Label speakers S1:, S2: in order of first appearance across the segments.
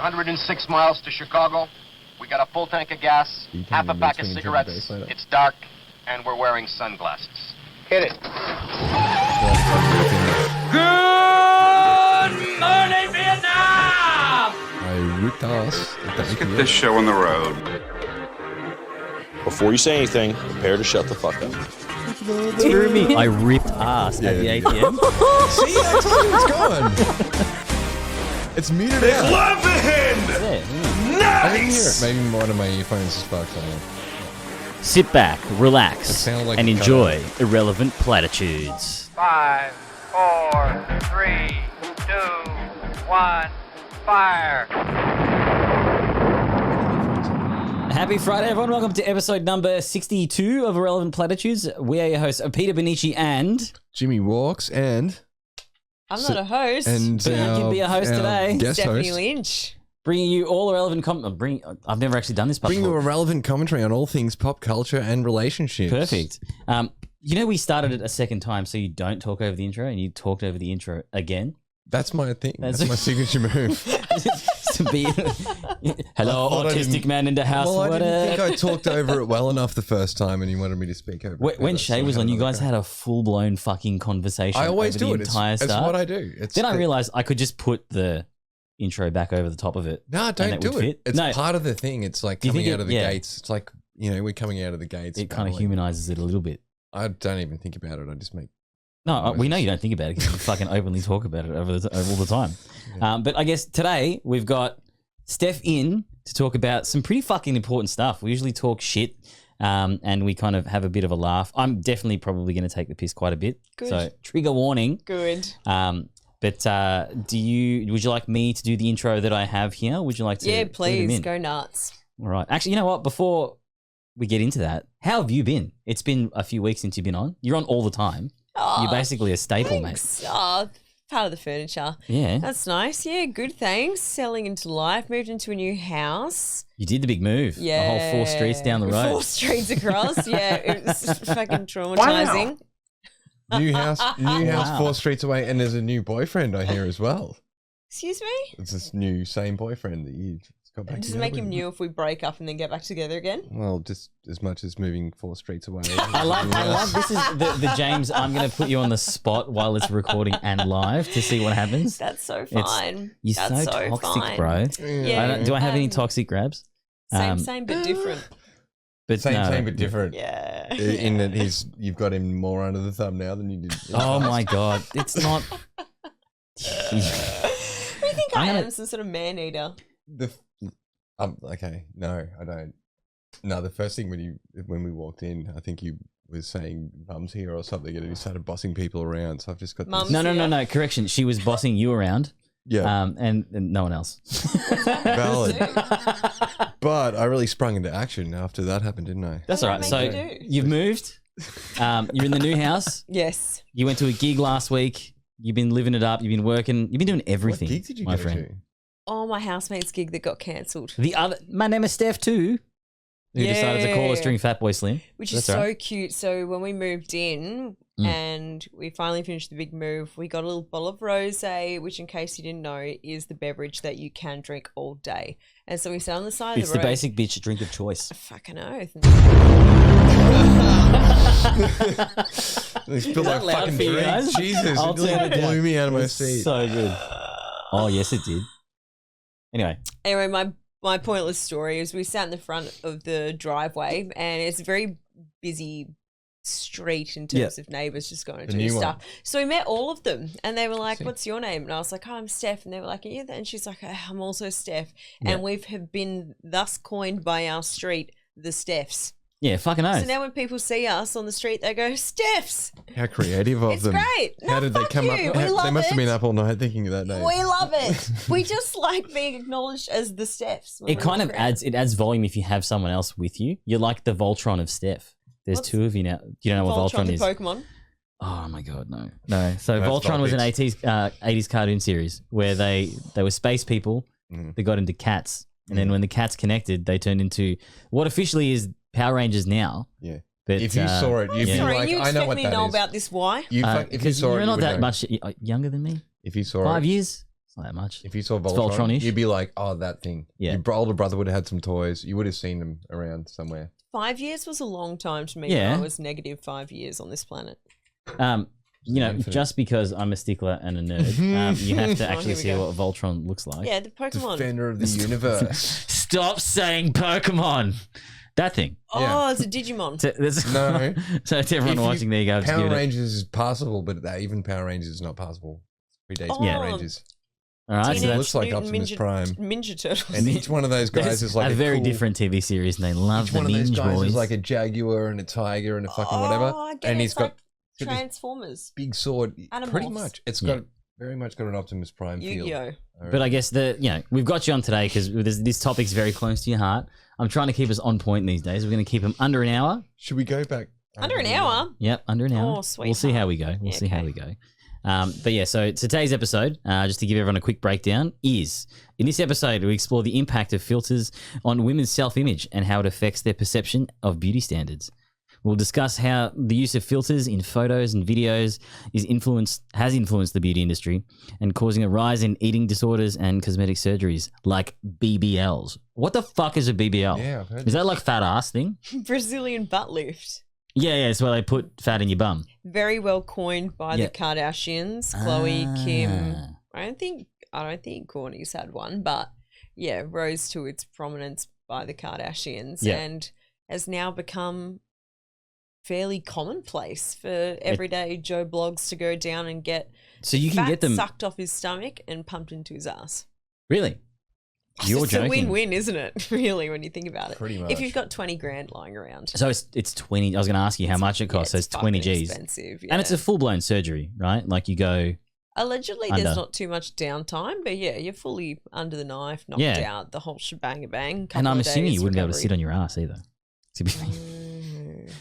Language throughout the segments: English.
S1: 106 miles to Chicago. We got a full tank of gas, half a pack of cigarettes. It's dark, and we're wearing sunglasses. Hit it.
S2: Good morning, Vietnam!
S3: I ripped ass.
S4: Let's get this show on the road.
S5: Before you say anything, prepare to shut the fuck up.
S6: Threw me. I ripped ass at the ATM.
S3: See, I told you it's going. It's muted out.
S4: Love it!
S3: I didn't hear it.
S4: Nice!
S3: Maybe one of my earphones is fucked on.
S6: Sit back, relax,
S3: sounded like
S6: and
S3: a
S6: enjoy irrelevant platitudes.
S7: 5, 4, 3, 2, 1, fire.
S6: Happy Friday, everyone. Welcome to episode number 62 of Irrelevant Platitudes. We are your hosts, Peter Benici and...
S3: Jimmy Walks and...
S8: I'm not a host.
S3: And
S6: you can be a host today.
S3: Guest
S8: Stephanie
S3: host.
S8: Lynch.
S6: Bringing you all irrelevant I've never actually done this before.
S3: Bring you a relevant commentary on all things pop culture and relationships.
S6: Perfect. You know, we started it a second time, so you don't talk over the intro, and you talked over the intro again.
S3: That's my thing. That's my signature move.
S6: To be hello, autistic man in the house.
S3: Well, I
S6: What
S3: didn't think
S6: up?
S3: I talked over it well enough the first time, and you wanted me to speak over it.
S6: When Shay was on, you guys had a full-blown fucking conversation.
S3: I always
S6: over
S3: do
S6: the
S3: it.
S6: entire
S3: It's
S6: start.
S3: what I do.
S6: Then I realized I could just put the intro back over the top of it.
S3: No, don't
S6: that
S3: do
S6: would
S3: it.
S6: fit.
S3: It's
S6: No.
S3: part of the thing. It's like
S6: Do you
S3: coming
S6: think
S3: out of the
S6: yeah.
S3: gates. It's like, we're coming out of the gates.
S6: It kind of
S3: battling.
S6: humanizes it a little bit.
S3: I don't even think about it. I just make...
S6: No, we know you don't think about it because you fucking openly talk about it over all the time.
S3: Yeah.
S6: But I guess today we've got Steph in to talk about some pretty fucking important stuff. We usually talk shit and we kind of have a bit of a laugh. I'm definitely probably going to take the piss quite a bit.
S8: Good.
S6: So trigger warning.
S8: Good.
S6: But would you like me to do the intro that I have here? Would you like to?
S8: Yeah,
S6: lead them
S8: please.
S6: in?
S8: Go nuts.
S6: All right. Actually, you know what? Before we get into that, how have you been? It's been a few weeks since you've been on. You're on all the time.
S8: Oh,
S6: You're basically a staple,
S8: thanks. Oh, part of the furniture.
S6: mate. Yeah.
S8: That's nice. Yeah, good, thanks. Selling into life. Moved into a new house.
S6: You did the big move.
S8: Yeah.
S6: The whole 4 streets down the road.
S8: 4 streets across. Yeah, it was fucking traumatizing.
S3: New house,
S6: Wow.
S3: 4 streets away, and there's a new boyfriend I hear as well.
S8: Excuse me?
S3: It's this new same boyfriend that you got back
S8: Does it
S3: together
S8: make him
S3: with.
S8: new if we break up and then get back together again?
S3: Well, just as much as moving 4 streets away.
S6: I love this is the James, I'm going to put you on the spot while it's recording and live to see what happens.
S8: That's so fine.
S6: You're
S8: That's
S6: so toxic,
S8: fine.
S6: bro.
S8: Yeah.
S6: Do I have any toxic grabs?
S8: Same but different.
S6: But
S3: Same,
S6: no.
S3: same but different.
S8: Yeah.
S3: In that you've got him more under the thumb now than you did.
S6: Oh my God. It's not.
S8: What do you think I am? Some sort of man eater?
S3: Okay, no, I don't. No, the first thing when we walked in, I think you was saying "Mum's here" or something, and you started bossing people around. So I've just got
S8: Mum's
S3: this.
S6: No. Correction. She was bossing you around.
S3: Yeah,
S6: And no one else.
S3: valid. But I really sprung into action after that happened, didn't I?
S6: That's all right.
S8: What
S6: So
S8: did that make you do?
S6: you've moved. You're in the new house.
S8: Yes.
S6: You went to a gig last week. You've been living it up. You've been working. You've been doing everything.
S3: What gig did you
S6: my
S3: go
S6: friend?
S3: to?
S8: Oh, my housemate's gig that got cancelled.
S6: My name is Steph too, who decided to call us
S8: Yeah.
S6: during Fat Boy Slim.
S8: Which is
S6: That's all
S8: so
S6: right.
S8: cute. So when we moved in
S6: Mm.
S8: and we finally finished the big move, we got a little bottle of rosé, which in case you didn't know, is the beverage that you can drink all day. And so we sat on the side
S6: It's
S8: of
S6: the
S8: the road.
S6: basic bitch drink of choice.
S8: Fucking oath.
S3: They spilled
S6: that
S3: my
S6: loud
S3: fucking
S6: for you
S3: drink.
S6: guys?
S3: Jesus,
S6: I'll
S3: it really
S6: turn it down.
S3: blew me out of my
S6: It's
S3: seat.
S6: so good. Oh yes, it did. Anyway,
S8: Anyway, my pointless story is we sat in the front of the driveway and it's a very busy street in terms of neighbours just going to
S3: The
S8: do
S3: new
S8: stuff.
S3: one.
S8: So we met all of them and they were like,
S3: See.
S8: what's your name? And I was like, oh, I'm Steph. And they were like, are you that? And she's like, oh, I'm also Steph.
S6: Yeah.
S8: And we've have been thus coined by our street, the Stephs.
S6: yeah, fucking oath.
S8: So now when people see us on the street, they go, Stephs.
S3: How creative of
S8: It's
S3: them.
S8: great.
S3: How
S8: No,
S3: did they
S8: fuck
S3: come
S8: you.
S3: up?
S8: We
S3: They
S8: love
S3: must have been
S8: it.
S3: up all night thinking of that name.
S8: We love it. We just like being acknowledged as the Stephs. when
S6: It
S8: we
S6: kind of
S8: walk around.
S6: adds volume if you have someone else with you. You're like the Voltron of Steph. There's
S8: What's
S6: 2 of you now. Do you know what
S8: Voltron
S6: Voltron
S8: the
S6: is?
S8: Pokemon.
S6: Oh my God, no. So
S3: That's
S6: Voltron was an
S3: Volbeats.
S6: 80s cartoon series where they were space people
S3: Mm.
S6: that got into cats. And then when the cats connected, they turned into what officially is Power Rangers now.
S3: Yeah.
S6: But,
S3: If you saw it, you'd be
S8: Sorry,
S3: like,
S8: you
S3: I know
S8: expect
S3: what
S8: me to
S3: that
S8: know
S3: is.
S8: about this? Why?
S3: If you
S6: because
S3: saw
S6: you're
S3: it,
S6: not
S3: you would
S6: that
S3: know.
S6: much younger than me.
S3: If you saw
S6: 5
S3: it,
S6: years, It's not that much.
S3: If you saw
S6: It's
S3: Voltron,
S6: Voltron-ish.
S3: you'd be like, oh, that thing.
S6: Yeah.
S3: Your older brother would have had some toys. You would have seen them around somewhere.
S8: 5 years was a long time to me.
S6: Yeah.
S8: When I was negative 5 years on this planet.
S6: You know,
S3: Infinite.
S6: just because I'm a stickler and a nerd, you have to
S8: Oh,
S6: actually
S8: here we
S6: see
S8: go.
S6: what Voltron looks like.
S8: Yeah, the Pokemon.
S3: Defender of the universe.
S6: Stop saying Pokemon. That thing.
S8: Oh,
S3: Yeah.
S8: it's a Digimon.
S3: No.
S6: So to everyone watching, there you go. I've just
S3: Power
S6: given it-
S3: Rangers is passable, but even Power Rangers is not passable. Predates
S8: Oh,
S3: Power Rangers.
S6: All right, so
S8: Teenage
S3: it
S6: that's
S3: looks like
S8: Mutant
S3: Optimus
S8: Ninja,
S3: Prime.
S8: Ninja Turtles.
S3: And each one of those guys is like
S6: a very
S3: cool-
S6: different TV series, and they love
S3: Each
S6: the
S3: one of those
S6: Ninja
S3: guys
S6: Boys.
S3: is like a jaguar and a tiger and a fucking whatever.
S8: I get
S3: And
S8: it.
S3: he's
S8: It's
S3: got
S8: like
S3: this
S8: Transformers.
S3: big sword. Pretty
S8: Animorphs.
S3: much. It's
S6: Yeah.
S3: got very much got an Optimus Prime feel.
S8: Yu-Gi-Oh.
S6: But I guess we've got you on today because this topic's very close to your heart. I'm trying to keep us on point these days. We're going to keep them under an hour.
S3: Should we go back?
S8: Under an hour?
S6: Yep, under an hour.
S8: Oh, sweet.
S6: We'll see how we go. We'll
S8: Yeah,
S6: see how
S8: okay.
S6: we go. But yeah, so today's episode, just to give everyone a quick breakdown, is in this episode we explore the impact of filters on women's self-image and how it affects their perception of beauty standards. We'll discuss how the use of filters in photos and videos has influenced the beauty industry and causing a rise in eating disorders and cosmetic surgeries like BBLs. What the fuck is a BBL?
S3: Yeah, I've heard
S6: Is that like fat ass thing?
S8: Brazilian butt lift.
S6: Yeah, it's where they put fat in your bum.
S8: Very well coined by
S6: Yeah.
S8: the Kardashians, Khloe, Kim.
S6: Ah.
S8: I don't think Kourtney's had one, but yeah, rose to its prominence by the Kardashians
S6: Yeah.
S8: and has now become fairly commonplace for everyday Joe Blogs to go down and get
S6: So you can
S8: fat
S6: get them.
S8: sucked off his stomach and pumped into his ass.
S6: Really? You're
S8: It's
S6: joking.
S8: a win-win, isn't it? Really, when you think about it.
S3: Pretty much.
S8: If you've got 20 grand lying around.
S6: So it's 20. I was going to ask you how much it costs. So it's 20
S8: fucking
S6: G's.
S8: expensive,
S6: And it's a full blown surgery, right? Like you go.
S8: Allegedly,
S6: Under.
S8: there's not too much downtime, but yeah, you're fully under the knife, knocked
S6: Yeah.
S8: out, the whole shebang bang.
S6: And I'm assuming you wouldn't be able to sit on your ass either. To be,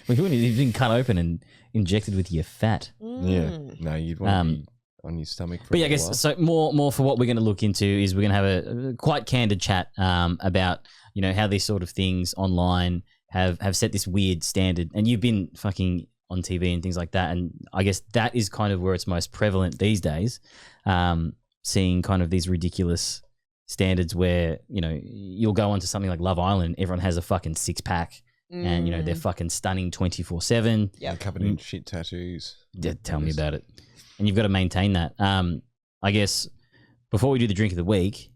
S6: well, you wouldn't. You've been cut open and injected with your fat.
S3: Yeah. No, you'd want to be on your stomach for
S6: But yeah, I
S3: a
S6: guess
S3: while.
S6: so. More for what we're going to look into is we're going to have a quite candid chat about how these sort of things online have set this weird standard. And you've been fucking on TV and things like that, and I guess that is kind of where it's most prevalent these days. Seeing kind of these ridiculous standards where you'll go onto something like Love Island, everyone has a fucking 6-pack. And they're fucking stunning 24/7.
S8: Yep.
S3: They're covered in shit tattoos.
S6: Yeah, tell me about it. And you've got to maintain that. I guess before we do the drink of the week,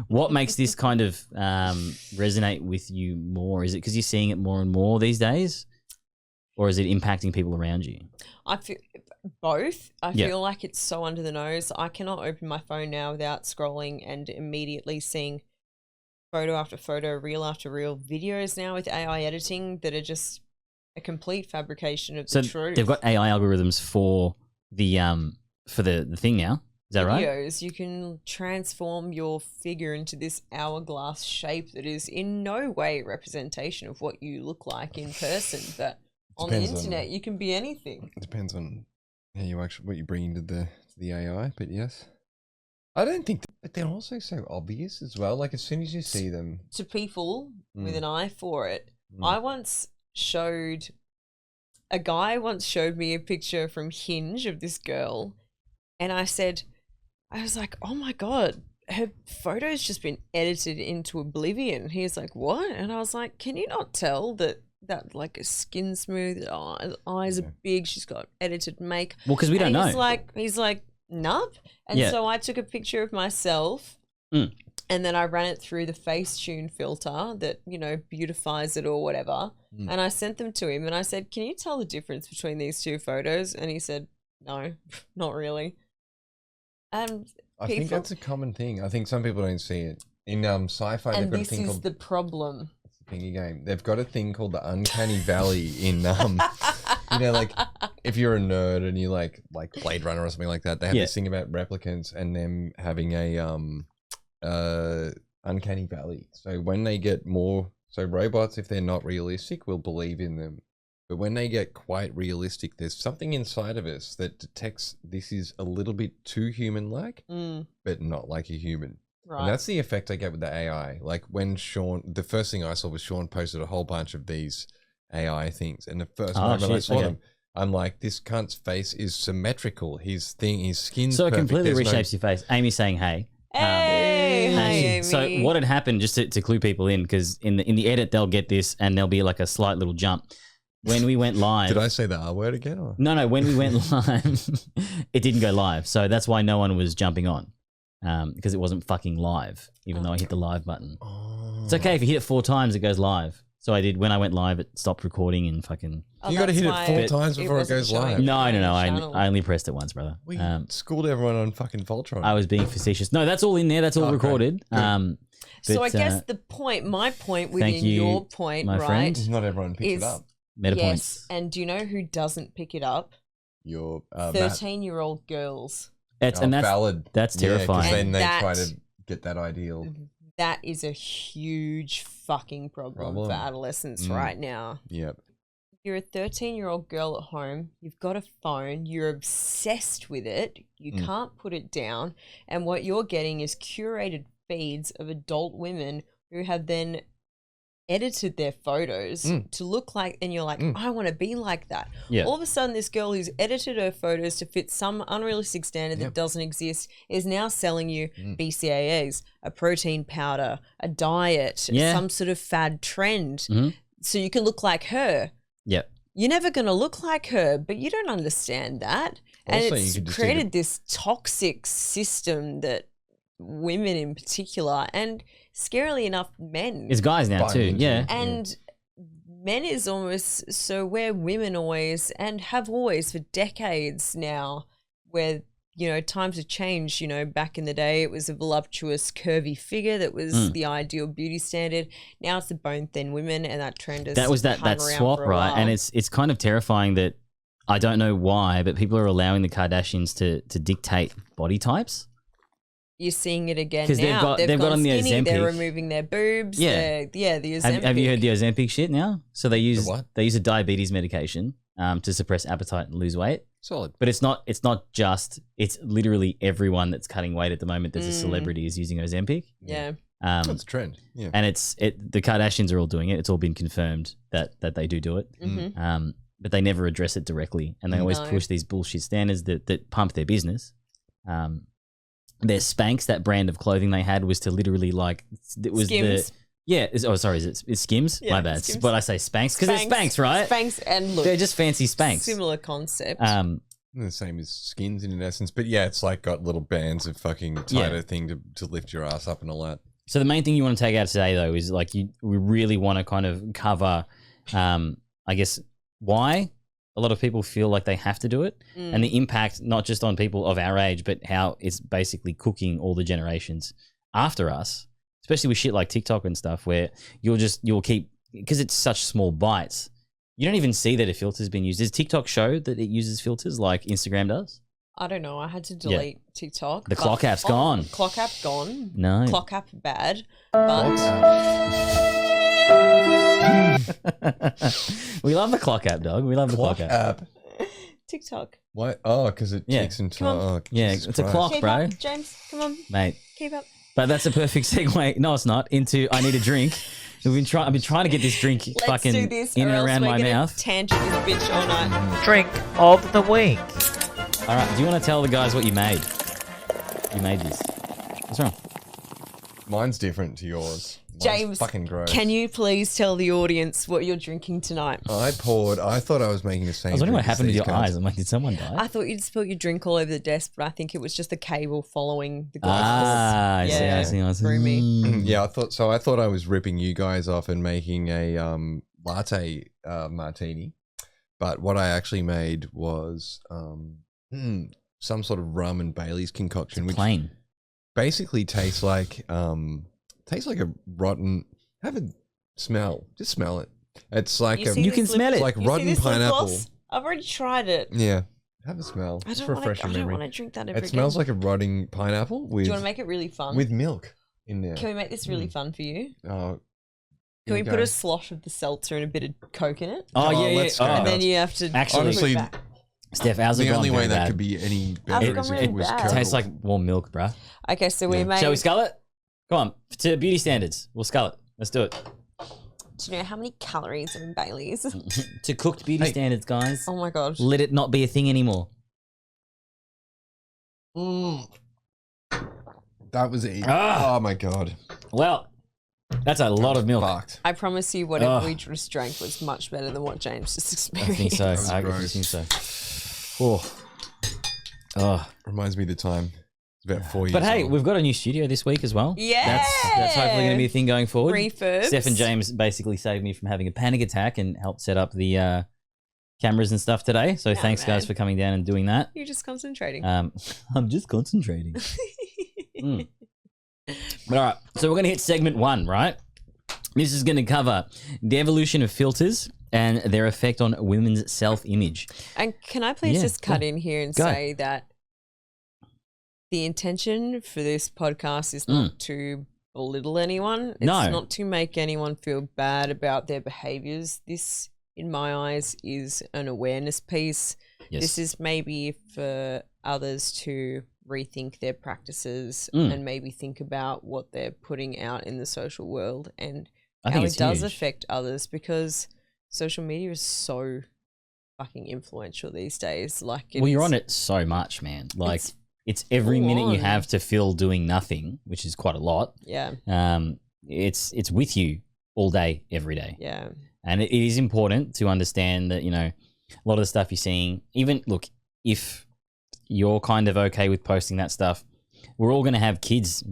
S6: what makes this kind of resonate with you more? Is it because you're seeing it more and more these days, or is it impacting people around you?
S8: I feel both. I
S6: Yeah.
S8: feel like it's so under the nose. I cannot open my phone now without scrolling and immediately seeing photo after photo, reel after reel videos now with AI editing that are just a complete fabrication of
S6: So
S8: the truth.
S6: they've got AI algorithms for the thing now. Is that right?
S8: Videos, you can transform your figure into this hourglass shape that is in no way a representation of what you look like in person, but on the
S3: Depends on-
S8: internet you can be anything.
S3: It depends on how you actually what you bring into the AI, but yes. I don't think but they're also so obvious as well. Like as soon as you see them.
S8: To people with
S3: Mm.
S8: an eye for it.
S3: Mm.
S8: A guy once showed me a picture from Hinge of this girl, and I was like, oh my God, her photo's just been edited into oblivion. He was like, what? And I was like, can you not tell that like a skin smooth, eyes are big, she's got edited makeup?
S6: Well, because we don't know.
S8: He's like, nope. And
S6: Yeah.
S8: so I took a picture of myself
S6: Mm.
S8: and then I ran it through the Facetune filter that, beautifies it or whatever.
S3: Mm.
S8: And I sent them to him and I said, can you tell the difference between these two photos? And he said, no, not really. And
S3: I think that's a common thing. I think some people don't see it. In sci-fi they've
S8: and
S3: got a
S8: this
S3: thing
S8: is
S3: called
S8: the problem.
S3: thingy game. They've got a thing called the uncanny valley in like if you're a nerd and you like Blade Runner or something like that, they have
S6: Yeah.
S3: this thing about replicants and them having a uncanny valley. So when they get more robots, if they're not realistic, we'll believe in them. But when they get quite realistic, there's something inside of us that detects this is a little bit too human-like, but not like a human.
S8: Right.
S3: And that's the effect I get with the AI. Like when the first thing I saw was Sean posted a whole bunch of these AI things. And the first moment I saw them, I'm like, this cunt's face is symmetrical. His skin's
S6: So it
S3: perfect.
S6: completely
S3: There's
S6: reshapes your face. Amy's saying, "Hey."
S8: Hey, hi, Amy.
S6: So what had happened, just to clue people in, because in the edit they'll get this and there'll be like a slight little jump. When we went live,
S3: Did I say the R word again? Or?
S6: No. When we went live, it didn't go live, so that's why no one was jumping on, because it wasn't fucking live, even though I hit the live button.
S3: Oh.
S6: It's okay if you hit it 4 times, it goes live. So I did. When I went live, it stopped recording and fucking.
S8: Oh,
S3: You got to
S8: that's
S3: hit
S8: why
S3: it 4 times before it
S8: wasn't
S3: goes
S8: showing
S3: live.
S8: up
S6: No.
S8: on the
S6: I
S8: channel.
S6: only pressed it once, brother.
S3: We schooled everyone on fucking Voltron.
S6: I was being facetious. No, that's all in there. That's all
S3: Okay.
S6: recorded.
S8: So I
S6: but,
S8: guess the point, my point within
S6: thank you,
S8: your point,
S6: my
S8: right?
S6: friend.
S3: Not everyone picks
S8: is
S3: it up.
S6: Meta
S8: yes,
S6: points.
S8: and do you know who doesn't pick it up?
S3: Your
S8: 13-year-old girls.
S6: That's
S3: valid.
S6: That's
S3: Yeah, 'cause
S6: terrifying.
S3: then they
S8: And
S3: try
S8: that-
S3: to get that ideal.
S8: That is a huge fucking problem for adolescents right now.
S3: Yep.
S8: You're a 13-year-old girl at home. You've got a phone. You're obsessed with it. You can't put it down. And what you're getting is curated feeds of adult women who have then edited their photos to look like, and you're like, I want to be like that.
S6: Yeah.
S8: All of a sudden, this girl who's edited her photos to fit some unrealistic standard that doesn't exist is now selling you BCAAs, a protein powder, a diet, some sort of fad trend, so you can look like her.
S6: Yep.
S8: You're never going to look like her, but you don't understand that. And
S3: Also, you
S8: it's
S3: could just
S8: created this toxic system that women in particular, and scarily enough, men.
S6: It's guys now
S3: Buy
S6: too.
S3: into
S6: Yeah.
S3: it.
S8: And men is almost so where women always and have always for decades now, where, you know, times have changed. You know, back in the day, it was a voluptuous, curvy figure that was the ideal beauty standard. Now it's the bone thin women, and that trend is
S6: That was that
S8: hung around
S6: swap,
S8: for a
S6: right?
S8: while.
S6: And it's kind of terrifying that I don't know why, but people are allowing the Kardashians to dictate body types.
S8: You're seeing it again
S6: 'Cause
S8: now.
S6: they've got
S8: gone
S6: on the
S8: skinny. They're
S6: Ozempic.
S8: removing their boobs.
S6: Yeah.
S8: The Ozempic.
S6: Have you heard the Ozempic shit now? So they use
S3: what?
S6: they use a diabetes medication to suppress appetite and lose weight.
S3: Solid.
S6: But it's not just, it's literally everyone that's cutting weight at the moment that's a celebrity is using Ozempic.
S8: Yeah.
S3: That's a trend. Yeah.
S6: And the Kardashians are all doing it. It's all been confirmed that they do it. But they never address it directly, and they always
S8: No.
S6: push these bullshit standards that pump their business. Their Spanx, that brand of clothing they had, was to literally like it was
S8: Skims.
S6: it's Skims.
S8: Yeah,
S6: My bad.
S8: Skims.
S6: But I say Spanx because they're Spanx, right?
S8: Spanx and look.
S6: They're just fancy Spanx.
S8: Similar concept.
S3: The same as skins in essence, but yeah, it's like got little bands of fucking tighter thing to lift your ass up and all that.
S6: So the main thing you want to take out today, though, is like we really want to kind of cover, I guess, why a lot of people feel like they have to do it, and the impact not just on people of our age, but how it's basically cooking all the generations after us, especially with shit like TikTok and stuff, where you'll keep, because it's such small bites. You don't even see that a filter's been used. Does TikTok show that it uses filters like Instagram does?
S8: I don't know. I had to delete TikTok.
S6: The clock app's gone.
S8: Clock app gone.
S6: No.
S8: Clock app bad. But
S6: We love the clock app, dog. We love the clock app.
S8: TikTok.
S3: What? Oh, because it takes into.
S8: Come on.
S3: Oh,
S6: Yeah,
S3: Jesus
S6: it's a
S3: Christ.
S6: clock,
S8: Keep
S6: bro.
S8: up, James. Come on.
S6: Mate.
S8: Keep up.
S6: But that's a perfect segue. No, it's not. Into I need a drink. I've been trying to get this drink
S8: Let's
S6: fucking
S8: do this,
S6: in
S8: or
S6: and
S8: else
S6: around
S8: we're
S6: my
S8: gonna
S6: mouth.
S8: tangent this bitch all night.
S2: Drink of the week.
S6: All right. Do you want to tell the guys what you made? You made this. What's wrong?
S3: Mine's different to yours. Mine's
S8: James,
S3: fucking gross.
S8: can you please tell the audience what you're drinking tonight?
S3: I thought I was making the same.
S6: I was wondering what
S3: drink as
S6: happened to
S3: these
S6: your
S3: cunts.
S6: eyes. I'm like, did someone die?
S8: I thought you'd spilt your drink all over the desk, but I think it was just the cable following the glass.
S6: I see.
S8: Through me.
S3: Yeah, I thought I was ripping you guys off and making a latte martini, but what I actually made was some sort of rum and Bailey's concoction, which
S6: Plain.
S3: basically tastes like a rotten. Have a smell. Just smell it. It's like
S8: see
S6: You
S8: this
S6: can
S8: lip-
S6: smell it.
S3: It's like
S8: you see
S3: rotten
S8: this lip
S3: pineapple.
S8: gloss? I've already tried it.
S3: Yeah, have a smell.
S8: I
S3: Just
S8: don't
S3: refresh your
S8: want
S3: memory.
S8: to drink that every
S3: It smells like a rotting pineapple with
S8: Do you want to make it really fun?
S3: with milk in there.
S8: Can we make this really fun for you?
S3: Oh,
S8: Can we
S3: okay.
S8: put a slosh of the seltzer and a bit of Coke in it?
S6: Oh, yeah.
S3: let's go.
S6: Oh.
S8: And then you have to
S6: Actually-
S3: Honestly,
S8: put it back.
S6: Steph, ours are
S3: the
S6: gone
S3: only way
S6: very
S3: that
S6: bad.
S3: could be any
S8: Ours
S3: better
S8: gone
S3: is if
S8: really
S3: it was
S8: bad.
S6: It
S3: curdled.
S6: tastes like warm milk, bruh.
S8: Okay, so we
S3: Yeah.
S8: made.
S6: Shall we scull it? Come on. To beauty standards. We'll scull it. Let's do it.
S8: Do you know how many calories are in Bailey's?
S6: To cooked beauty standards, guys.
S8: Oh my god.
S6: Let it not be a thing anymore.
S3: That was it.
S6: Ah.
S3: Oh my god.
S6: Well, that's a lot of milk.
S3: Fucked.
S8: I promise you, whatever we just drank was much better than what James just
S6: I think
S8: experienced.
S6: so. I
S3: gross.
S6: think so. Oh.
S3: Reminds me of the time. It's about 4 years
S6: But hey,
S3: old.
S6: we've got a new studio this week as well.
S8: Yeah.
S6: That's hopefully going to be a thing going forward.
S8: Refurbs.
S6: Steph and James basically saved me from having a panic attack and helped set up the cameras and stuff today. So thanks, guys,
S8: man.
S6: for coming down and doing that.
S8: You're just concentrating.
S6: I'm just concentrating. But all right, so we're going to hit segment 1, right? This is going to cover the evolution of filters and their effect on women's self-image.
S8: And can I please just cut in here and
S6: Go.
S8: say that the intention for this podcast is not to belittle anyone. It's
S6: No.
S8: not to make anyone feel bad about their behaviors. This, in my eyes, is an awareness piece.
S6: Yes.
S8: This is maybe for others to rethink their practices and maybe think about what they're putting out in the social world and
S6: I
S8: how
S6: think
S8: it
S6: it's
S8: does
S6: huge.
S8: affect others, because social media is so fucking influential these days. Like,
S6: Well, you're
S8: it's-
S6: on it so much, man. Like,
S8: It's
S6: it's every
S8: full
S6: minute you
S8: on.
S6: have to fill doing nothing, which is quite a lot.
S8: Yeah,
S6: It's with you all day, every day.
S8: yeah.
S6: And it is important to understand that, you know, a lot of the stuff you're seeing, even, look, if you're kind of okay with posting that stuff, we're all going to have kids,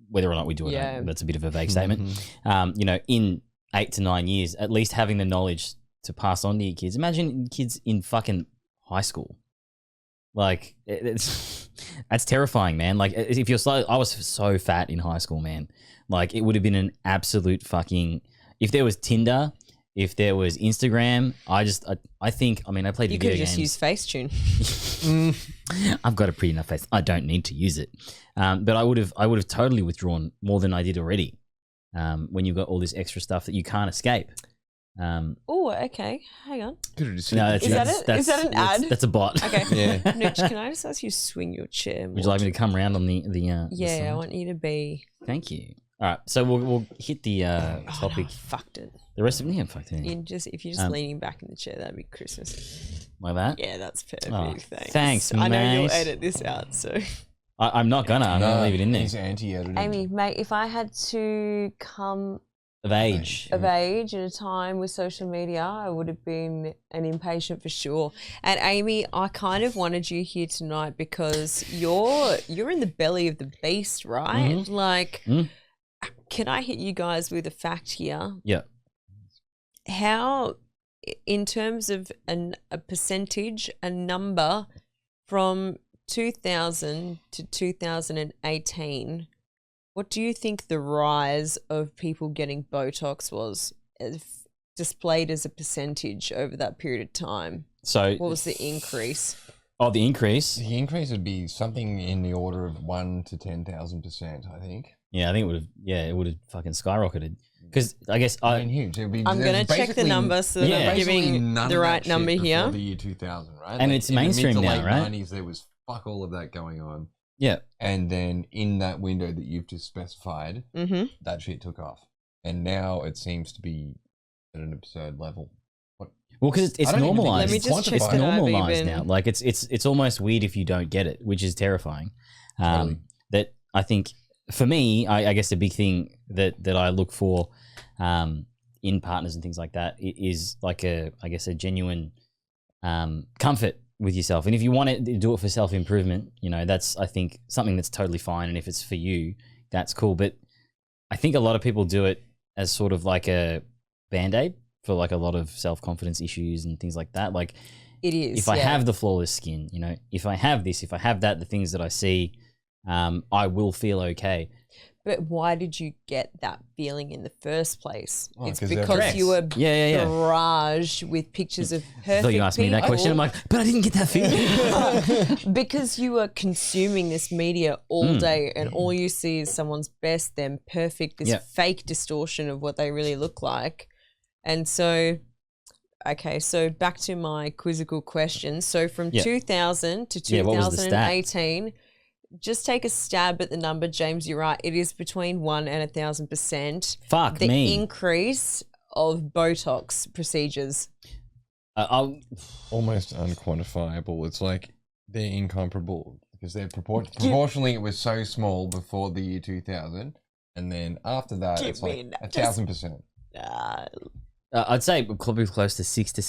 S6: whether or not we do it.
S8: Yeah.
S6: That's a bit of a vague statement. You know, in 8 to 9 years, at least having the knowledge to pass on to your kids. Imagine kids in fucking high school. Like, that's terrifying, man. Like, if you're I was so fat in high school, man. Like, it would have been an absolute fucking, if there was Tinder, if there was Instagram, I think, I mean, I played
S8: You
S6: video
S8: could
S6: games.
S8: just use Facetune.
S6: I've got a pretty enough face. I don't need to use it. But I would have totally withdrawn more than I did already. When you've got all this extra stuff that you can't escape.
S8: Oh, okay. Hang on.
S6: No,
S8: Is that it? Is that an ad?
S6: That's a bot.
S8: Okay.
S3: Yeah.
S8: Mitch, can I just ask you to swing your chair more?
S6: Would you like me to come around on the
S8: Yeah,
S6: side?
S8: I want you to be.
S6: Thank you. All right, so we'll hit the
S8: Oh,
S6: topic.
S8: no, I fucked it.
S6: The rest of it, yeah, fuck it.
S8: If you're just leaning back in the chair, that'd be Christmas.
S6: Like that?
S8: Yeah, that's perfect.
S6: Oh,
S8: thanks.
S6: thanks,
S8: I know you'll
S6: mate.
S8: edit this out, so.
S6: I'm not gonna. I'm gonna leave it in there.
S3: He's anti-edited.
S8: Amy, mate, if I had to come
S6: Of age.
S8: of age at a time with social media, I would have been an impatient for sure. And Amy, I kind of wanted you here tonight because you're in the belly of the beast, right?
S6: Mhm.
S8: Like,
S6: Mm.
S8: can I hit you guys with a fact here?
S6: Yeah.
S8: How, in terms of a percentage, a number from 2000 to 2018, what do you think the rise of people getting Botox was, displayed as a percentage over that period of time?
S6: So
S8: What was the increase?
S6: Oh, the increase.
S3: The increase would be something in the order of 1 to 10,000%, I think.
S6: Yeah, I think it would have. Yeah, it would have fucking skyrocketed. Because I guess
S3: I mean, huge. It'd be,
S8: I'm going to check the number so that
S6: Yeah.
S8: I'm giving the right number here.
S3: The year 2000, right?
S6: And it's
S3: in the mid
S6: mainstream
S3: to
S6: now,
S3: late
S6: right?
S3: 90s, there was fuck all of that going on.
S6: Yeah.
S3: And then in that window that you've just specified,
S8: Mm-hmm.
S3: that shit took off. And now it seems to be at an absurd level.
S6: Well, because it's
S3: I don't even think
S6: normalized.
S8: Let me just check
S6: It's
S8: that I've
S6: normalized
S8: even-
S6: now. Like it's almost weird if you don't get it, which is terrifying.
S3: Totally.
S6: That I think for me, I guess the big thing that I look for in partners and things like that is like a genuine comfort with yourself. And if you want to do it for self-improvement, you know, that's, I think, something that's totally fine. And if it's for you, that's cool. But I think a lot of people do it as sort of like a Band-Aid for like a lot of self-confidence issues and things like that. Like,
S8: It is.
S6: if I
S8: yeah.
S6: have the flawless skin, you know, if I have this, if I have that, the things that I see, I will feel okay.
S8: But why did you get that feeling in the first place?
S3: Oh,
S8: It's
S3: 'cause they're
S8: because you were
S6: Yeah.
S8: barraged with pictures of
S6: I
S8: perfect
S6: thought you asked me that question. I'm like, but I didn't get that feeling.
S8: because you were consuming this media all
S6: Mm.
S8: day and all you see is someone's best, then perfect, this
S6: Yeah.
S8: fake distortion of what they really look like. And so, okay, so back to my quizzical question. So from
S6: Yeah.
S8: 2000 to
S6: Yeah, what was the stat?
S8: 2018, just take a stab at the number, James. You're right. It is between 1 and 1,000%.
S6: Fuck
S8: The
S6: me.
S8: increase of Botox procedures?
S3: Almost unquantifiable. It's like they're incomparable because they're proportionally it was so small before the year 2000, and then after that it's like 1,000%.
S6: I'd say probably close to 600 to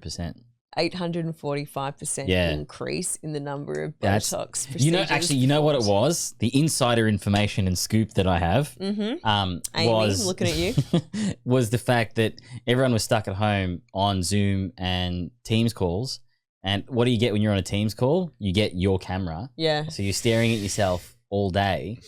S6: 700%.
S8: 845% increase in the number of Botox procedures.
S6: You know what it was? The insider information and scoop that I have
S8: Amy,
S6: was
S8: I'm looking at you.
S6: was the fact that everyone was stuck at home on Zoom and Teams calls. And what do you get when you're on a Teams call? You get your camera.
S8: Yeah.
S6: So you're staring at yourself all day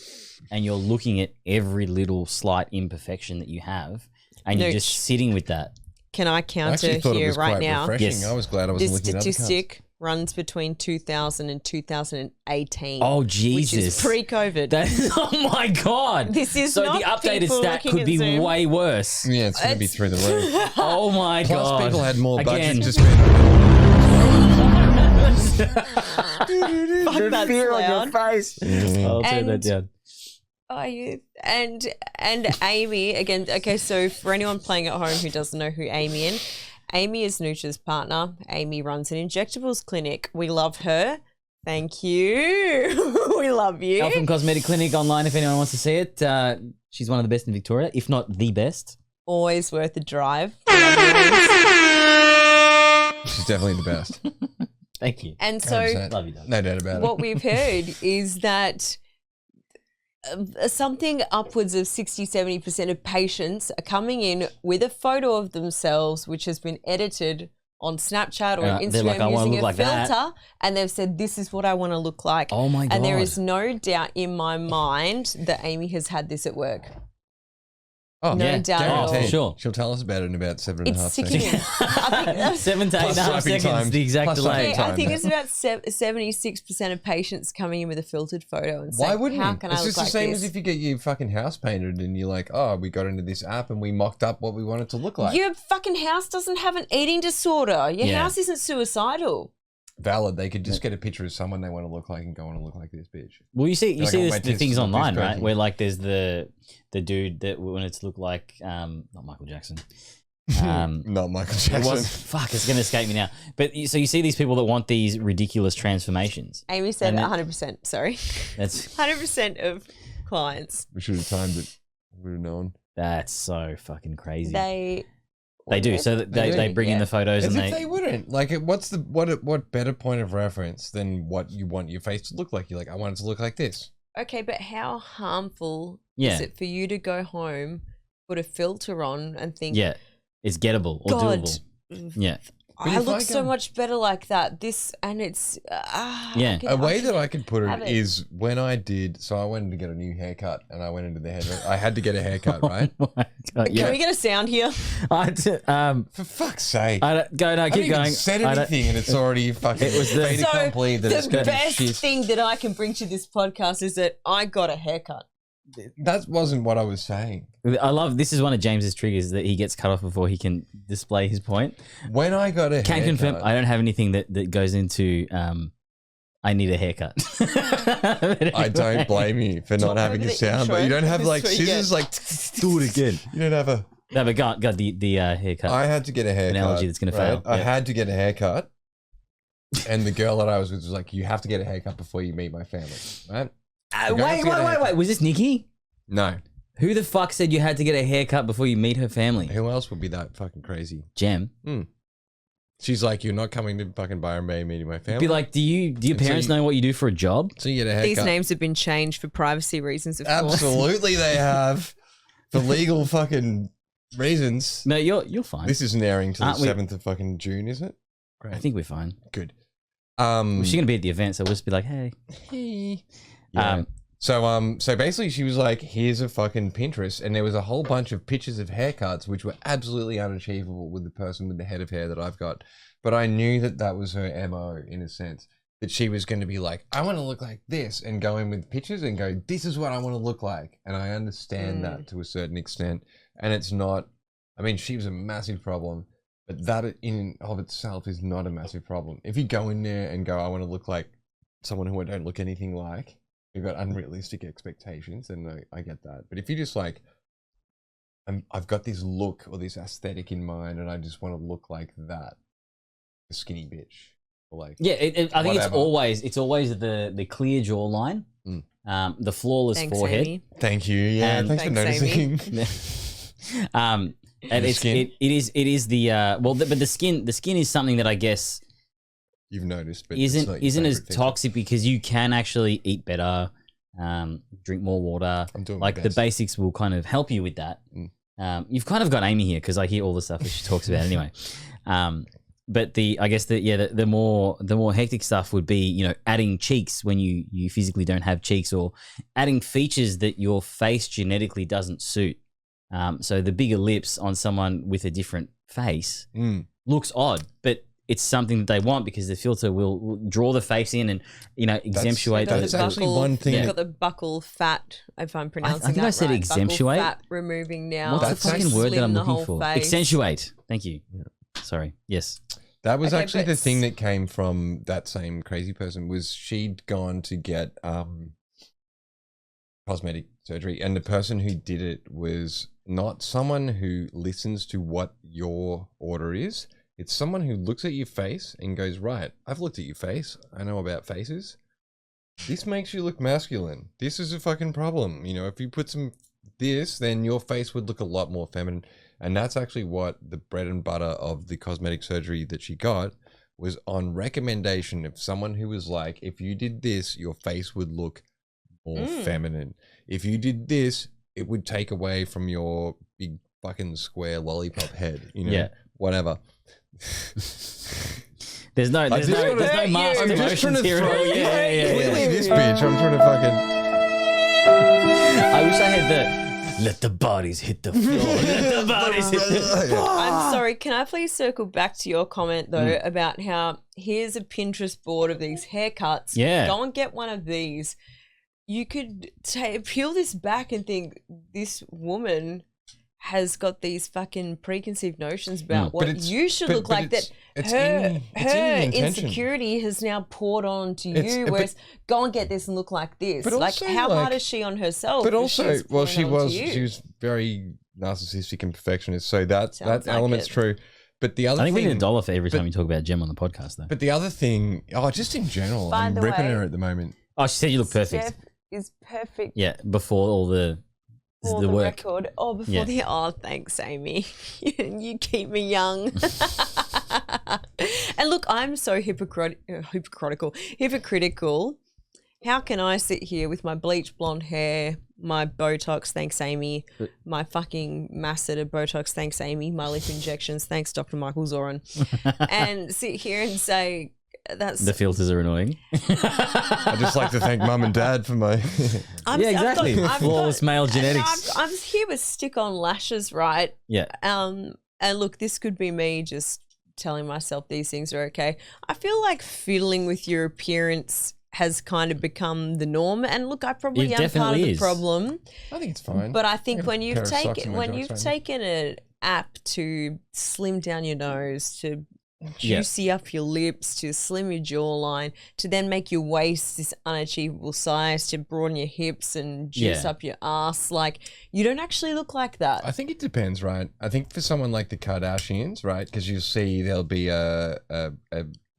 S6: and you're looking at every little slight imperfection that you have and you're just sitting with that.
S8: Can I counter here right now?
S3: Yes. I was glad I wasn't looking at
S8: this statistic runs between 2000 and 2018.
S6: Oh, Jesus.
S8: Which is pre-COVID.
S6: Oh, my God.
S8: This is
S6: so
S8: not
S6: the updated
S8: people
S6: stat
S8: looking
S6: could
S8: at
S6: be
S8: Zoom.
S6: way worse.
S3: Yeah, it's going to be through the roof.
S6: Oh, my God.
S3: Plus, people had more budget
S6: Again.
S3: to spend.
S8: Fuck, that's loud.
S6: face. I'll turn that down.
S8: Oh, and Amy again. Okay, so for anyone playing at home who doesn't know who Amy is, Amy is Nooch's partner. Amy runs an injectables clinic. We love her. Thank you. We love you.
S6: Elfin Cosmetic Clinic online if anyone wants to see it. She's one of the best in Victoria, if not the best.
S8: Always worth a drive.
S3: She's definitely the best.
S6: Thank you.
S8: And so,
S3: 100%.
S6: Love you, Doug.
S3: No doubt about it.
S8: what we've heard is that something upwards of 60-70% of patients are coming in with a photo of themselves which has been edited on Snapchat or
S6: they're like,
S8: Instagram
S6: "I wanna
S8: using
S6: look
S8: a
S6: like
S8: filter
S6: that."
S8: and they've said this is what I want to look like.
S6: Oh my God.
S8: And there is no doubt in my mind that Amy has had this at work.
S3: Oh,
S8: No
S6: yeah,
S8: doubt at all.
S3: guaranteed.
S6: Sure.
S3: She'll tell us about it in about 7.5
S8: It's
S3: seconds.
S8: sickening. I think that's
S6: 7 to 8.5
S3: swiping
S6: seconds,
S3: time.
S6: the exact
S3: Plus
S6: delay.
S3: swiping
S8: I think
S3: time.
S8: it's about 76% of patients coming in with a filtered photo and
S3: Why
S8: saying,
S3: wouldn't
S8: how
S3: you?
S8: can
S3: It's
S8: I look
S3: just the
S8: like
S3: same
S8: this?
S3: as if you get your fucking house painted and you're like, oh, we got into this app and we mocked up what we want it to look like.
S8: Your fucking house doesn't have an eating disorder. Your
S6: Yeah.
S8: house isn't suicidal.
S3: Valid. They could just get a picture of someone they want to look like and go on to look like this bitch.
S6: Well, you see
S3: Like, I
S6: this,
S3: went
S6: the
S3: to
S6: things
S3: this
S6: online, right?
S3: person.
S6: Where like there's the dude that wanted to look like not Michael Jackson.
S3: Not Michael
S6: It
S3: Jackson.
S6: was fuck. It's gonna escape me now. But so you see these people that want these ridiculous transformations.
S8: Amy said
S6: And then-
S8: 100%. Sorry.
S6: That's
S8: 100% of clients.
S3: We should have timed it. We would have known.
S6: that's so fucking crazy.
S8: They
S6: do. So they bring in the photos
S3: As
S6: and
S3: if they wouldn't. Like, what's the what better point of reference than what you want your face to look like? You're like, I want it to look like this.
S8: Okay, but how harmful
S6: Yeah.
S8: is it for you to go home, put a filter on and think,
S6: yeah, it's gettable or
S8: God,
S6: doable. Yeah.
S8: I
S3: if
S8: look
S3: I
S8: so
S3: go-
S8: much better like that. This, and it's,
S6: Yeah.
S3: A way that I could put
S8: have
S3: it
S8: it.
S3: is when I did. So I wanted to get a new haircut, and I went into the hairdresser. I had to get a haircut, right?
S6: Oh my God,
S8: Can
S6: yeah.
S8: we get a sound here?
S3: For fuck's sake!
S6: I don't, go no,
S3: I
S6: keep
S3: haven't even
S6: going.
S3: said
S6: I don't-
S3: anything, and it's already fucking.
S6: It was the-
S3: fait accompli that it's
S8: the
S3: gonna be
S8: best
S3: shit.
S8: thing that I can bring to this podcast is that I got a haircut.
S3: That wasn't what I was saying.
S6: I love this is one of James's triggers that he gets cut off before he can display his point.
S3: When I got a
S6: Can
S3: haircut,
S6: confirm I don't have anything that goes into I need a haircut.
S3: I don't blame you for not having a
S8: the
S3: sound, but
S8: intro.
S3: you don't have like
S8: This is what you
S3: scissors. Like, do it again. You don't have a.
S6: No, but got the haircut.
S3: I had to get a haircut.
S6: Analogy that's gonna fail.
S3: I
S6: Yeah.
S3: had to get a haircut, and the girl that I was with was like, "You have to get a haircut before you meet my family." Right?
S6: Wait. Was this Nikki?
S3: No.
S6: Who the fuck said you had to get a haircut before you meet her family?
S3: Who else would be that fucking crazy?
S6: Jem.
S3: She's like, "You're not coming to fucking Byron Bay meeting my family."
S6: Be like, do your
S3: And so
S6: parents
S3: you-
S6: know what you do for a job?
S3: so you get a haircut.
S8: These names have been changed for privacy reasons, of course.
S3: Absolutely, they have for legal fucking reasons.
S6: No, you're fine.
S3: This isn't airing till the
S6: Aren't we-
S3: 7th of fucking June, is it? Great.
S6: I think we're fine.
S3: Good.
S6: She's gonna be at the event, so we'll just be like, hey.
S3: Yeah. So basically she was like, here's a fucking Pinterest, and there was a whole bunch of pictures of haircuts which were absolutely unachievable with the person with the head of hair that I've got. But I knew that that was her MO in a sense, that she was going to be like, I want to look like this, and go in with pictures and go, this is what I want to look like. And I understand that to a certain extent. And it's not, I mean, she was a massive problem, but that in and of itself is not a massive problem. If you go in there and go, I want to look like someone who I don't look anything like, you've got unrealistic expectations, and I get that. But if you just like, I've got this look or this aesthetic in mind, and I just want to look like that, the skinny bitch, or like
S6: Yeah, I think
S3: whatever.
S6: it's always the clear jawline, the flawless
S8: Thanks,
S6: forehead.
S8: Amy.
S3: Thank you. Yeah,
S6: And-
S3: thanks for
S8: Thanks,
S3: noticing.
S6: And
S3: The
S6: it
S3: skin?
S6: is the but the skin is something that I guess
S3: You've noticed, but it's not your
S6: isn't as
S3: favourite feature.
S6: toxic because you can actually eat better, drink more water.
S3: I'm doing my
S6: like the
S3: best.
S6: basics will kind of help you with that. You've kind of got Amy here because I hear all the stuff that she talks about anyway. But the more hectic stuff would be, adding cheeks when you physically don't have cheeks, or adding features that your face genetically doesn't suit. So the bigger lips on someone with a different face looks odd, but it's something that they want because the filter will draw the face in and accentuate.
S3: that is actually
S8: Buckle-
S3: one thing
S8: You've
S3: that-
S8: got the buckle fat, if I'm pronouncing
S6: think
S8: that
S6: I said
S8: right.
S6: accentuate.
S8: Buckle fat removing now.
S6: What's the
S3: That's
S6: fucking
S3: actually
S6: word that
S8: slim
S6: I'm
S8: the
S6: looking
S8: whole
S6: for?
S8: face.
S6: Accentuate. Thank you. Sorry. Yes.
S3: That was
S8: Okay,
S3: actually
S8: but
S3: the thing that came from that same crazy person. Was she'd gone to get cosmetic surgery, and the person who did it was not someone who listens to what your order is. It's someone who looks at your face and goes, right, I've looked at your face. I know about faces. This makes you look masculine. This is a fucking problem. If you put some this, then your face would look a lot more feminine. And that's actually what the bread and butter of the cosmetic surgery that she got was on recommendation of someone who was like, if you did this, your face would look more feminine. If you did this, it would take away from your big fucking square lollipop head,
S6: Yeah.
S3: whatever.
S6: There's no mask
S3: I'm just trying to
S6: emotions here.
S3: throw
S6: Yeah.
S3: Clearly this bitch, I'm trying to fucking...
S6: I wish I had the let the bodies hit the floor. Let the bodies hit the floor.
S8: I'm sorry, can I please circle back to your comment though about how here's a Pinterest board of these haircuts.
S6: Yeah.
S8: Go and get one of these. You could peel this back and think this woman has got these fucking preconceived notions about what you should look like. That
S3: it's
S8: her
S3: in the intention.
S8: insecurity has now poured on to
S3: It's-
S8: you,
S3: but-
S8: whereas go and get this and look like this.
S3: But
S8: Like,
S3: also,
S8: how
S3: like-
S8: hard is she on herself?
S3: But
S8: if
S3: also,
S8: she's
S3: well,
S8: pouring onto you?
S3: she was very narcissistic and perfectionist, so that
S8: Sounds like
S3: element's
S8: it.
S3: true. But the other
S6: I think we
S3: thing,
S6: need $1 for every
S3: but-
S6: time you talk about Gem on the podcast, though.
S3: But the other thing, just in general,
S8: By
S3: I'm
S8: the
S3: ripping
S8: way-
S3: her at the moment.
S6: Oh, she said you look perfect.
S8: Steph is perfect.
S6: Yeah, before all the
S8: For
S6: the
S8: the
S6: work.
S8: record. Oh, before
S6: Yeah.
S8: the thanks, Amy. You keep me young. And look, I'm so hypocritical. How can I sit here with my bleach blonde hair, my Botox, thanks Amy, my fucking masseter Botox, thanks Amy, my lip injections, thanks Dr. Michael Zoran, and sit here and say that's
S6: The filters are annoying.
S3: I just like to thank mum and dad for my.
S6: Yeah, exactly. Flawless male genetics.
S8: I'm here with stick-on lashes, right?
S6: Yeah.
S8: And look, this could be me just telling myself these things are okay. I feel like fiddling with your appearance has kind of become the norm. And look, I probably
S6: It
S8: am part of
S6: definitely
S8: the
S6: is.
S8: problem.
S3: I think it's fine.
S8: But I think
S3: got a
S8: when
S3: pair
S8: you've
S3: of socks in
S8: taken
S3: my
S8: when
S3: joints
S8: you've
S3: right now.
S8: taken an app to slim down your nose, to
S6: Yeah.
S8: juicy up your lips, to slim your jawline, to then make your waist this unachievable size, to broaden your hips and juice
S6: Yeah.
S8: up your ass, like you don't actually look like that.
S3: I think it depends, right? I think for someone like the Kardashians, right? Because you'll see there'll be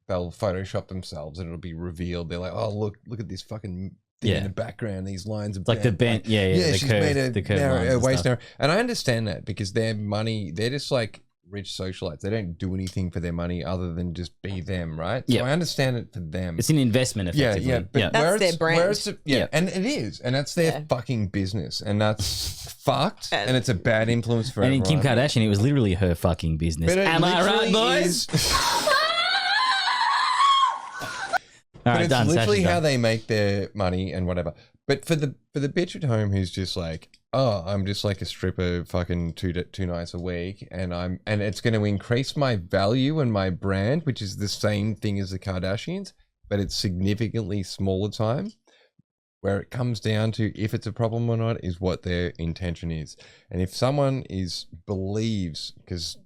S3: they'll Photoshop themselves and it'll be revealed. They're like, oh look at this fucking thing in
S6: Yeah.
S3: the background. These lines are
S6: It's like the bent, yeah, the
S3: she's
S6: curve,
S3: made
S6: the curve
S3: narrow,
S6: lines
S3: a
S6: and
S3: waist
S6: stuff.
S3: narrow, and I understand that because their money, they're just like rich socialites. They don't do anything for their money other than just be them, right?
S6: Yeah.
S3: So I understand it for them.
S6: It's an investment, effectively.
S3: Yeah, but
S8: That's
S3: where
S8: their
S3: it's-
S8: brand.
S3: where it's
S6: Yeah.
S3: and it is, and that's their
S8: Yeah.
S3: fucking business, and that's fucked,
S8: And-
S3: and it's a bad influence for
S6: And in
S3: everyone.
S6: Kim Kardashian, it was literally her fucking business.
S3: But it
S6: Am I right,
S3: literally
S6: boys?
S3: is-
S6: All
S3: But
S6: right,
S3: it's
S6: done.
S3: literally
S6: Sasha's
S3: how
S6: done.
S3: they make their money and whatever. But for the bitch at home who's just like, oh, I'm just like a stripper, fucking two nights a week, and it's going to increase my value and my brand, which is the same thing as the Kardashians, but it's significantly smaller time. Where it comes down to if it's a problem or not is what their intention is, and if someone believes, because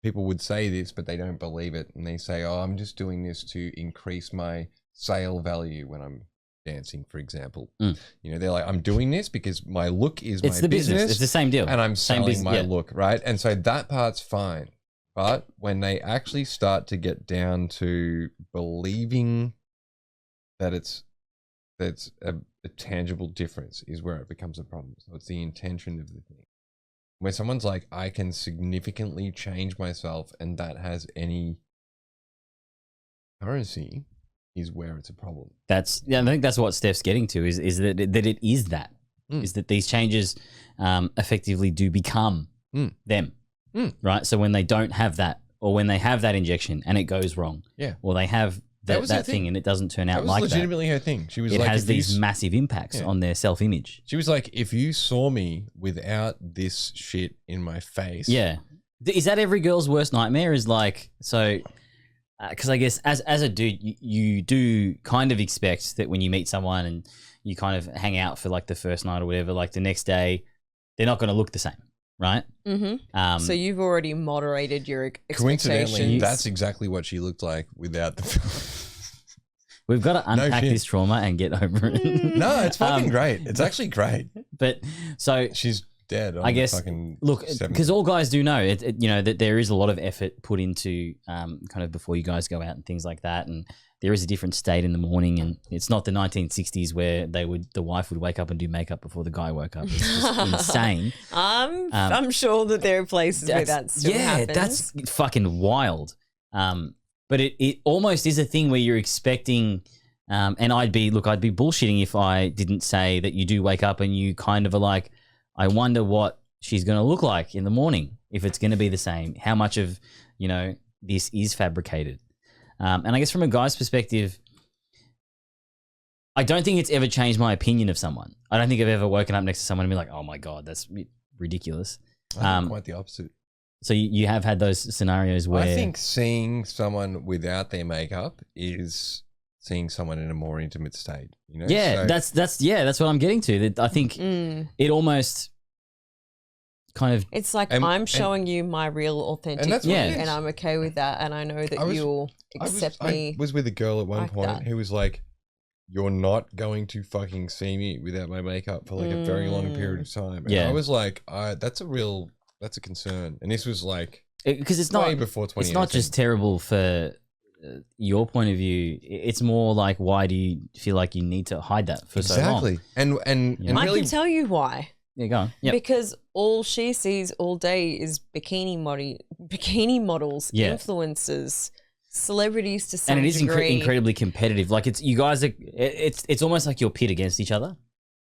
S3: people would say this, but they don't believe it, and they say, "Oh, I'm just doing this to increase my sale value when I'm dancing, for example.
S6: Mm.
S3: You know, they're like, I'm doing this because my look is
S6: It's
S3: my
S6: the business. It's the same deal.
S3: and I'm
S6: Same
S3: selling
S6: business,
S3: my
S6: yeah.
S3: look, right? And so that part's fine. But when they actually start to get down to believing that that's a tangible difference is where it becomes a problem. So it's the intention of the thing. Where someone's like, I can significantly change myself and that has any currency is where it's a problem.
S6: I think that's what Steph's getting to is that it is that.
S3: Mm.
S6: Is that these changes effectively do become them. Right? So when they don't have that, or when they have that injection and it goes wrong, or they have that thing and it doesn't turn out like that.
S3: That was legitimately her thing. She was
S6: it
S3: like,
S6: has these massive impacts on their self-image.
S3: She was like, if you saw me without this shit in my face.
S6: Yeah. Is that every girl's worst nightmare? Is like, so, because I guess as a dude, you do kind of expect that when you meet someone and you kind of hang out for like the first night or whatever, like the next day, they're not going to look the same. Right.
S8: Mm-hmm. So you've already moderated your expectations.
S3: Coincidentally, that's exactly what she looked like without the.
S6: We've got to unpack this trauma and get over it.
S3: No, it's fucking great. It's actually great.
S6: But so
S3: she's dead.
S6: I guess. Look, because all guys do know you know that there is a lot of effort put into kind of before you guys go out and things like that, and there is a different state in the morning, and it's not the 1960s where the wife would wake up and do makeup before the guy woke up. It's just insane.
S8: I'm sure that there are places where that still happens.
S6: That's fucking wild. But it almost is a thing where you're expecting, and I'd be bullshitting if I didn't say that you do wake up and you kind of are like, I wonder what she's going to look like in the morning, if it's going to be the same, how much of, you know, this is fabricated. And I guess from a guy's perspective, I don't think it's ever changed my opinion of someone. I don't think I've ever woken up next to someone and been like, oh my God, that's ridiculous.
S3: Quite the opposite.
S6: So you have had those scenarios where...
S3: I think seeing someone without their makeup is seeing someone in a more intimate state. You know?
S6: Yeah, so, that's what I'm getting to. I think it almost kind of...
S8: It's like I'm showing you my real authentic me, and I'm okay with that, and I know that you'll accept me.
S3: I was with a girl at one
S8: like
S3: point
S8: that.
S3: who was like, you're not going to fucking see me without my makeup for like a very long period of time. And I was like, that's a concern. And this was like...
S6: Because it's not...
S3: before 2018.
S6: It's not just terrible for your point of view. It's more like, why do you feel like you need to hide that for so long?
S3: Exactly. And
S8: I
S3: really...
S8: can tell you why.
S6: Yeah, go on. Yep.
S8: Because all she sees all day is bikini models, influencers, celebrities to some
S6: degree. And it is incredibly competitive. Like you guys are, it's almost like you're pit against each other.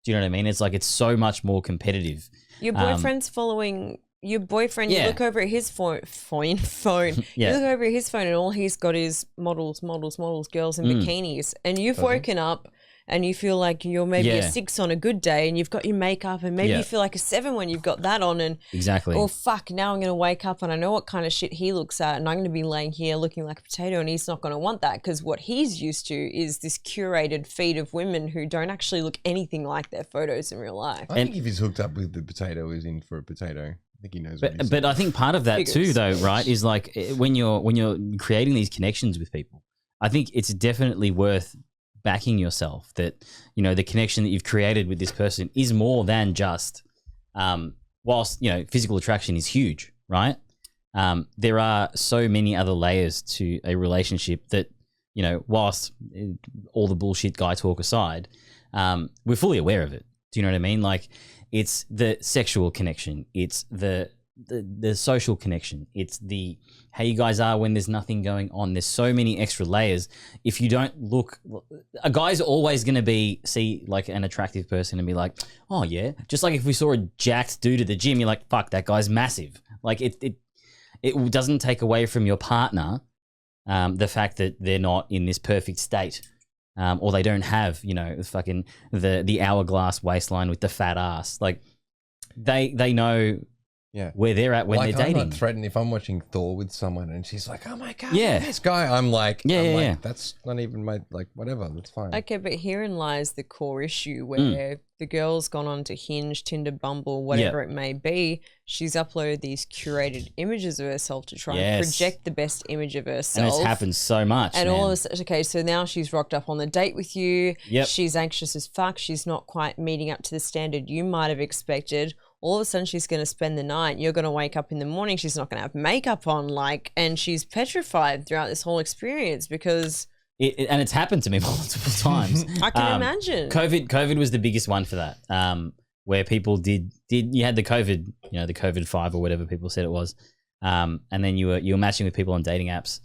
S6: Do you know what I mean? It's like it's so much more competitive.
S8: Your boyfriend's following your boyfriend. You look over at his phone. You look over at his phone, and all he's got is models, girls in bikinis. And you've woken up and you feel like you're maybe a 6 on a good day, and you've got your makeup, and maybe you feel like a 7 when you've got that on, and oh fuck, now I'm gonna wake up and I know what kind of shit he looks at, and I'm gonna be laying here looking like a potato, and he's not gonna want that because what he's used to is this curated feed of women who don't actually look anything like their photos in real life.
S3: I think if he's hooked up with the potato, he's in for a potato. I think he knows.
S6: But I think part of that too, though, right, is like when you're creating these connections with people, I think it's definitely worth backing yourself that, you know, the connection that you've created with this person is more than just, whilst, you know, physical attraction is huge, right? There are so many other layers to a relationship that, you know, whilst all the bullshit guy talk aside, we're fully aware of it. Do you know what I mean? Like, it's the sexual connection. It's the social connection. It's the how you guys are when there's nothing going on. There's so many extra layers. If you don't look, a guy's always going to see like an attractive person and be like, oh yeah. Just like if we saw a jacked dude at the gym, you're like, fuck, that guy's massive. Like it doesn't take away from your partner the fact that they're not in this perfect state. Or they don't have, you know, fucking the hourglass waistline with the fat ass. Like they know where they're at when
S3: like,
S6: they're dating.
S3: I'm not threatened if I'm watching Thor with someone and she's like, "Oh my god,
S6: Yeah.
S3: this guy." I'm like,
S6: Yeah.
S3: that's not even my like whatever. That's fine.
S8: Okay, but herein lies the core issue where the girl's gone on to Hinge, Tinder, Bumble, whatever it may be. She's uploaded these curated images of herself to try and project the best image of herself.
S6: And it's happened so much.
S8: And
S6: man.
S8: all of this, okay, so now she's rocked up on the date with you.
S6: Yep.
S8: She's anxious as fuck. She's not quite meeting up to the standard you might have expected. All of a sudden, she's going to spend the night. You're going to wake up in the morning. She's not going to have makeup on, and she's petrified throughout this whole experience because.
S6: And it's happened to me multiple times.
S8: I can imagine.
S6: COVID was the biggest one for that. Where people did you had the COVID, the COVID 5 or whatever people said it was, and then you were matching with people on dating apps.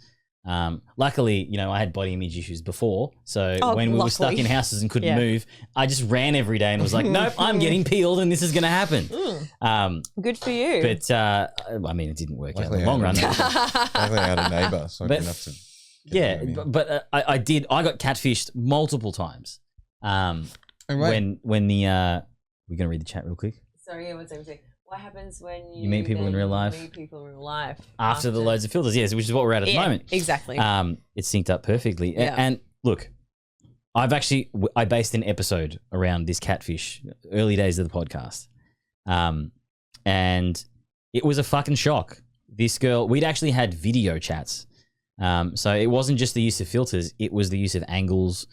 S6: Luckily, I had body image issues before, so when we were stuck in houses and couldn't move, I just ran every day and was like, nope, I'm getting peeled and this is going to happen.
S8: Good for you.
S6: But I mean, it didn't work out in the long run.
S3: Luckily, I had a neighbour, so I didn't have to.
S6: But I got catfished multiple times. When the we're gonna read the chat real quick.
S8: Sorry, what's everything? What happens when
S6: you meet people in real life?
S8: Meet people in real life
S6: after the loads of filters, yes, which is what we're at the moment.
S8: Exactly.
S6: It's synced up perfectly.
S8: Yeah.
S6: And look, I based an episode around this catfish, early days of the podcast, and it was a fucking shock. This girl, we'd actually had video chats, so it wasn't just the use of filters; it was the use of angles.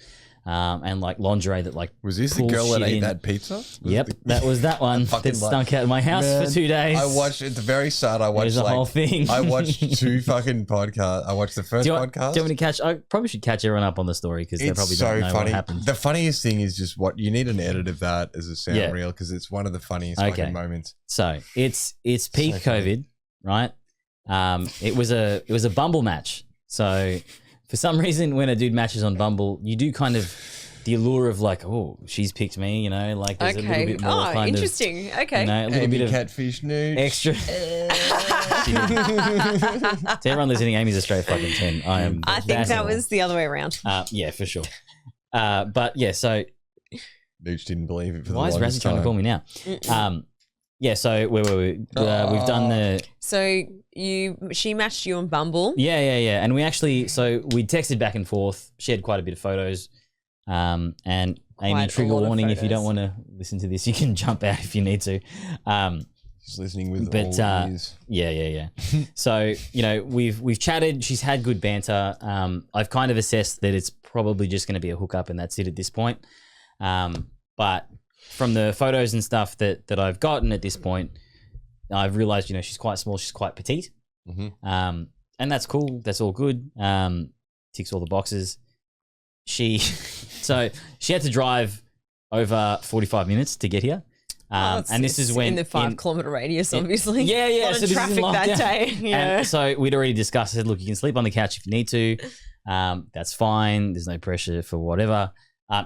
S6: And like lingerie that like
S3: was this the girl that ate that pizza?
S6: Yep, that was that one that stunk out of my house for 2 days.
S3: I watched at the very start. I watched
S6: the whole thing.
S3: I watched 2 fucking podcasts. I watched the first podcast.
S6: Do you want me to catch? I probably should catch everyone up on the story because they probably don't know what happened.
S3: The funniest thing is just what you need an edit of that as a sound reel because it's one of the funniest fucking moments.
S6: So it's peak COVID, right? It was a Bumble match. So. For some reason, when a dude matches on Bumble, you do kind of the allure of like, oh, she's picked me, like there's a little bit more kind
S8: interesting. Okay.
S6: A little bit of
S3: catfish nude.
S6: Extra. To everyone listening, Amy's a straight fucking 10.
S8: I think that was the other way around.
S6: Yeah, for sure. But yeah, so.
S3: Nooch didn't believe it for the
S6: longest time. Why is Razzie trying to call me now? Yeah, so where were we? We've done the.
S8: So she matched you on Bumble.
S6: Yeah. And we texted back and forth, shared quite a bit of photos. And Amy, trigger warning, if you don't want to listen to this, you can jump out if you need to.
S3: Just listening with all ears.
S6: Yeah. So, we've chatted, she's had good banter. I've kind of assessed that it's probably just going to be a hookup and that's it at this point. But from the photos and stuff that I've gotten at this point, I've realized, she's quite small, she's quite petite. Mm-hmm. And that's cool. That's all good. Ticks all the boxes. She had to drive over 45 minutes to get here. And this is when
S8: in the 5-kilometer radius, obviously.
S6: Yeah.
S8: A lot of traffic that day. Yeah.
S6: And so we'd already discussed. I said, look, you can sleep on the couch if you need to. That's fine. There's no pressure for whatever.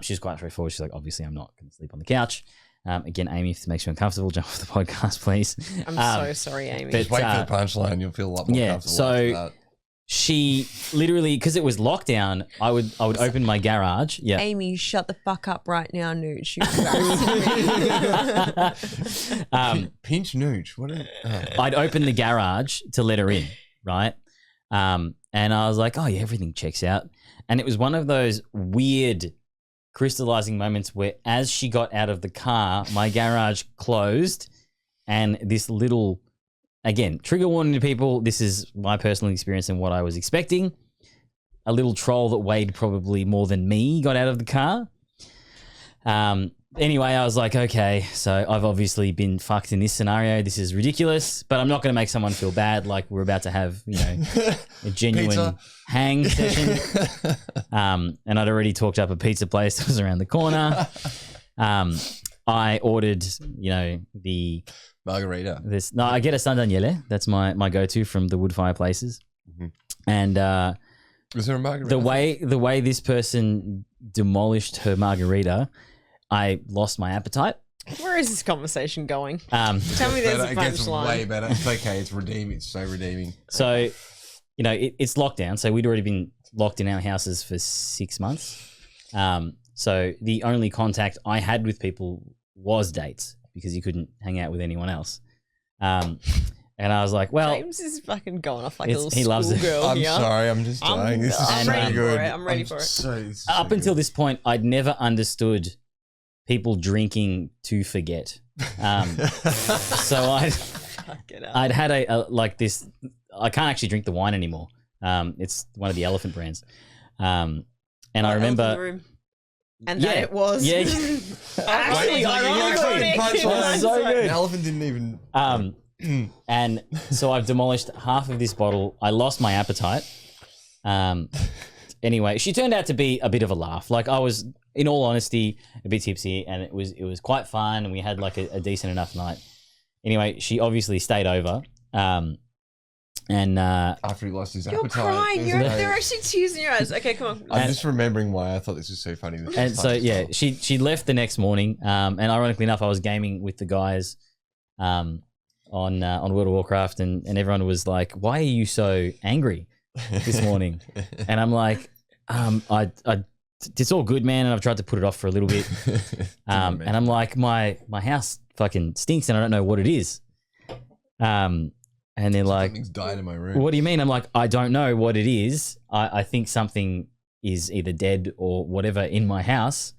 S6: She's quite straightforward. She's like, obviously, I'm not going to sleep on the couch. Again, Amy, if it makes you uncomfortable, jump off the podcast, please.
S8: I'm so sorry, Amy.
S3: Just wait for the punchline. You'll feel a lot more comfortable after that.
S6: She literally, because it was lockdown, I would open my garage. Yeah.
S8: Amy, shut the fuck up right now, Nooch.
S3: Pinch Nooch. What?
S6: I'd open the garage to let her in, right? And I was like, oh yeah, everything checks out. And it was one of those weird crystallizing moments where as she got out of the car, my garage closed and this little, again, trigger warning to people, this is my personal experience and what I was expecting. A little troll that weighed probably more than me got out of the car. Anyway, I was like, okay, so I've obviously been fucked in this scenario. This is ridiculous, but I'm not going to make someone feel bad like we're about to have, a genuine hang session. And I'd already talked up a pizza place that was around the corner. I ordered, the
S3: margarita.
S6: I get a San Daniele. That's my go-to from the wood fireplaces. Mm-hmm. And
S3: was there a margarita?
S6: The way this person demolished her margarita, I lost my appetite.
S8: Where is this conversation going? Tell me there's a punchline.
S3: Way better. It's okay. It's redeeming. It's so redeeming.
S6: So, it's lockdown. So we'd already been locked in our houses for 6 months. So the only contact I had with people was dates because you couldn't hang out with anyone else. And I was like, well,
S8: James is fucking going off like a little
S6: he loves it.
S8: schoolgirl
S9: I'm
S8: here.
S9: sorry, I'm just dying. This is
S8: I'm
S9: so
S8: ready
S9: good.
S8: for it. I'm ready for it.
S9: This is
S6: up
S9: so
S6: until
S9: good.
S6: this point, I'd never understood people drinking to forget. So I'd had a like this. I can't actually drink the wine anymore. It's one of the elephant brands. And I remember.
S8: And that it was.
S6: Yeah. Actually, ironically,
S8: Punchline.
S6: it's so good.
S9: The elephant didn't even.
S6: And so I've demolished half of this bottle. I lost my appetite. Anyway, she turned out to be a bit of a laugh. Like I was, in all honesty, a bit tipsy, and it was quite fun, and we had like a decent enough night. Anyway, she obviously stayed over. And
S9: After he lost his
S8: You're
S9: appetite.
S8: crying.
S9: There's
S8: There are actually tears in your eyes. Okay, come on.
S9: I'm just remembering why I thought this was so funny.
S6: And so yeah, she left the next morning. And ironically enough, I was gaming with the guys on World of Warcraft, and everyone was like, "Why are you so angry this morning?" And I'm like, it's all good, man, and I've tried to put it off for a little bit. And I'm like, my house fucking stinks, and I don't know what it is. And they're like,
S9: something's died in my room.
S6: "What do you mean?" I'm like, "I don't know what it is. I think something is either dead or whatever in my house."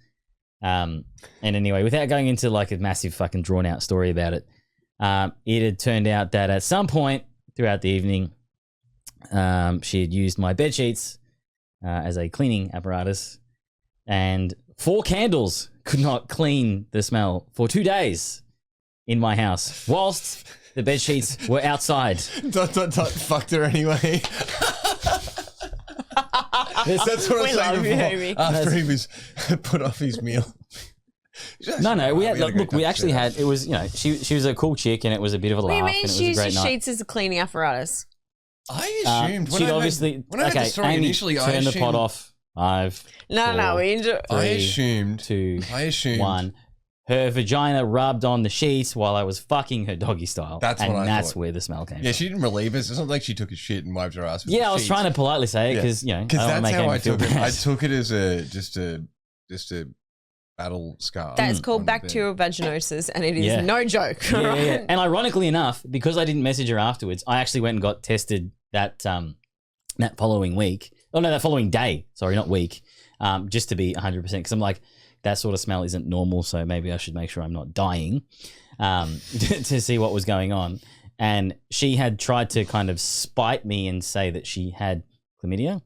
S6: And anyway, without going into like a massive fucking drawn out story about it, it had turned out that at some point throughout the evening, she had used my bed sheets as a cleaning apparatus, and 4 candles could not clean the smell for 2 days in my house, whilst the bed sheets were outside. ...
S9: Fucked her anyway. That's what
S8: We
S9: I
S8: love
S9: was
S8: you,
S9: saying
S8: Amy.
S9: before. After he was put off his meal.
S6: No, we had
S9: a great
S6: look. We
S9: time
S6: actually
S9: together.
S6: had it was she was a cool chick, and it was a bit of a
S8: What do
S6: laugh,
S8: you
S6: and
S8: mean
S6: it was
S8: she
S6: a great
S8: uses
S6: night.
S8: sheets as a cleaning apparatus?
S9: I assumed when
S6: She'd
S9: I
S6: obviously
S9: heard, when I heard the story
S6: Amy,
S9: initially, I
S6: turn the
S9: assumed,
S6: pot off. 5,
S8: No,
S6: 4,
S8: we enjoy.
S9: I
S6: 3,
S9: assumed
S6: 2,
S9: I assumed
S6: 1. Her vagina rubbed on the sheets while I was fucking her doggy style.
S9: That's
S6: and
S9: what I
S6: that's
S9: thought.
S6: where the smell came
S9: Yeah,
S6: from.
S9: she didn't relieve us. It's not like she took a shit and wiped her ass with
S6: Yeah,
S9: the
S6: I was
S9: sheets.
S6: trying to politely say it because I don't want to
S9: that's
S6: make
S9: how
S6: Amy
S9: I
S6: feel
S9: took it.
S6: bad.
S9: I took it as just a battle scar.
S8: That's called
S9: on the
S8: bacterial vaginosis, and it is
S6: Yeah.
S8: no joke.
S6: Yeah. And ironically enough, because I didn't message her afterwards, I actually went and got tested that following week. Oh no, that following day. Sorry, not week. Just to be 100%, because I'm like, that sort of smell isn't normal, so maybe I should make sure I'm not dying. To see what was going on. And she had tried to kind of spite me and say that she had chlamydia,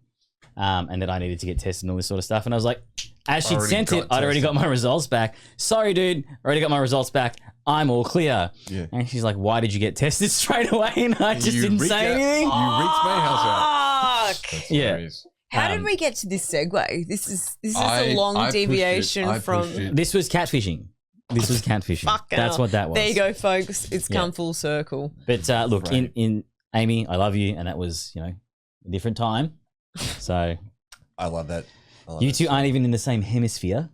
S6: and that I needed to get tested and all this sort of stuff. And I was like, as she'd
S9: Already
S6: sent
S9: got
S6: it, I'd already got
S9: tested.
S6: my results back. Sorry, dude, already got my results back. I'm all clear.
S9: Yeah.
S6: And she's like, why did you get tested straight away? And I just
S9: You
S6: didn't
S9: reeked
S6: say
S9: out-
S6: anything.
S9: You reeked my house out.
S8: Fuck.
S9: That's
S6: Yeah.
S9: hilarious.
S8: How did
S6: Um,
S8: we get to this segue? This is
S9: I
S8: a long
S9: pushed it.
S8: deviation
S9: I
S8: from.
S9: pushed it.
S6: This was catfishing. This was catfishing.
S8: Fucking
S6: That's
S8: hell.
S6: what that was.
S8: There you go, folks. It's
S6: Yeah.
S8: come full circle.
S6: But look,
S9: Right.
S6: in Amy, I love you, and that was a different time. So
S9: I love that. I love
S6: you
S9: that.
S6: two aren't even in the same hemisphere.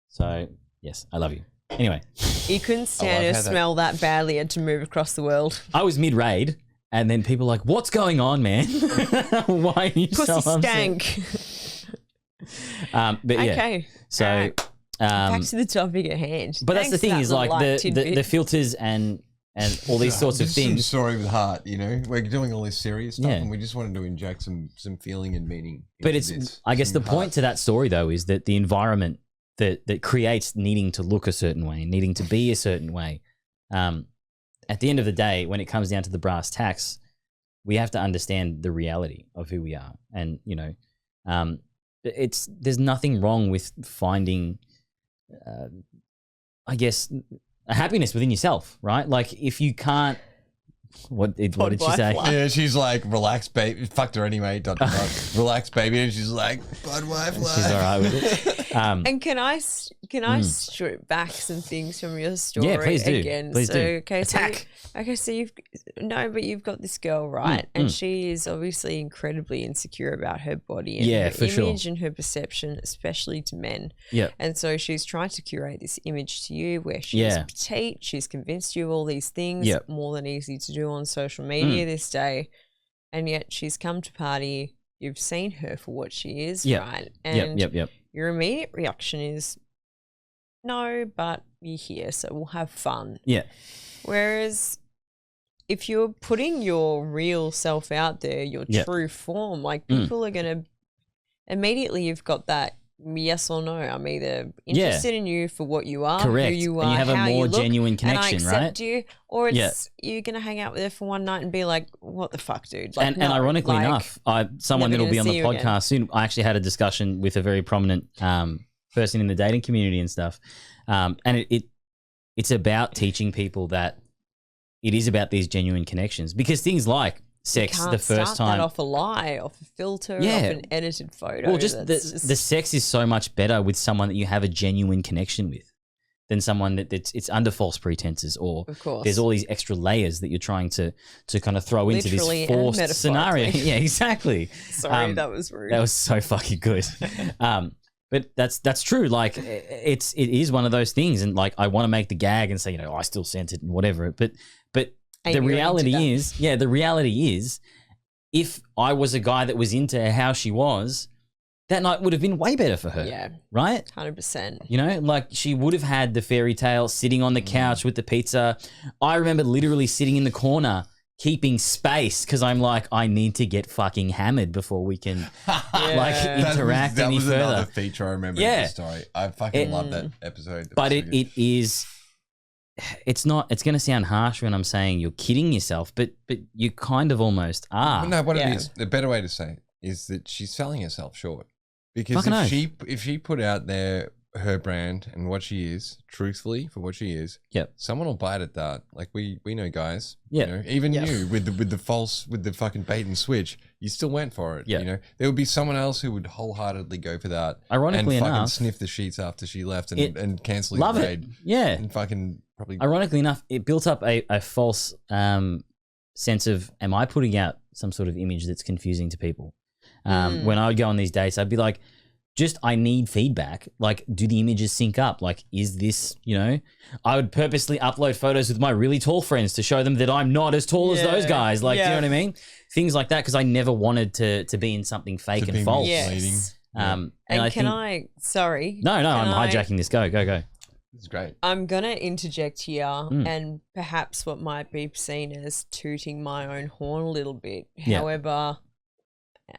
S6: So yes, I love you. Anyway,
S8: You couldn't stand her
S9: how that-
S8: smell that badly, had to move across the world.
S6: I was mid raid, and then people were like, "What's going on, man? Why are you
S8: Pussy
S6: so upset?"
S8: stank.
S6: But yeah,
S8: Okay.
S6: so
S8: Alright. Back
S6: um,
S8: to the topic at hand.
S6: but that's the
S8: Thanks
S6: thing
S8: for
S6: is
S8: that
S6: like
S8: light
S6: the
S8: tidbit.
S6: filters and all these sorts of
S9: This is some
S6: things.
S9: story with heart, we're doing all this serious stuff,
S6: Yeah.
S9: and we just wanted to inject some feeling and meaning.
S6: But
S9: into
S6: it's
S9: this.
S6: I guess the
S9: Some
S6: point
S9: heart.
S6: to that story though is that the environment that creates needing to look a certain way, needing to be a certain way. At the end of the day, when it comes down to the brass tacks, we have to understand the reality of who we are, and there's nothing wrong with finding, I guess, a happiness within yourself, right? Like if you can't, what did she say?
S9: Yeah, she's like, relax, baby. Fucked her anyway. ... Relax, baby. And she's like, bud wife,
S6: She's all right with it.
S8: And can I strip back some things from your story?
S6: Yeah, please do.
S8: Again?
S6: Please do.
S8: Okay,
S6: Attack.
S8: So you've got this girl, right? And she is obviously incredibly insecure about her body and
S6: Yeah,
S8: her
S6: for sure.
S8: image and her perception, especially to men.
S6: Yeah.
S8: And so she's trying to curate this image to you where she's
S6: Yeah.
S8: petite, she's convinced you of all these things,
S6: Yep.
S8: more than easy to do on social media this day. And yet she's come to party, you've seen her for what she is,
S6: Yep.
S8: right? And
S6: Yep.
S8: your immediate reaction is, no, but you're here, so we'll have fun.
S6: Yeah.
S8: Whereas if you're putting your real self out there, your true form, like people are gonna immediately. You've got that yes or no. I'm either interested in you for what you are,
S6: correct,
S8: who you are,
S6: and you have a
S8: how
S6: more
S8: you look,
S6: genuine connection,
S8: and I accept
S6: right?
S8: you, or it's you're gonna hang out with her for one night and be like, "What the fuck, dude?" Like,
S6: And ironically enough, someone
S8: never
S6: that'll be
S8: gonna
S6: on the
S8: see you
S6: podcast soon. I actually had a discussion with a very prominent person in the dating community and stuff, and it's about teaching people that it is about these genuine connections, because things like sex the first time
S8: that off a lie, off a filter, off an edited photo.
S6: Well, just the sex is so much better with someone that you have a genuine connection with than someone it's under false pretenses, or
S8: of course
S6: there's all these extra layers that you're trying to kind of throw
S8: literally
S6: into this forced scenario. Yeah, exactly.
S8: Sorry, that was rude.
S6: That was so fucking good. But that's true. Like it is one of those things, and like I want to make the gag and say, you know, I still sent it and whatever. But the reality is, if I was a guy that was into how she was, that night would have been way better for her.
S8: Yeah.
S6: Right?
S8: 100%.
S6: You know, like she would have had the fairy tale sitting on the couch with the pizza. I remember literally sitting in the corner keeping space because I'm like, I need to get fucking hammered before we can like interact
S9: that
S6: any
S9: was
S6: further.
S9: Another feature I remember in the story. I fucking love that episode.
S6: But it is... It's not. It's going to sound harsh when I'm saying you're kidding yourself, but you kind of almost are.
S3: No, what it is, the better way to say it is that she's selling herself short. Because if she put out there her brand and what she is, truthfully for what she is, someone will bite at that. Like we know guys, you know, even you with the fucking bait and switch, you still went for it. You know, there would be someone else who would wholeheartedly go for that.
S6: Ironically
S3: and fucking
S6: enough,
S3: sniff the sheets after she left and cancel his raid.
S6: Yeah,
S3: and fucking probably.
S6: Ironically enough, it built up a false sense of, am I putting out some sort of image that's confusing to people? When I would go on these dates, I'd be like, I need feedback. Like, do the images sync up? Like, is this, you know, I would purposely upload photos with my really tall friends to show them that I'm not as tall as those guys. Like, do you know what I mean? Things like that, because I never wanted to be in something fake and false.
S8: Yes.
S6: And
S8: sorry.
S6: No, I'm hijacking this. Go.
S3: It's great.
S8: I'm going to interject here and perhaps what might be seen as tooting my own horn a little bit.
S6: Yeah.
S8: However,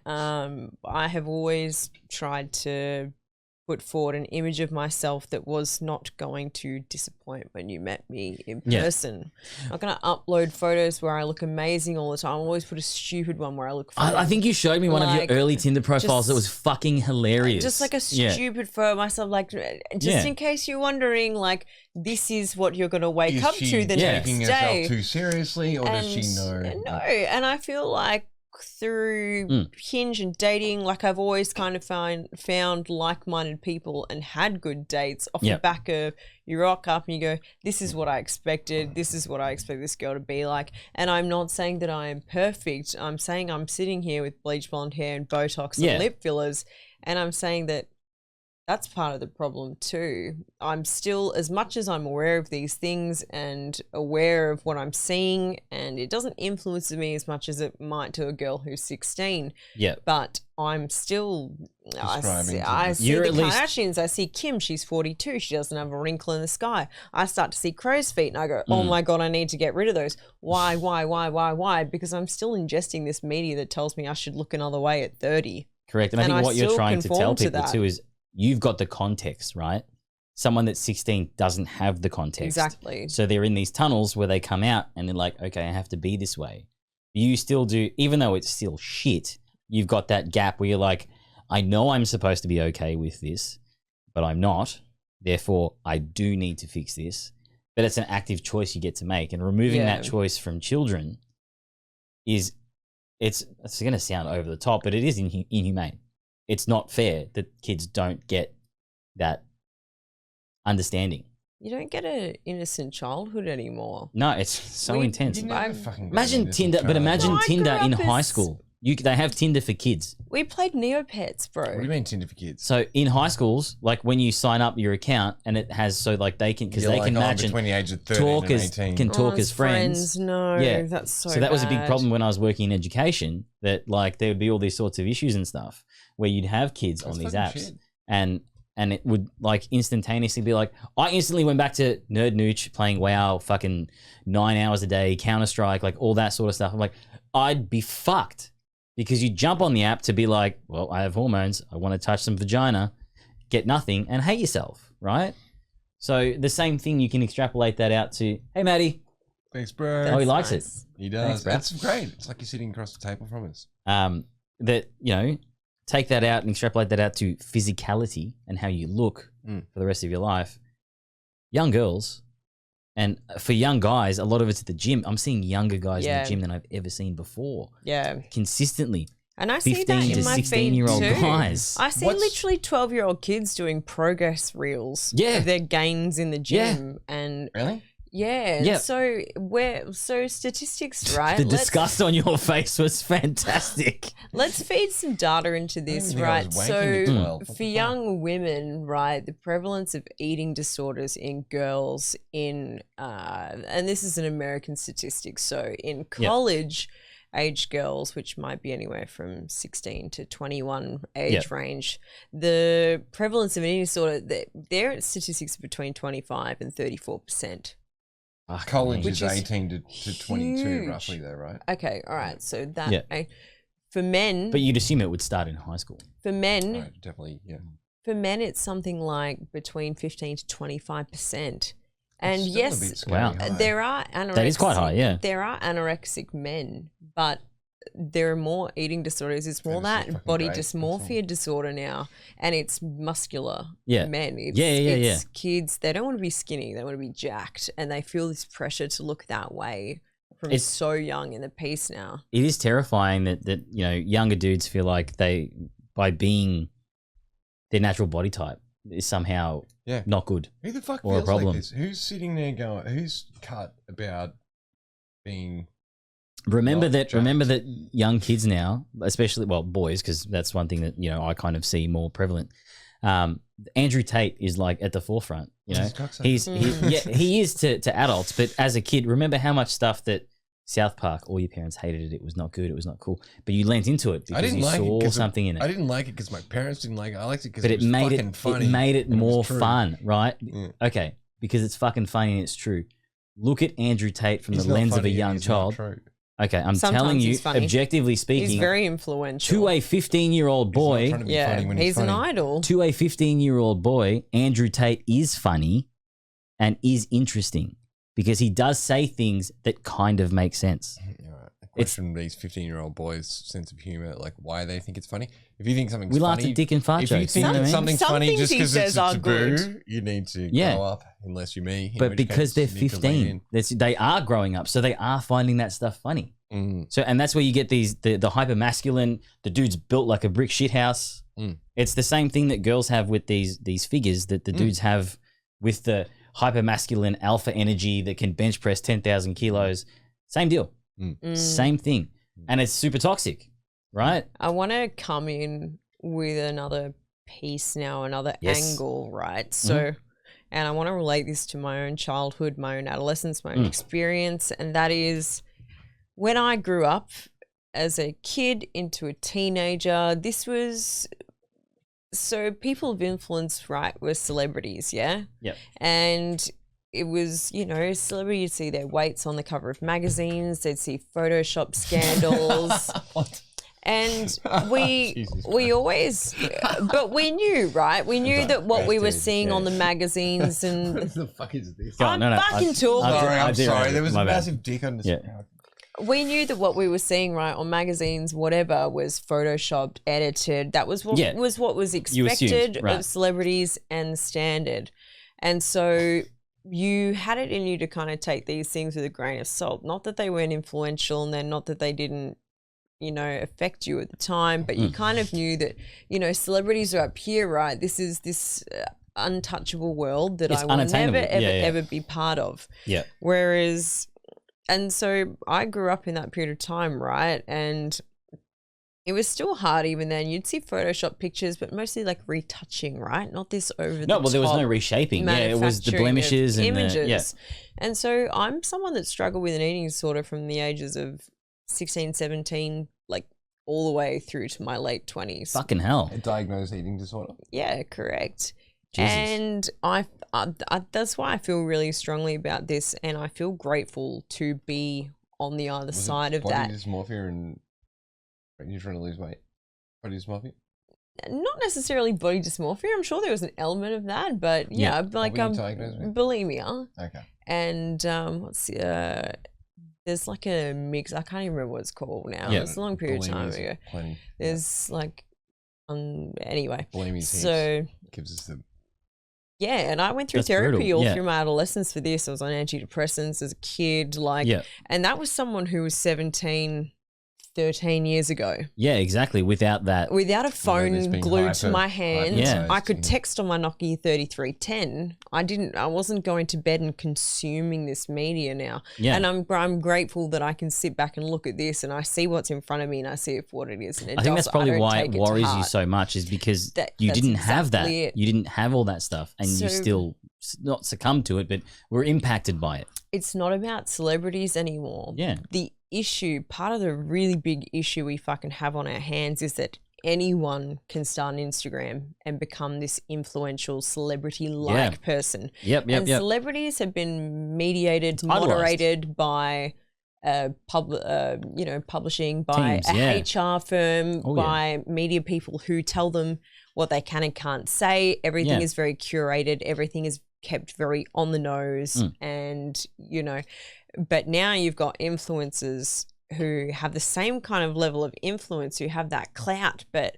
S8: I have always tried to put forward an image of myself that was not going to disappoint when you met me in person. I'm not going to upload photos where I look amazing all the time. I always put a stupid one where I look funny.
S6: I think you showed me one of your early Tinder profiles that was fucking hilarious.
S8: Just like a stupid photo of myself, like just in case you're wondering, like this is what you're going to wake up to the next
S3: taking
S8: day.
S3: herself too seriously, or does she know?
S8: No, and I feel like through Hinge and dating, like I've always kind of found like-minded people and had good dates off the back of you rock up and you go, this is what I expected, this is what I expect this girl to be like. And I'm not saying that I am perfect. I'm saying I'm sitting here with bleach blonde hair and Botox and lip fillers, and I'm saying that that's part of the problem too. I'm still, as much as I'm aware of these things and aware of what I'm seeing, and it doesn't influence me as much as it might to a girl who's 16.
S6: Yeah.
S8: But I'm still, I see the Kardashians, I see Kim, she's 42, she doesn't have a wrinkle in the sky. I start to see crow's feet and I go, oh my God, I need to get rid of those. Why? Because I'm still ingesting this media that tells me I should look another way at 30.
S6: Correct. And I think what you're trying to tell people too is, you've got the context, right? Someone that's 16 doesn't have the context.
S8: Exactly.
S6: So they're in these tunnels where they come out and they're like, okay, I have to be this way. You still do, even though it's still shit, you've got that gap where you're like, I know I'm supposed to be okay with this, but I'm not. Therefore, I do need to fix this. But it's an active choice you get to make. And removing that choice from children is, it's going to sound over the top, but it is inhumane. It's not fair that kids don't get that understanding.
S8: You don't get an innocent childhood anymore.
S6: No, it's so intense. Imagine
S8: Tinder,
S6: but imagine Tinder in high school. They have Tinder for kids.
S8: We played Neopets, bro.
S3: What do you mean Tinder for kids?
S6: So in high schools, like when you sign up your account and it has, so like they can, because they can imagine
S3: between the age of 13 and 18.
S6: Can talk as friends.
S8: No, that's so
S6: that was a big problem when I was working in education, that like there would be all these sorts of issues and stuff where you'd have kids on these apps.
S3: Shit.
S6: And and it would like instantaneously be like, I instantly went back to Nerd Nooch playing WoW, fucking 9 hours a day, Counter-Strike, like all that sort of stuff. I'm like, I'd be fucked because you jump on the app to be like, well, I have hormones. I want to touch some vagina, get nothing, and hate yourself, right? So the same thing, you can extrapolate that out to, hey, Maddie.
S9: Thanks, bro.
S6: Oh, he likes it.
S9: He does.
S6: Thanks,
S9: That's great. It's like you're sitting across the table from us.
S6: That, you know, take that out and extrapolate that out to physicality and how you look for the rest of your life. Young girls, and for young guys, a lot of it's at the gym. I'm seeing younger guys in the gym than I've ever seen before.
S8: Yeah.
S6: Consistently.
S8: And I see that in my feed
S6: year-old
S8: too.
S6: guys.
S8: I see literally 12-year-old kids doing progress reels of their gains in the gym. And
S9: really?
S8: Yeah. So statistics, right?
S6: The disgust on your face was fantastic.
S8: Let's feed some data into this, right? So for young women, right, the prevalence of eating disorders in girls in and this is an American statistic, so in college age girls, which might be anywhere from 16 to 21 age range, the prevalence of an eating disorder, their statistics are between 25 and 34%.
S9: College is 18 to 22 roughly though, right?
S8: Okay, all right. So that for men,
S6: but you'd assume it would start in high school.
S8: For men,
S9: definitely, yeah.
S8: For men, it's something like between 15 to 25%. And yes, there are anorexic.
S6: That is quite high, yeah.
S8: There are anorexic men, but there are more eating disorders. It's more that body dysmorphia disorder now, and it's muscular men. It's kids. They don't want to be skinny. They want to be jacked, and they feel this pressure to look that way from so young in the piece now.
S6: It is terrifying that you know, younger dudes feel like they, by being their natural body type, is somehow not good.
S9: Who the fuck
S6: or
S9: feels
S6: a problem?
S9: Like this? Who's sitting there going? Who's cut about being?
S6: Remember that young kids now, especially boys, because that's one thing that, you know, I kind of see more prevalent. Andrew Tate is like at the forefront. You know, he is to adults, but as a kid, remember how much stuff that South Park, all your parents hated it. It was not good. It was not cool. But you lent into it because you saw something in it.
S9: I didn't like it because my parents didn't like it. I liked it because
S6: it
S9: was
S6: made
S9: fucking funny.
S6: It made it more fun, right? Yeah. Okay, because it's fucking funny and it's true. Look at Andrew Tate from the lens of a young child. Okay, I'm telling you, objectively speaking,
S8: he's very influential.
S6: To a 15-year-old boy,
S8: he's an idol.
S6: To a 15-year-old boy, Andrew Tate is funny and is interesting because he does say things that kind of make sense.
S9: Question these 15-year-old boys' sense of humor, like why they think it's funny. If you think something's
S6: funny,
S9: we
S6: laugh at dick and fart
S9: if
S6: jokes.
S9: you think something's funny just
S8: because
S9: it's a taboo,
S8: good.
S9: you need to grow up. Unless you're me,
S6: but because they're 15, they are growing up, so they are finding that stuff funny. So, and that's where you get the hyper masculine. The dude's built like a brick shit house. It's the same thing that girls have with these figures that the dudes have with the hyper masculine alpha energy that can bench press 10,000 kilos. Same deal. Same thing. And it's super toxic, right?
S8: I want to come in with another piece now, another angle, right? So, and I want to relate this to my own childhood, my own adolescence, my own experience. And that is when I grew up as a kid into a teenager, this was... So people of influence, right, were celebrities, yeah?
S6: Yep.
S8: And it was, you know, celebrity, you'd see their weights on the cover of magazines, they'd see Photoshop scandals. And we always, but we knew, right? We knew that what we were seeing on the magazines and...
S9: What the fuck is this?
S8: I'm fucking talking.
S9: I'm sorry, there was a massive dick on this.
S8: We knew that what we were seeing, right, on magazines, whatever, was photoshopped, edited. That was what was expected of celebrities and standard. And so you had it in you to kind of take these things with a grain of salt. Not that they weren't influential and then not that they didn't, you know, affect you at the time, but you kind of knew that, you know, celebrities are up here, right? This is this untouchable world that I will never, ever be part of.
S6: Yeah.
S8: Whereas... And so I grew up in that period of time, right? And it was still hard even then. You'd see Photoshop pictures, but mostly like retouching, right? Not this over the top.
S6: No, well, there was no reshaping. Yeah, it was the blemishes and
S8: images. And so I'm someone that struggled with an eating disorder from the ages of 16, 17, like all the way through to my late 20s.
S6: Fucking hell.
S9: A diagnosed eating disorder.
S8: Yeah, correct.
S6: Jesus.
S8: And I that's why I feel really strongly about this, and I feel grateful to be on the other side of that.
S9: Body dysmorphia and you're trying to lose weight. Body dysmorphia.
S8: Not necessarily body dysmorphia. I'm sure there was an element of that, but yeah, like bulimia.
S9: Okay.
S8: And there's like a mix. I can't even remember what it's called now.
S6: Yeah.
S8: It's a long period of time ago.
S9: Plenty.
S8: There's like, anyway.
S9: Bulimia's
S8: So
S9: gives us the.
S8: yeah, and I went through
S6: That's
S8: therapy
S6: brutal,
S8: all
S6: yeah.
S8: through my adolescence for this. I was on antidepressants as a kid, like,
S6: Yeah.
S8: and that was someone who was 17, 13 years ago.
S6: Yeah, exactly. Without that.
S8: Without a phone
S9: being
S8: glued to
S9: hyper-
S8: my hand,
S6: Yeah.
S8: I could text on my Nokia 3310. I wasn't going to bed and consuming this media now.
S6: Yeah.
S8: And I'm grateful that I can sit back and look at this and I see what's in front of me and I see it for what it is. And
S6: I think that's probably
S8: don't
S6: why
S8: take
S6: it
S8: to
S6: worries you
S8: heart.
S6: so much, is because
S8: That's
S6: you didn't have that.
S8: exactly it.
S6: You didn't have all that stuff, and you
S8: So-
S6: still not succumbed to it, but were impacted by it.
S8: It's not about celebrities anymore.
S6: Yeah.
S8: The issue, part of the really big issue we fucking have on our hands is that anyone can start an Instagram and become this influential celebrity-like
S6: Yeah.
S8: person.
S6: Yep.
S8: And celebrities have been mediated,
S6: Idolized.
S8: moderated by publishing, by
S6: Teams,
S8: a
S6: yeah.
S8: HR firm,
S6: Oh, yeah.
S8: by media people who tell them what they can and can't say. Everything
S6: Yeah.
S8: is very curated. Everything is kept very on the nose.
S6: Mm.
S8: And, but now you've got influencers who have the same kind of level of influence, who have that clout, but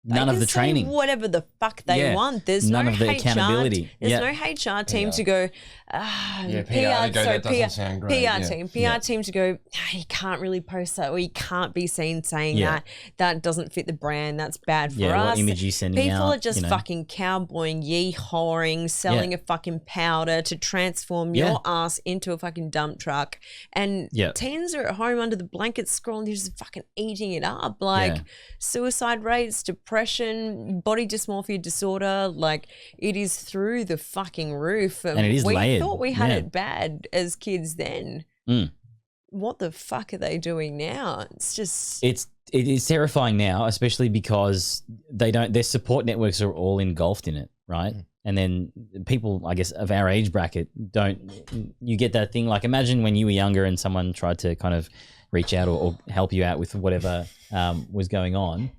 S8: they
S6: None of
S8: can
S6: the
S8: say
S6: training.
S8: whatever the fuck they
S6: Yeah.
S8: want. There's
S6: None
S8: no
S6: of the accountability.
S8: There's
S6: Yeah.
S8: no HR team to go,
S9: Yeah, PR
S8: PR,
S9: to go, that doesn't sound great.
S8: PR
S9: Yeah.
S8: team, team to go, you can't really post that, or you can't be seen saying
S6: Yeah.
S8: that. That doesn't fit the brand. That's bad for
S6: Yeah,
S8: us.
S6: what image you sending
S8: People
S6: out,
S8: are just
S6: you know.
S8: fucking cowboying, yee-hawing, selling a fucking powder to transform your ass into a fucking dump truck. And
S6: Yeah.
S8: teens are at home under the blankets scrolling, they're just fucking eating it up. Like suicide rates, depression, body dysmorphia disorder, like it is through the fucking roof.
S6: And it is
S8: we
S6: layered.
S8: thought we had
S6: Yeah.
S8: it bad as kids then.
S6: Mm.
S8: What the fuck are they doing now? It's just
S6: It is terrifying now, especially because their support networks are all engulfed in it, right? And then people, I guess, of our age bracket you get that thing, like imagine when you were younger and someone tried to kind of reach out or help you out with whatever was going on.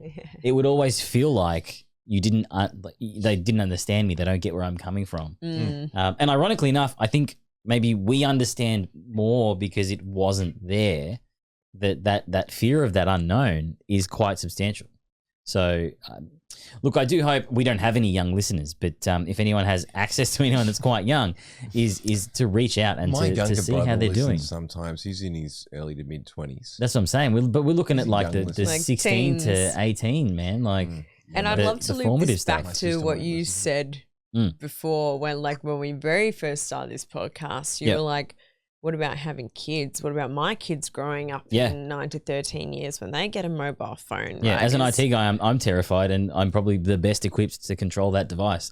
S6: It would always feel like they didn't understand me. They don't get where I'm coming from. And ironically enough, I think maybe we understand more because it wasn't there. That fear of that unknown is quite substantial. So, look, I do hope we don't have any young listeners, but if anyone has access to anyone that's quite young, is to reach out and
S9: My
S6: to
S9: younger
S6: see
S9: brother
S6: how they're
S9: listens
S6: doing.
S9: sometimes. He's in his early to mid 20s.
S6: That's what I'm saying. But we're looking at
S9: He's a
S6: like
S9: young
S6: the
S9: listener.
S8: Like
S6: 16
S8: teens.
S6: to 18, man. Like,
S8: And I'd
S6: the-
S8: love to
S6: the
S8: loop
S6: formative
S8: this back
S6: stuff.
S8: to what you
S9: listen.
S8: said before, when we very first started this podcast. You were like, what about having kids? What about my kids growing up in 9 to 13 years when they get a mobile phone?
S6: Yeah,
S8: right?
S6: as an IT guy, I'm terrified, and I'm probably the best equipped to control that device.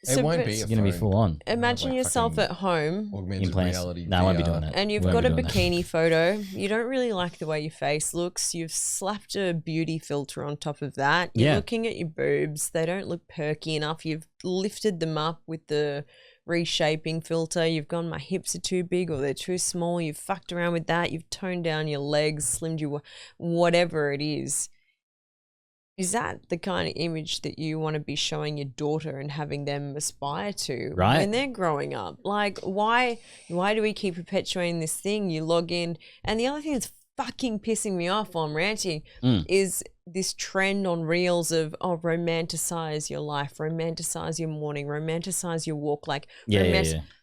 S9: It won't be
S6: it's
S9: a
S6: going to be
S9: phone.
S6: full on.
S8: Imagine
S9: like
S8: yourself
S9: fucking
S8: at home
S9: Augmented
S6: Implants.
S9: reality.
S6: No, I won't be
S9: VR.
S6: doing that.
S8: and you've
S6: Won't
S8: got
S6: be
S8: a
S6: doing that.
S8: bikini photo. You don't really like the way your face looks. You've slapped a beauty filter on top of that. You're
S6: Yeah.
S8: looking at your boobs. They don't look perky enough. You've lifted them up with the reshaping filter. You've gone, my hips are too big or they're too small. You've fucked around with that. You've toned down your legs, slimmed you, whatever it is. Is that the kind of image that you want to be showing your daughter and having them aspire to
S6: Right.
S8: when they're growing up? Like, why do we keep perpetuating this thing? You log in, and the other thing that's fucking pissing me off while I'm ranting is this trend on reels of romanticize your life, romanticize your morning, romanticize your walk. Like,
S6: Yeah.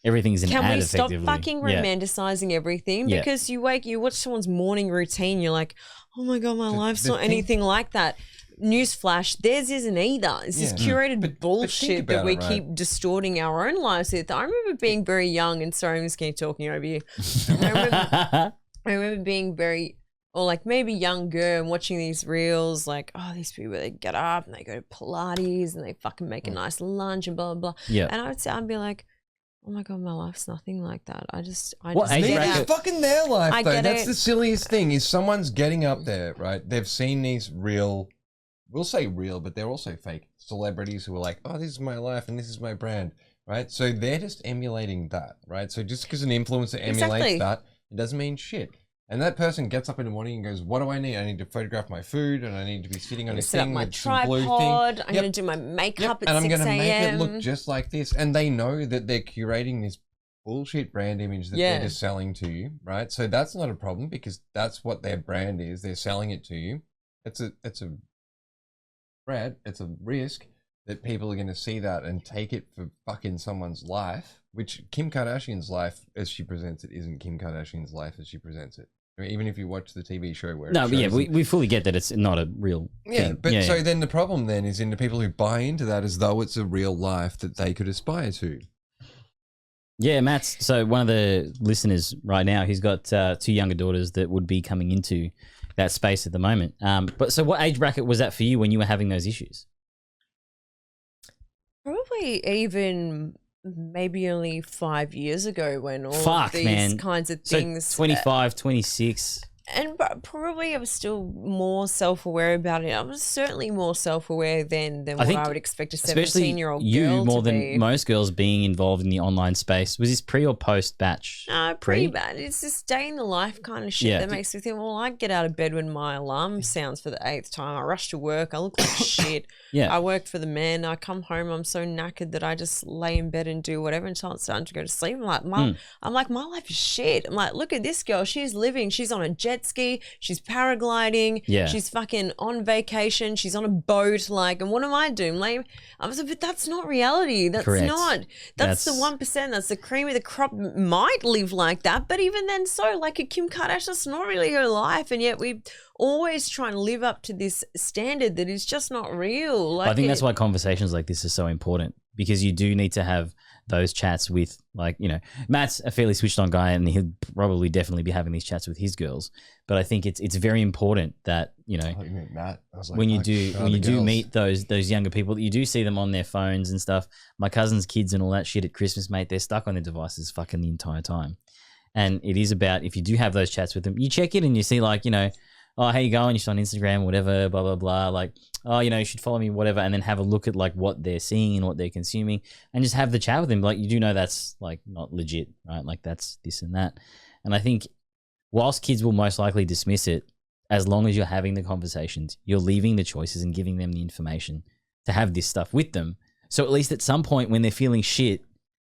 S6: Everything's an
S8: can
S6: ad
S8: we stop
S6: effectively.
S8: fucking romanticizing everything?
S6: Yeah.
S8: Because you watch someone's morning routine, you're like, oh my god, my life's not
S9: thing-
S8: anything like that. Newsflash, theirs isn't either. It's this curated
S9: But
S8: bullshit
S9: think
S8: that
S9: about
S8: we
S9: it, right?
S8: keep distorting our own lives with. I remember being very young, and sorry, I'm just going to talking over you. I remember being very, or like maybe younger, and watching these reels, like, oh, these people, they get up and they go to Pilates and they fucking make a nice lunch and blah, blah, blah.
S6: Yeah.
S8: And I'd be like, oh my god, my life's nothing like that. I just
S6: What age
S8: get
S6: bracket-
S8: out.
S9: It's fucking their life,
S8: I
S9: though.
S8: get
S9: That's
S8: it.
S9: the silliest thing. Is someone's getting up there, right? They've seen these real
S3: we'll say real, but they're also fake celebrities who are like, oh, this is my life and this is my brand, right? So they're just emulating that, right? So just because an influencer emulates that, it doesn't mean shit. And that person gets up in the morning and goes, what do I need? I need to photograph my food and I need to be sitting on a
S8: set up
S3: thing
S8: my
S3: with some blue thing.
S8: tripod. I'm going to do my makeup at 6 a.m.
S3: And I'm going to make it look just like this. And they know that they're curating this bullshit brand image that they're just selling to you, right? So that's not a problem because that's what their brand is. They're selling it to you. It's a risk that people are going to see that and take it for fucking someone's life, which Kim Kardashian's life as she presents it isn't Kim Kardashian's life as she presents it. I mean, even if you watch the TV show where
S6: we fully get that it's not a real thing.
S3: But so then the problem then is in the people who buy into that as though it's a real life that they could aspire to.
S6: Yeah, Matt's so one of the listeners right now, he's got 2 younger daughters that would be coming into that space at the moment. But so what age bracket was that for you when you were having those issues?
S8: Probably even maybe only 5 years ago when all these kinds of things.
S6: So 25, 26.
S8: And probably I was still more self-aware about it. I was certainly more self-aware than what I would expect a 17-year-old girl to be. Especially you, more than most
S6: girls, being involved in the online space. Was this pre or post batch?
S8: No, pre-batch. It's just day in the life kind of shit that makes me think, well, I get out of bed when my alarm sounds for the 8th time. I rush to work. I look like shit. I work for the man. I come home. I'm so knackered that I just lay in bed and do whatever until it's time to go to sleep. I'm like, my life is shit. I'm like, look at this girl. She's living. She's on a jet ski, she's paragliding, she's fucking on vacation, she's on a boat, like, and what am I doing? Like, I was like, but that's not reality. That's that's the 1%. That's the cream of the crop. Might live like that, but even then, so like a Kim Kardashian, that's not really her life, and yet we always try and live up to this standard that is just not real. Like,
S6: I think that's why conversations like this are so important, because you do need to have those chats with, like, you know, Matt's a fairly switched on guy and he'll probably definitely be having these chats with his girls. But I think it's very important that, you know,
S3: Matt. I was like,
S6: when you do meet those younger people, you do see them on their phones and stuff. My cousin's kids and all that shit at Christmas, mate, they're stuck on their devices fucking the entire time. And it is about, if you do have those chats with them, you check it and you see, like, you know, oh, how you going? You're on Instagram, whatever, blah, blah, blah. Like, oh, you know, you should follow me, whatever. And then have a look at, like, what they're seeing and what they're consuming and just have the chat with them. Like, you do know that's, like, not legit, right? Like, that's this and that. And I think whilst kids will most likely dismiss it, as long as you're having the conversations, you're leaving the choices and giving them the information to have this stuff with them. So at least at some point when they're feeling shit,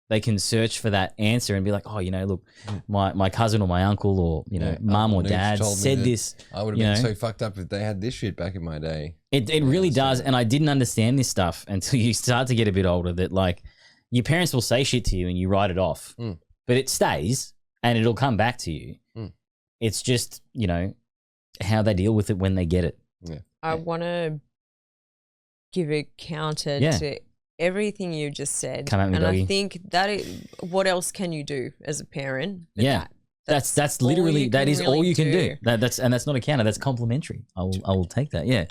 S6: they can search for that answer and be like, oh, you know, look, my cousin or my uncle or, you know, mum or dad said this.
S3: I would have been so fucked up if they had this shit back in my day.
S6: It really does. And I didn't understand this stuff until you start to get a bit older, that, like, your parents will say shit to you and you write it off, but it stays and it'll come back to you. It's just, you know, how they deal with it when they get it.
S3: Yeah.
S8: I want to give a counter to everything you just said.
S6: Come at me,
S8: and
S6: doggy.
S8: I think that what else can you do as a parent?
S6: That's literally, that is all you can do. That's not a counter. That's complimentary. I will take that. Yeah,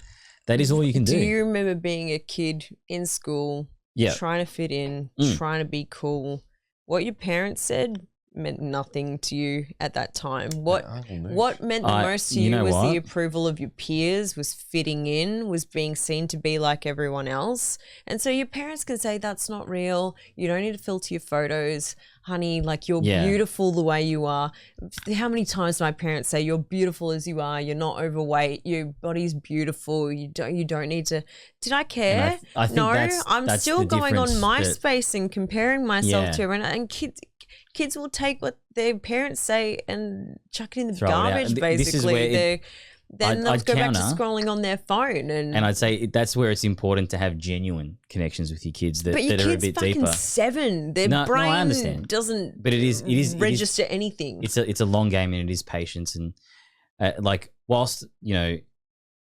S6: that is all you can do.
S8: Do you remember being a kid in school, trying to fit in, trying to be cool? What your parents said meant nothing to you at that time. What meant the most to you was the approval of your peers, was fitting in, was being seen to be like everyone else. And so your parents can say, that's not real. You don't need to filter your photos. Honey, like, you're beautiful the way you are. How many times do my parents say, you're beautiful as you are, you're not overweight, your body's beautiful, you don't need to. Did I care?
S6: I think
S8: I'm
S6: that's
S8: still going on
S6: difference
S8: MySpace and comparing myself to everyone, and kids will take what their parents say and chuck it in the garbage, basically. Then they'll go back to scrolling on their phone. And
S6: I'd say that's where it's important to have genuine connections with your kids that are a bit deeper. But your kid's fucking
S8: 7. Their brain doesn't
S6: but it is
S8: register anything.
S6: It's a long game, and it is patience. And like, whilst, you know,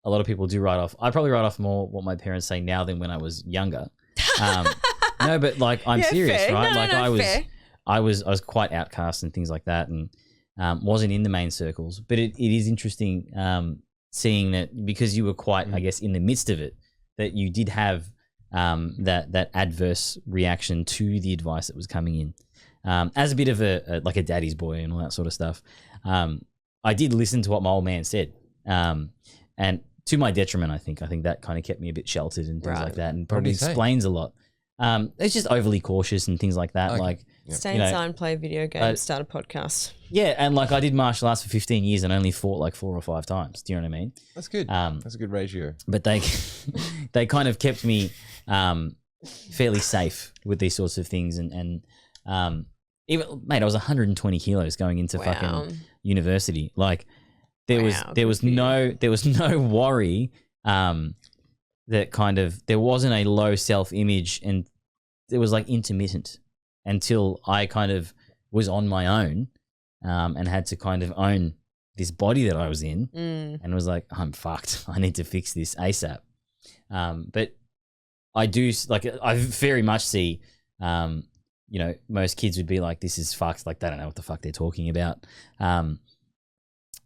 S6: a lot of people do write off, I probably write off more what my parents say now than when I was younger. No, but, like, I'm serious,
S8: fair.
S6: right? I was
S8: fair.
S6: quite outcast and things like that, and wasn't in the main circles. But it is interesting seeing that, because you were quite, I guess, in the midst of it, that you did have that adverse reaction to the advice that was coming in. As a bit of a daddy's boy and all that sort of stuff, I did listen to what my old man said. And to my detriment, I think. I think that kind of kept me a bit sheltered and things like that, and
S3: What
S6: probably
S3: did he say?
S6: explains a lot. It's just overly cautious and things like that.
S3: Okay.
S6: Like,
S8: Stay
S6: you know,
S8: inside and play video games, start a podcast.
S6: yeah, and like I did martial arts for 15 years and only fought like 4 or 5 times. Do you know what I mean?
S3: That's good. That's a good ratio.
S6: But they they kind of kept me fairly safe with these sorts of things, and even mate, I was 120 kilos going into fucking university. Like there was no worry that kind of there wasn't a low self-image, and it was like intermittent until I kind of was on my own and had to kind of own this body that I was in and was like, I'm fucked. I need to fix this ASAP. But I do, like, I very much see, you know, most kids would be like, this is fucked. Like, they don't know what the fuck they're talking about. And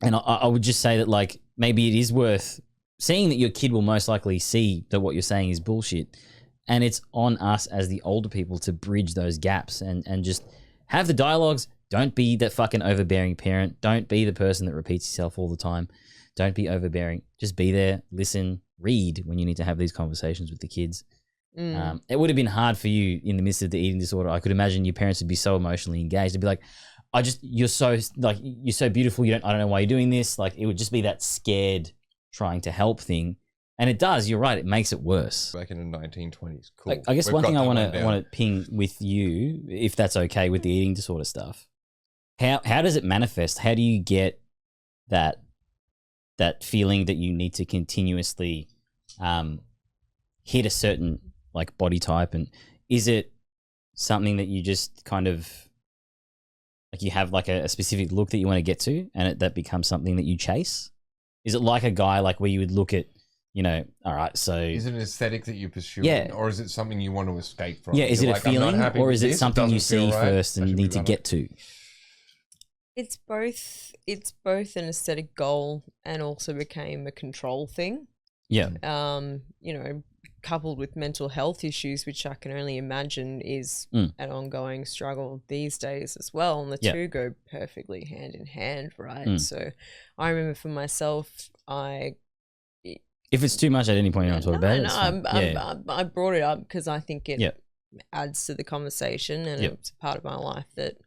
S6: I would just say that, like, maybe it is worth seeing that your kid will most likely see that what you're saying is bullshit. And it's on us as the older people to bridge those gaps and just have the dialogues. Don't be that fucking overbearing parent. Don't be the person that repeats yourself all the time. Don't be overbearing. Just be there, listen, read when you need to have these conversations with the kids. It would have been hard for you in the midst of the eating disorder. I could imagine your parents would be so emotionally engaged. They'd be like, you're so beautiful. I don't know why you're doing this. Like, it would just be that scared trying to help thing. And it does, you're right, it makes it worse.
S3: Back in the 1920s. Cool.
S6: Like, I guess one thing I want to ping with you, if that's okay with the eating disorder stuff, how does it manifest? How do you get that feeling that you need to continuously hit a certain like body type? And is it something that you just kind of like you have like a specific look that you want to get to, and that becomes something that you chase? Is it like a guy like where you would look at, you know, all right, so
S3: is it an aesthetic that you pursue,
S6: or
S3: is it something you want to escape from?
S6: Yeah, is it a feeling, or is it something you see first and need to get to?
S8: It's both. It's both an aesthetic goal and also became a control thing.
S6: Yeah.
S8: You know, coupled with mental health issues, which I can only imagine is an ongoing struggle these days as well. And the two go perfectly hand in hand, right? So I remember for myself,
S6: if it's too much at any point you want to talk about it.
S8: I brought it up because I think it adds to the conversation, and it's a part of my life that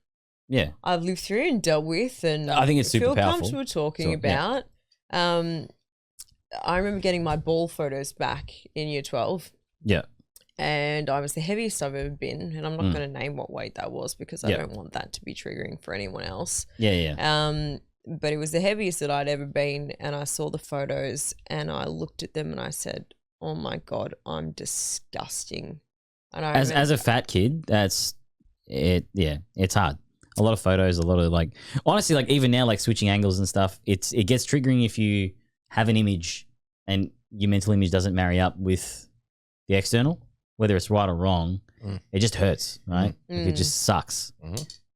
S8: I've lived through and dealt with, and
S6: I think it's super
S8: feel
S6: powerful.
S8: comfortable talking about. I remember getting my ball photos back in year 12. Yeah. And I was the heaviest I've ever been, and I'm not going to name what weight that was because I don't want that to be triggering for anyone else. But it was the heaviest that I'd ever been, and I saw the photos and I looked at them and I said, oh my God, I'm disgusting. And
S6: as a fat kid, that's it. Yeah, it's hard. A lot of photos, a lot of like, honestly, like even now, like switching angles and stuff, it gets triggering if you have an image and your mental image doesn't marry up with the external, whether it's right or wrong. It just hurts, right? Like, it just sucks.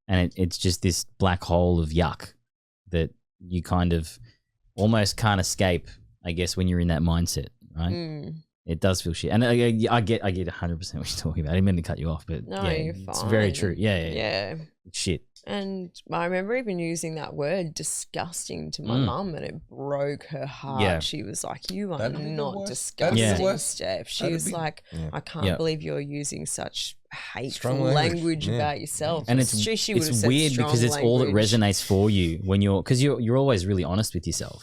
S6: And it's just this black hole of yuck that you kind of almost can't escape, I guess, when you're in that mindset, right? It does feel shit. And I get 100% what you're talking about. I didn't mean to cut you off, but
S8: no,
S6: yeah,
S8: you're
S6: it's
S8: fine.
S6: very true. Yeah. Shit.
S8: And I remember even using that word disgusting to my mum, and it broke her heart.
S6: Yeah.
S8: She was like, you are not
S3: That'd
S8: disgusting, Steph. She was like, I can't believe you're using such hateful
S3: Strong
S8: language about yourself.
S6: And it's weird because it's all that resonates for you when because you're always really honest with yourself.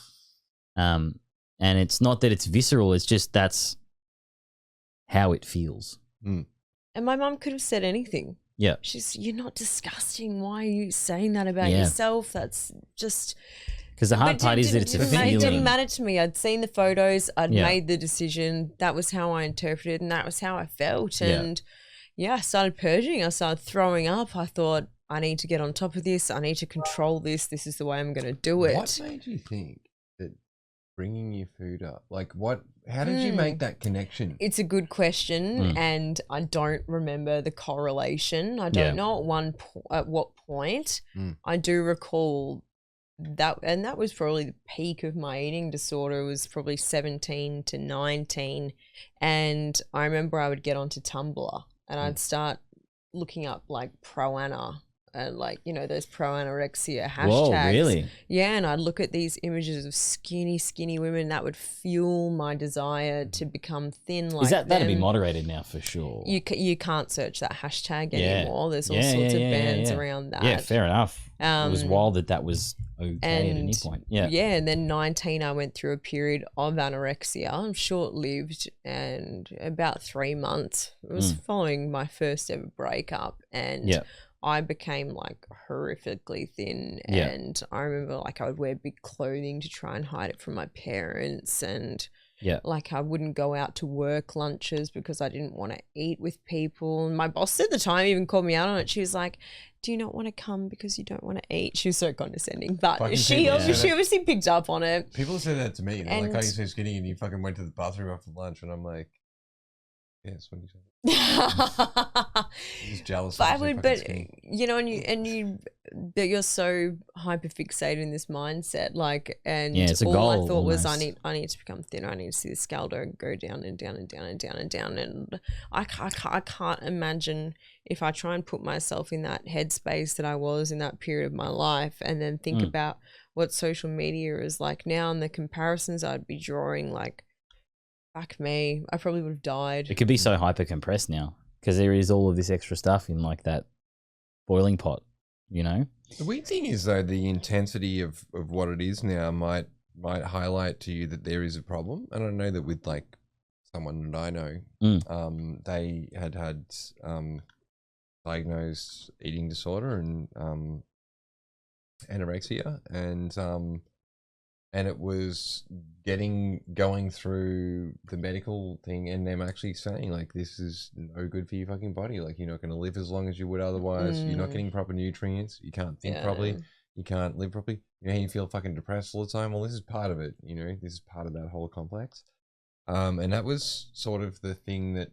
S6: And it's not that it's visceral, it's just that's how it feels.
S8: And my mum could have said anything.
S6: Yeah.
S8: You're not disgusting. Why are you saying that about yourself? That's just...
S6: Because the hard part is that it's a feeling.
S8: It didn't matter to me. I'd seen the photos. I'd made the decision. That was how I interpreted, and that was how I felt. And I started purging. I started throwing up. I thought, I need to get on top of this. I need to control this. This is the way I'm going to do it.
S3: What made you think that bringing your food up, like how did you make that connection?
S8: It's a good question, and I don't remember the correlation. I don't know at what point. I do recall that, and that was probably the peak of my eating disorder. It was probably 17 to 19, and I remember I would get onto Tumblr and I'd start looking up like Pro-Ana and like, you know, those pro anorexia hashtags.
S6: Whoa, really?
S8: Yeah, and I'd look at these images of skinny women that would fuel my desire to become thin like
S6: That'd be
S8: them.
S6: moderated now for sure.
S8: You can't search that hashtag anymore. There's all sorts of bans around that.
S6: Yeah, fair enough. It was wild that was okay at any point. Yeah.
S8: Yeah, and then 19, I went through a period of anorexia, short-lived, and about 3 months. It was following my first ever breakup, and I became like horrifically thin. And I remember like I would wear big clothing to try and hide it from my parents, and like I wouldn't go out to work lunches because I didn't want to eat with people. And my boss at the time even called me out on it. She was like, do you not want to come because you don't want to eat? She was so condescending, but she obviously picked up on it.
S9: People say that to me. They're like, oh, you're so skinny and you fucking went to the bathroom after lunch. And I'm like, yes, when you say that. Just jealous.
S8: But you know, that you're so hyper fixated in this mindset, like, and
S6: it's a
S8: all
S6: goal,
S8: I thought
S6: almost.
S8: was I need to become thinner. I need to see the scale go down and down and down and down and down. And I can't imagine if I try and put myself in that headspace that I was in that period of my life, and then think about what social media is like now and the comparisons I'd be drawing, like, fuck me, I probably would have died.
S6: It could be so hyper compressed now because there is all of this extra stuff in like that boiling pot, you know?
S3: The weird thing is though, the intensity of what it is now might highlight to you that there is a problem. And I know that with like someone that I know, they had diagnosed eating disorder and anorexia, and it was going through the medical thing and them actually saying like, this is no good for your fucking body. Like, you're not going to live as long as you would otherwise. You're not getting proper nutrients. You can't think properly. You can't live properly. You know, you feel fucking depressed all the time. Well, this is part of it. You know, this is part of that whole complex. And that was sort of the thing that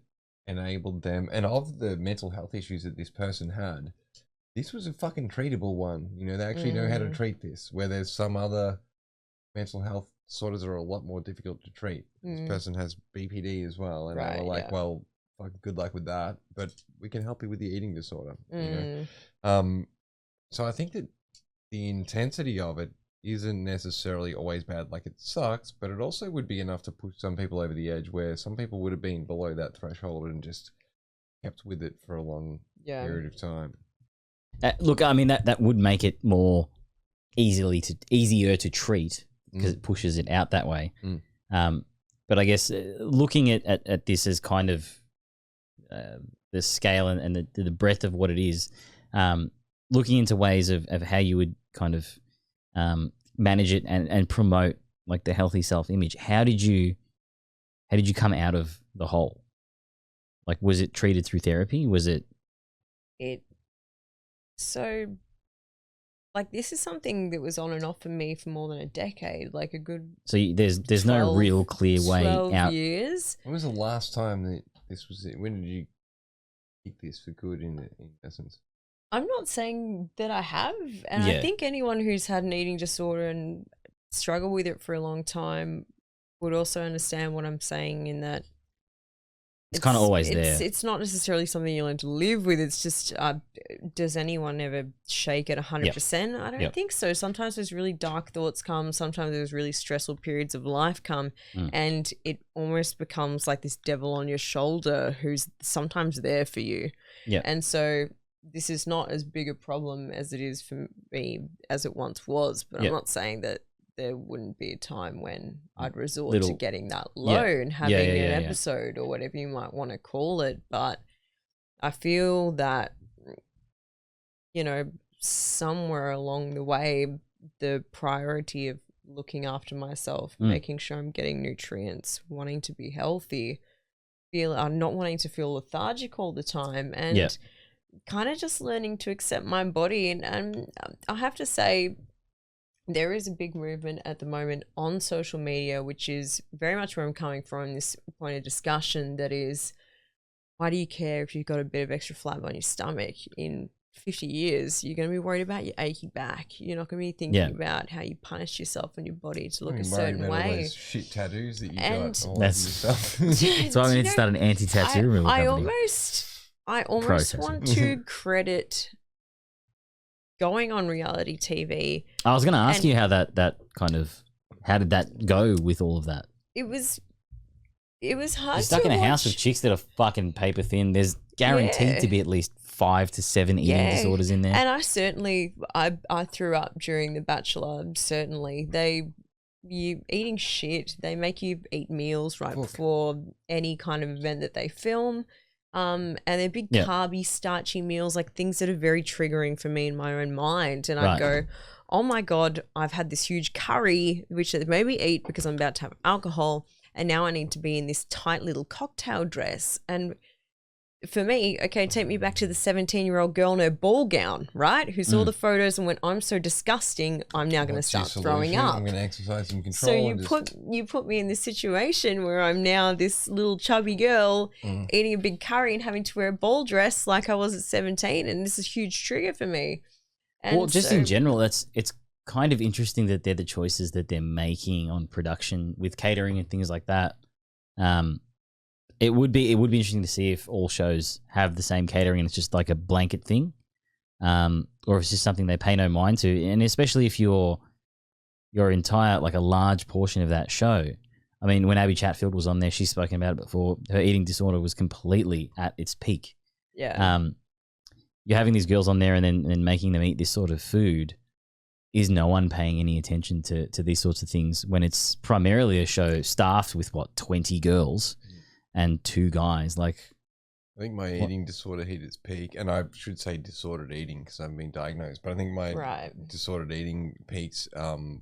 S3: enabled them. And of the mental health issues that this person had, this was a fucking treatable one. You know, they actually know how to treat this, where there's some other mental health disorders that are a lot more difficult to treat. This person has BPD as well, and they were like, well, fuck, good luck with that, but we can help you with the eating disorder. You know? So I think that the intensity of it isn't necessarily always bad. Like, it sucks, but it also would be enough to push some people over the edge, where some people would have been below that threshold and just kept with it for a long period of time.
S6: Look, I mean, that would make it more easier to treat, because it pushes it out that way. But I guess looking at this as kind of the scale and the breadth of what it is, looking into ways of how you would kind of manage it and promote like the healthy self-image. How did you come out of the hole? Like, was it treated through therapy? Was it?
S8: So, like, this is something that was on and off for me for more than a decade, like a good.
S6: So there's no real clear way
S8: 12
S6: out.
S8: years.
S3: When was the last time that this was it? When did you kick this for good in essence?
S8: I'm not saying that I have, and I think anyone who's had an eating disorder and struggled with it for a long time would also understand what I'm saying, in that
S6: it's kind of always there.
S8: It's not necessarily something you learn to live with. It's just, does anyone ever shake it 100%? I don't think so. Sometimes there's really dark thoughts come. Sometimes there's really stressful periods of life come, and it almost becomes like this devil on your shoulder who's sometimes there for you. Yeah. And so this is not as big a problem as it is for me as it once was. But I'm not saying that there wouldn't be a time when I'd resort to getting that low and having an episode or whatever you might want to call it. But I feel that, you know, somewhere along the way, the priority of looking after myself, making sure I'm getting nutrients, wanting to be healthy, not wanting to feel lethargic all the time, and kind of just learning to accept my body. And I have to say, there is a big movement at the moment on social media, which is very much where I'm coming from, this point of discussion that is, why do you care if you've got a bit of extra flab on your stomach? In 50 years, you're going to be worried about your achy back. You're not going to be thinking about how you punish yourself and your body to look a certain way.
S3: All those shit tattoos that you got all over yourself.
S6: So I need to start an anti-tattoo removal company.
S8: I almost want to credit going on reality TV.
S6: I was going to ask you how how did that go with all of that?
S8: It was hard.
S6: You're stuck
S8: to
S6: in a
S8: watch.
S6: house with chicks that are fucking paper thin. There's guaranteed to be at least 5 to 7 eating disorders in there.
S8: And I threw up during The Bachelor. Certainly, you eating shit. They make you eat meals right before any kind of event that they film. And they're big carby, starchy meals, like things that are very triggering for me in my own mind. And I'd go, oh my God, I've had this huge curry, which they made me eat because I'm about to have alcohol. And now I need to be in this tight little cocktail dress. And for me, okay, take me back to the 17-year-old girl in her ball gown, right? Who saw the photos and went, I'm so disgusting, I'm now going to start throwing up.
S9: I'm going to exercise some control.
S8: So you put me in this situation where I'm now this little chubby girl eating a big curry and having to wear a ball dress like I was at 17. And this is a huge trigger for me. And
S6: well, just in general, it's kind of interesting that they're the choices that they're making on production with catering and things like that. It would be interesting to see if all shows have the same catering and it's just like a blanket thing, or if it's just something they pay no mind to. And especially if your entire, like a large portion of that show. I mean, when Abby Chatfield was on there, she's spoken about it before. Her eating disorder was completely at its peak.
S8: Yeah.
S6: You're having these girls on there and then making them eat this sort of food. Is no one paying any attention to these sorts of things when it's primarily a show staffed with 20 girls and 2 guys? Like,
S9: I think my eating disorder hit its peak, and I should say disordered eating because I haven't been diagnosed. But I think my disordered eating peaks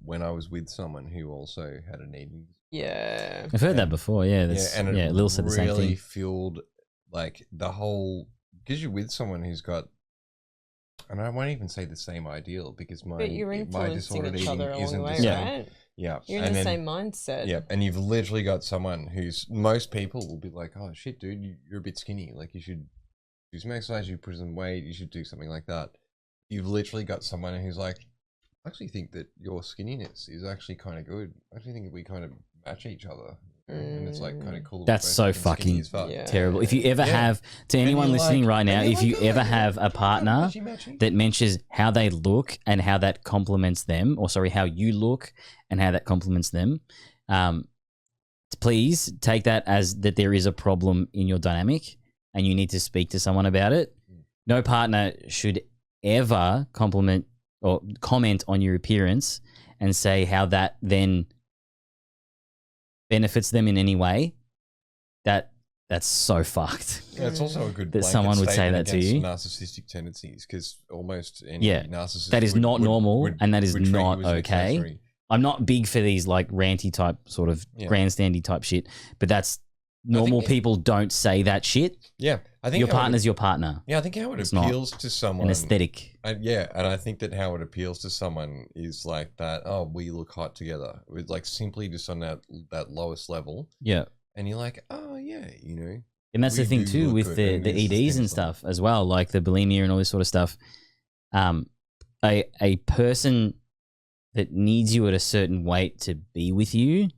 S9: when I was with someone who also had an eating.
S8: Yeah,
S6: I've heard that before. Yeah, Lil said the same thing.
S9: Really fueled like the whole because you're with someone who's got. And I won't even say the same ideal because my disordered eating isn't the same.
S8: Right?
S9: Yeah.
S8: You're in the same mindset.
S9: Yeah. And you've literally got someone who's, most people will be like, oh shit, dude, you're a bit skinny. Like you should do some exercise, you put some weight, you should do something like that. You've literally got someone who's like, I actually think that your skinniness is actually kind of good. I actually think that we kind of match each other. And it's like kind of cool.
S6: That's so fucking terrible. If you ever have, to anyone listening right now, if you ever have a partner that mentions how they look and how that complements them, or sorry, how you look and how that complements them, please take that as that there is a problem in your dynamic and you need to speak to someone about it. No partner should ever compliment or comment on your appearance and say how that then benefits them in any way. That's so fucked.
S9: Yeah, it's also a good
S6: that someone would say that to you.
S9: Narcissistic tendencies, because almost any narcissist
S6: that is not normal and that is not okay.
S9: Accessory.
S6: I'm not big for these like ranty type sort of grandstandy type shit, but that's normal. People don't say that shit.
S9: Yeah, I think
S6: your partner's your partner.
S9: Yeah, I think how it appeals to someone,
S6: an aesthetic.
S9: And I think that how it appeals to someone is like that. Oh, we look hot together. It's like simply just on that lowest level.
S6: Yeah,
S9: and you're like, oh yeah, you know.
S6: And that's the thing too with the EDs and stuff as well, like the bulimia and all this sort of stuff. A person that needs you at a certain weight to be with you.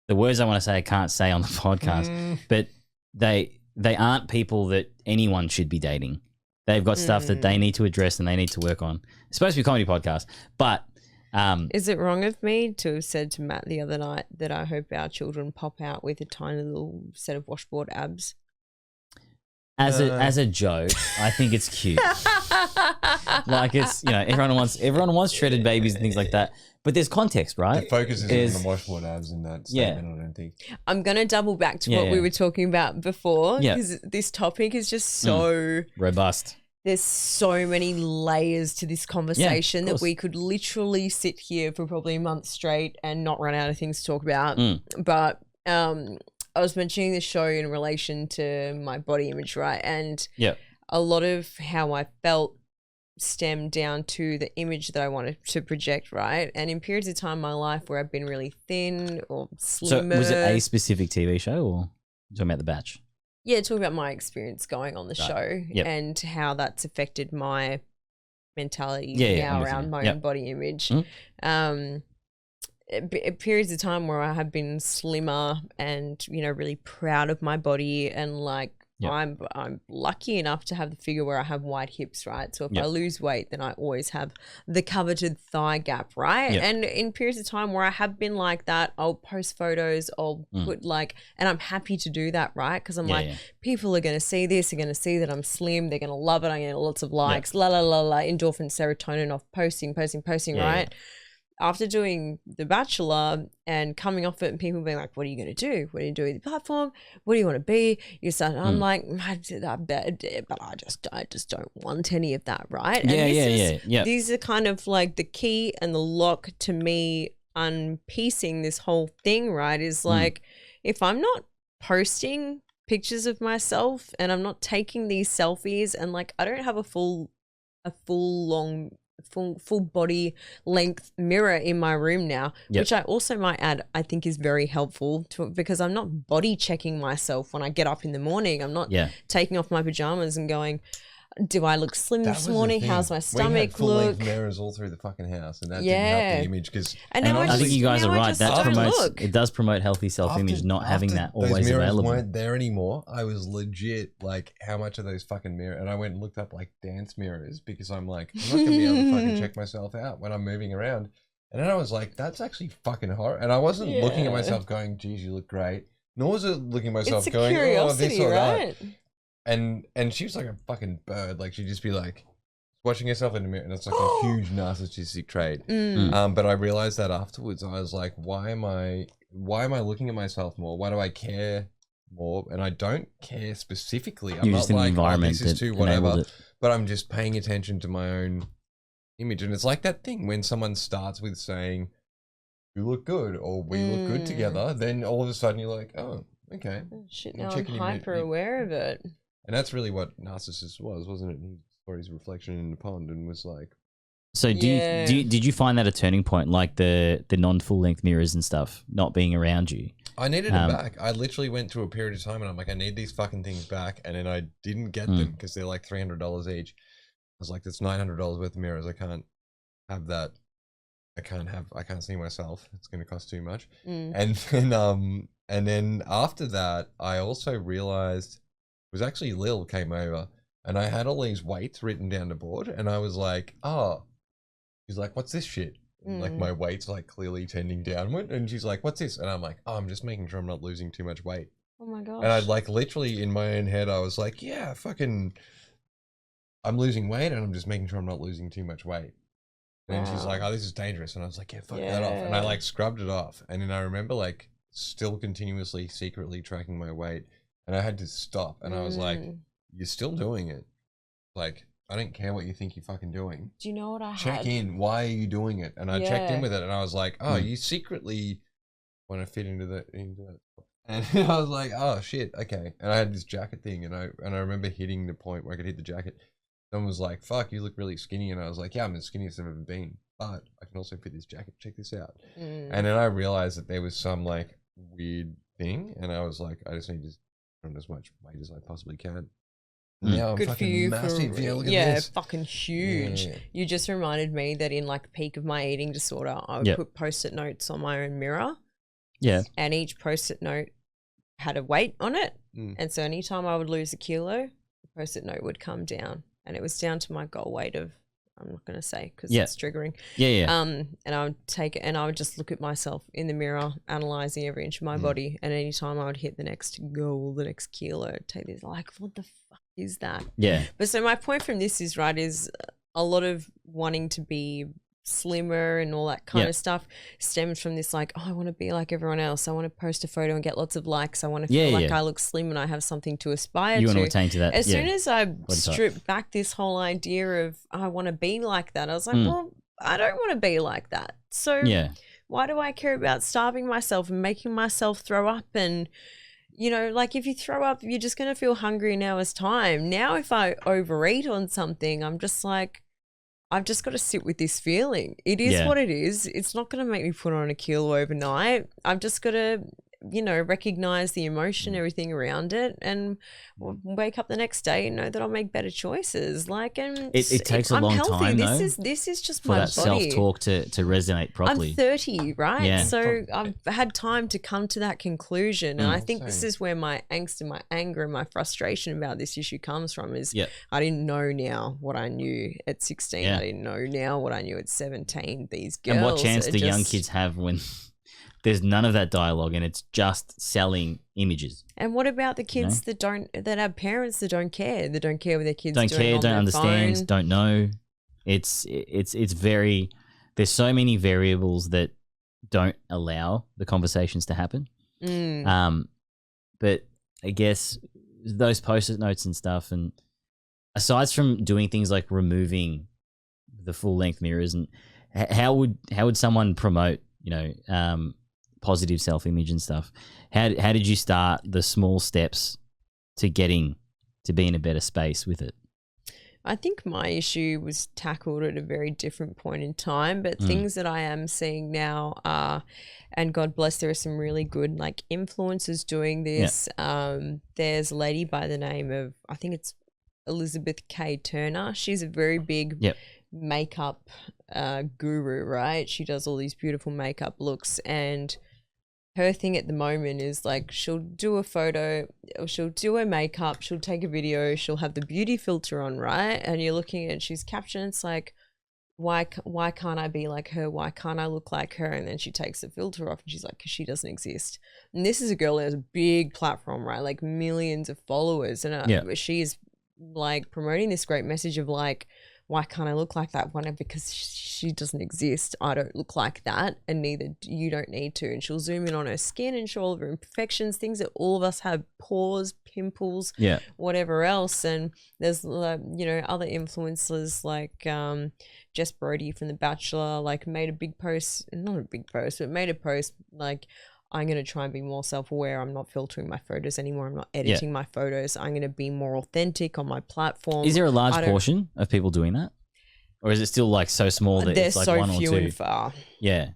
S6: The words I want to say I can't say on the podcast, but they aren't people that anyone should be dating. They've got stuff that they need to address and they need to work on. It's supposed to be a comedy podcast, but
S8: is it wrong of me to have said to Matt the other night that I hope our children pop out with a tiny little set of washboard abs?
S6: As a joke, I think it's cute. Like it's, you know, everyone wants shredded babies and things like that. But there's context, right?
S9: The focus is on the washboard abs in that statement, I don't think.
S8: I'm going to double back to what we were talking about before, because this topic is just so
S6: robust.
S8: There's so many layers to this conversation that we could literally sit here for probably a month straight and not run out of things to talk about. But I was mentioning this show in relation to my body image, right? And a lot of how I felt stemmed down to the image that I wanted to project, right? And in periods of time in my life where I've been really thin or slimmer.
S6: So was it a specific TV show or talking about The Batch?
S8: Yeah, talking about my experience going on the show and how that's affected my mentality now around my own body image. Periods of time where I have been slimmer and, you know, really proud of my body and like I'm lucky enough to have the figure where I have wide hips, right? So if
S6: Yep.
S8: I lose weight, then I always have the coveted thigh gap, right?
S6: Yep.
S8: And in periods of time where I have been like that, I'll post photos, I'll put like, and I'm happy to do that, right? Because I'm people are going to see this, they're going to see that I'm slim, they're going to love it, I get lots of likes, la la la la, endorphin, serotonin off posting, right? After doing The Bachelor and coming off it and people being like, what are you going to do? What are you doing with the platform? What do you want to be? You start, I'm like, but I just don't want any of that, right? And these are kind of like the key and the lock to me unpiecing this whole thing, right? Is like, if I'm not posting pictures of myself and I'm not taking these selfies and like, I don't have a full body length mirror in my room now, which I also might add, I think is very helpful because I'm not body checking myself when I get up in the morning. I'm not taking off my pajamas and going, do I look slim this morning? How's my stomach look?
S9: Mirrors all through the fucking house, and that didn't help the image. Because
S6: and I think you guys are right. It does promote healthy self-image. Not having that always available.
S9: Weren't there anymore. I was legit like, how much are those fucking mirrors? And I went and looked up like dance mirrors because I'm like, I'm not gonna be able to fucking check myself out when I'm moving around. And then I was like, that's actually fucking hard. And I wasn't looking at myself going, geez, you look great. Nor was it looking at myself
S8: it's
S9: going, oh, this or
S8: right?
S9: that. And she was like a fucking bird. Like she'd just be like watching herself in the mirror, and it's like a huge narcissistic trait. But I realized that afterwards. I was like, why am I looking at myself more? Why do I care more? And I don't care specifically. I'm not like, this is too whatever. But I'm just paying attention to my own image. And it's like that thing when someone starts with saying, "You look good," or "We look good together," then all of a sudden you're like, "Oh, okay."
S8: Shit, now I'm hyper aware of it.
S9: And that's really what narcissist was, wasn't it? He saw his reflection in the pond and was like.
S6: So did you find that a turning point, like the non full length mirrors and stuff not being around you?
S9: I needed it back. I literally went through a period of time and I'm like, I need these fucking things back, and then I didn't get them because they're like $300 each. I was like, that's $900 worth of mirrors. I can't have that. I can't see myself. It's going to cost too much. And then after that, I also realized. It was actually Lil came over and I had all these weights written down the board and I was like, oh, she's like, what's this shit? And like my weight's like clearly tending downward. And she's like, what's this? And I'm like, oh, I'm just making sure I'm not losing too much weight.
S8: Oh my gosh.
S9: And I like literally in my own head, I was like, yeah, fucking, I'm losing weight and I'm just making sure I'm not losing too much weight. And then she's like, oh, this is dangerous. And I was like, yeah, fuck that off. And I like scrubbed it off. And then I remember like still continuously secretly tracking my weight. And I had to stop, and I was like, you're still doing it. Like, I don't care what you think you're fucking doing.
S8: Do you know what I
S9: Check in. Why are you doing it? And I checked in with it, and I was like, oh, you secretly want to fit into that. And I was like, oh, shit, okay. And I had this jacket thing, and I remember hitting the point where I could hit the jacket. Someone was like, fuck, you look really skinny. And I was like, yeah, I'm the skinniest I've ever been. But I can also fit this jacket. Check this out. And then I realized that there was some, like, weird thing, and I was like, I just need to on as much weight as I possibly can. Now I'm
S8: good
S9: fucking
S8: for you.
S9: massive. Look at this.
S8: Fucking huge. Yeah. You just reminded me that in like peak of my eating disorder, I would put post-it notes on my own mirror.
S6: Yeah.
S8: And each post-it note had a weight on it. And so anytime I would lose a kilo, the post-it note would come down. And it was down to my goal weight of, I'm not going to say because it's triggering. And I would take it and I would just look at myself in the mirror, analyzing every inch of my body. And anytime I would hit the next goal, the next kilo, I'd take this like, what the fuck is that?
S6: Yeah.
S8: But so my point from this is a lot of wanting to be slimmer and all that kind of stuff stems from this like, oh, I want to be like everyone else. I want to post a photo and get lots of likes. I want to feel like I look slim and I have something to aspire to.
S6: You want to attain to that.
S8: As soon as I stripped back this whole idea of I want to be like that, I was like, well, I don't want to be like that. So why do I care about starving myself and making myself throw up? And you know, like if you throw up, you're just going to feel hungry in an hour's time. Now if I overeat on something, I'm just like, I've just got to sit with this feeling. It is what it is. It's not going to make me put on a kilo overnight. I've just got to recognize the emotion, everything around it, and wake up the next day and know that I'll make better choices. Like, and
S6: it takes a long time though.
S8: This is just
S6: for
S8: my
S6: that
S8: body.
S6: self-talk to resonate properly.
S8: I'm 30, right?
S6: Yeah.
S8: So I've had time to come to that conclusion. And I think this
S9: Same.
S8: is where my angst and my anger and my frustration about this issue comes from is
S6: Yep.
S8: I didn't know now what I knew at 16.
S6: Yeah.
S8: I didn't know now what I knew at 17. These girls
S6: And what chance
S8: are
S6: do young
S8: just-
S6: kids have when there's none of that dialogue and it's just selling images?
S8: And what about the kids that have parents that don't care what their kids
S6: Don't
S8: doing
S6: care,
S8: on
S6: don't
S8: their
S6: understand,
S8: phone?
S6: don't know. It's very, there's so many variables that don't allow the conversations to happen. But I guess those post-it notes and stuff, and aside from doing things like removing the full-length mirrors, and how would someone promote positive self-image and stuff? How did you start the small steps to getting to be in a better space with it?
S8: I think my issue was tackled at a very different point in time, but things that I am seeing now are, and God bless, there are some really good like influencers doing this. There's a lady by the name of, I think it's Elizabeth K. Turner. She's a very big makeup guru, right? She does all these beautiful makeup looks, and her thing at the moment is like she'll do a photo, or she'll do her makeup, she'll take a video, she'll have the beauty filter on, right? And you're looking at, she's captioned, it's like, why can't I be like her? Why can't I look like her? And then she takes the filter off and she's like, 'cause she doesn't exist. And this is a girl that has a big platform, right? Like millions of followers. And she's like promoting this great message of like, why can't I look like that? Why not? Because she doesn't exist. I don't look like that, and neither you don't need to. And she'll zoom in on her skin and show all of her imperfections, things that all of us have, pores, pimples, whatever else. And there's other influencers like Jess Brody from The Bachelor, like made a big post, not a big post, but made a post like, I'm going to try and be more self-aware. I'm not filtering my photos anymore. I'm not editing my photos. I'm going to be more authentic on my platform.
S6: Is there a large portion of people doing that? Or is it still like so small that it's like
S8: so
S6: one or two?
S8: few and far.
S6: Yeah.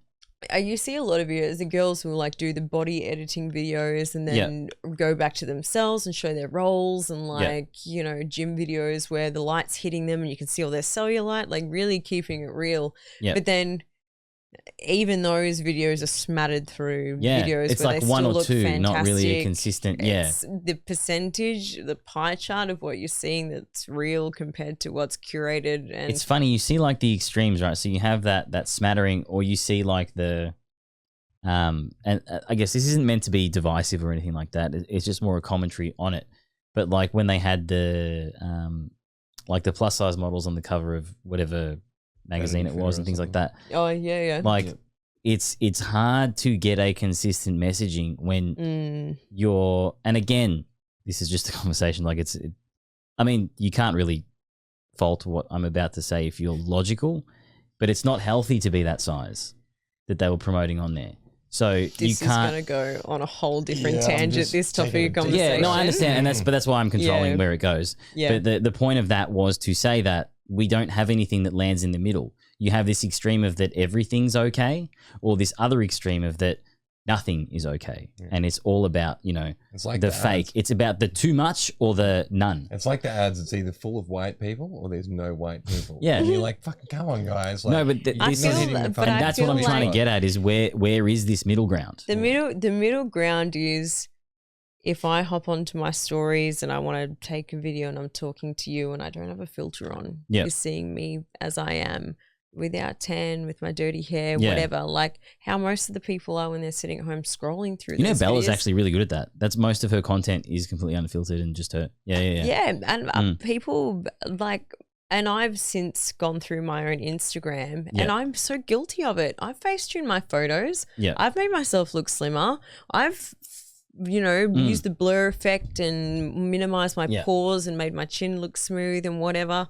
S8: You see a lot of videos, the girls who like do the body editing videos and then go back to themselves and show their roles, and like, gym videos where the light's hitting them and you can see all their cellulite, like really keeping it real. But then even those videos are smattered through videos
S6: it's
S8: where
S6: like
S8: they
S6: one
S8: still
S6: or
S8: look
S6: two,
S8: fantastic.
S6: not really a consistent.
S8: It's the percentage, the pie chart of what you're seeing that's real compared to what's curated. And
S6: It's funny, you see like the extremes, right? So you have that smattering, or you see like the and I guess this isn't meant to be divisive or anything like that. It's just more a commentary on it. But like when they had the like the plus size models on the cover of whatever magazine it was and things like that.
S8: Oh yeah.
S6: Like it's hard to get a consistent messaging when you're, and again, this is just a conversation. Like I mean, you can't really fault what I'm about to say if you're logical, but it's not healthy to be that size that they were promoting on there. So
S8: this
S6: you
S8: is
S6: can't
S8: going to go on a whole different tangent, this topic of conversation.
S6: Yeah, no, I understand, and that's why I'm controlling where it goes.
S8: Yeah.
S6: But the point of that was to say that we don't have anything that lands in the middle. You have this extreme of that everything's okay, or this other extreme of that nothing is okay. And it's all about,
S9: It's like
S6: the
S9: the
S6: fake.
S9: ads.
S6: It's about the too much or the none.
S9: It's like the ads. It's either full of white people or there's no white people.
S6: Yeah.
S9: And you're like, fucking come on, guys. Like,
S6: No, but
S9: you're
S6: this
S9: not
S6: is-
S9: hitting the
S8: but
S9: fucking
S6: And that's what
S8: feel
S6: I'm trying to
S8: like-
S6: get at is where is this middle ground?
S8: The middle ground is if I hop onto my stories and I want to take a video and I'm talking to you and I don't have a filter on, you're seeing me as I am, without tan, with my dirty hair, whatever. Like how most of the people are when they're sitting at home scrolling through. these
S6: Bella's
S8: videos.
S6: actually really good at that. That's most of her content is completely unfiltered and just her. Yeah.
S8: And people like. And I've since gone through my own Instagram and I'm so guilty of it. I've face-tuned my photos.
S6: Yeah.
S8: I've made myself look slimmer. I've, used the blur effect and minimized my pores and made my chin look smooth and whatever.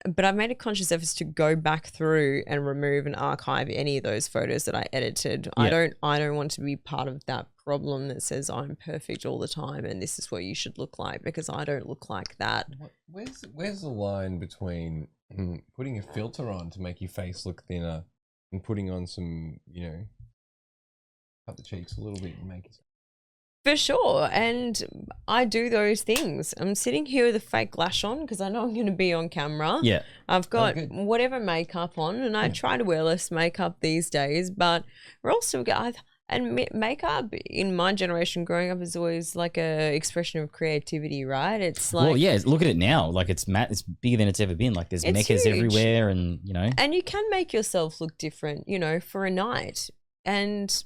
S8: But I've made a conscious effort to go back through and remove and archive any of those photos that I edited.
S6: Yeah.
S8: I don't want to be part of that problem that says I'm perfect all the time and this is what you should look like, because I don't look like that.
S9: Where's the line between putting a filter on to make your face look thinner and putting on some, cut the cheeks a little bit and make it
S8: For sure. And I do those things. I'm sitting here with a fake lash on because I know I'm going to be on camera.
S6: Yeah.
S8: I've got whatever makeup on, and I try to wear less makeup these days, but we're also and makeup in my generation growing up is always like a expression of creativity, right? It's like,
S6: well, yeah, look at it now. Like it's bigger than it's ever been. Like there's mechas everywhere, and you know,
S8: and you can make yourself look different, you know, for a night. And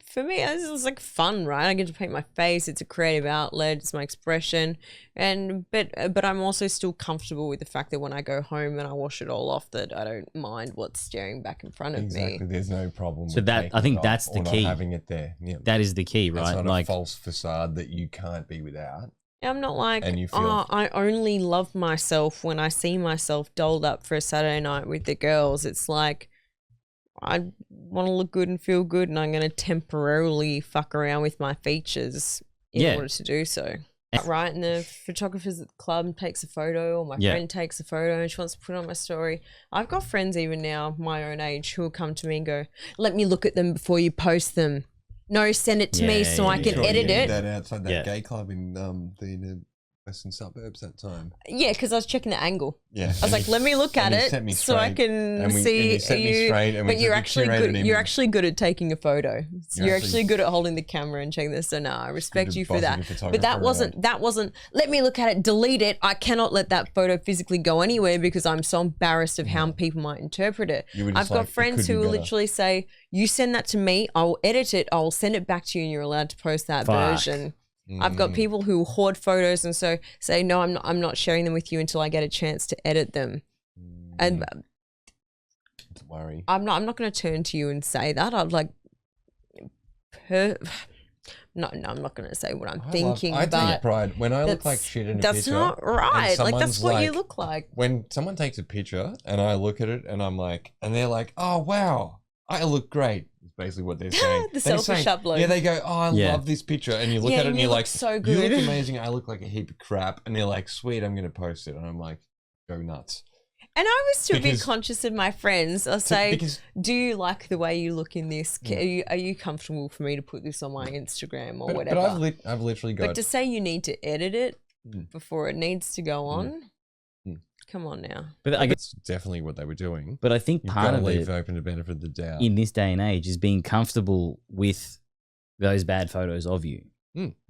S8: for me, this is like fun, right? I get to paint my face. It's a creative outlet. It's my expression, but I'm also still comfortable with the fact that when I go home and I wash it all off, that I don't mind what's staring back in front of me.
S9: Exactly. There's no problem.
S6: So
S9: with
S6: that I think that's the key.
S9: Not having it there. Yeah.
S6: That is the key, right?
S9: It's not
S6: like
S9: a false facade that you can't be without.
S8: I'm not like,
S9: And you feel-
S8: I only love myself when I see myself dolled up for a Saturday night with the girls. It's like, I want to look good and feel good, and I'm going to temporarily fuck around with my features in order to do so. Right, and the photographer's at the club takes a photo, or my friend takes a photo and she wants to put it on my story. I've got friends even now, my own age, who will come to me and go, let me look at them before you post them. No, send it to me so I can edit it.
S9: That outside that gay club in the western suburbs that time.
S8: Yeah, because I was checking the angle.
S9: Yeah,
S8: I was like, let me look at it so I can see you. But you're actually good. You're actually good at taking a photo. You're actually good at holding the camera and checking this. So no, I respect you for that. But that wasn't. Let me look at it. Delete it. I cannot let that photo physically go anywhere because I'm so embarrassed of how people might interpret it.
S9: I've
S8: got friends who will literally say, "You send that to me. I will edit it. I will send it back to you, and you're allowed to post that version." I've got people who hoard photos and so say, no, I'm not sharing them with you until I get a chance to edit them. And
S9: don't worry.
S8: I'm not going to turn to you and say that. I'm like, no, I'm not going to say what I'm thinking.
S9: I take pride when I look like shit in a picture.
S8: That's not right. Like that's what you look like.
S9: When someone takes a picture and I look at it and I'm like, and they're like, oh wow, I look great. Basically what they're saying.
S8: The selfish upload.
S9: Yeah, they go, oh, I love this picture. And you look at it and you're like,
S8: so good.
S9: You look amazing. I look like a heap of crap. And they're like, sweet, I'm going to post it. And I'm like, go nuts.
S8: And I was still be conscious of my friends. I'll say, do you like the way you look in this? Are you comfortable for me to put this on my Instagram or whatever?
S9: But I've literally got...
S8: But to say you need to edit it before it needs to go on... Come on now.
S6: But I guess
S9: that's definitely what they were doing.
S6: But I think part of
S9: leave open to benefit of the doubt
S6: in this day and age is being comfortable with those bad photos of you.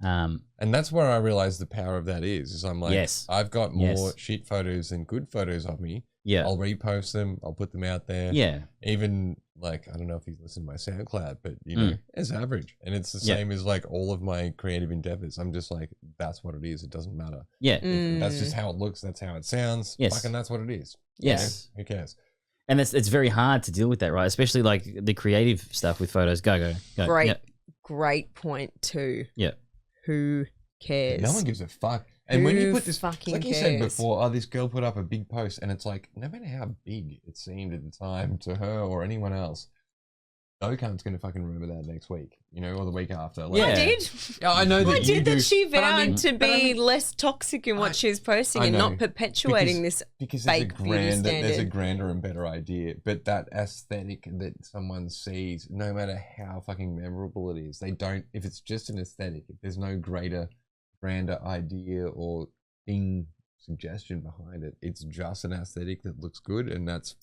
S9: And that's where I realize the power of that is I'm like, I've got more shit photos than good photos of me.
S6: Yeah.
S9: I'll repost them. I'll put them out there.
S6: Yeah.
S9: Even like, I don't know if you listen to my SoundCloud, but you know, it's average. And it's the same as like all of my creative endeavors. I'm just like, that's what it is. It doesn't matter.
S6: Yeah.
S9: That's just how it looks. That's how it sounds.
S6: Yes.
S9: Fucking that's what it is.
S6: Yes.
S9: You know? Who cares?
S6: And it's very hard to deal with that, right? Especially like the creative stuff with photos. Go.
S8: Great point too.
S6: Yeah.
S8: Who cares?
S9: No one gives a fuck. And when you put this, like you said before, oh, this girl put up a big post, and it's like, no matter how big it seemed at the time to her or anyone else, no cunt's gonna fucking remember that next week, you know, or the week after. Like,
S8: I did.
S9: Yeah, I know that
S8: I
S9: you
S8: did
S9: do.
S8: That she vowed to be less toxic in what she's posting and not perpetuating this fake beauty standard.
S9: There's a grander and better idea, but that aesthetic that someone sees, no matter how fucking memorable it is, they don't. If it's just an aesthetic, if there's no grander idea or thing suggestion behind it, it's just an aesthetic that looks good, and that's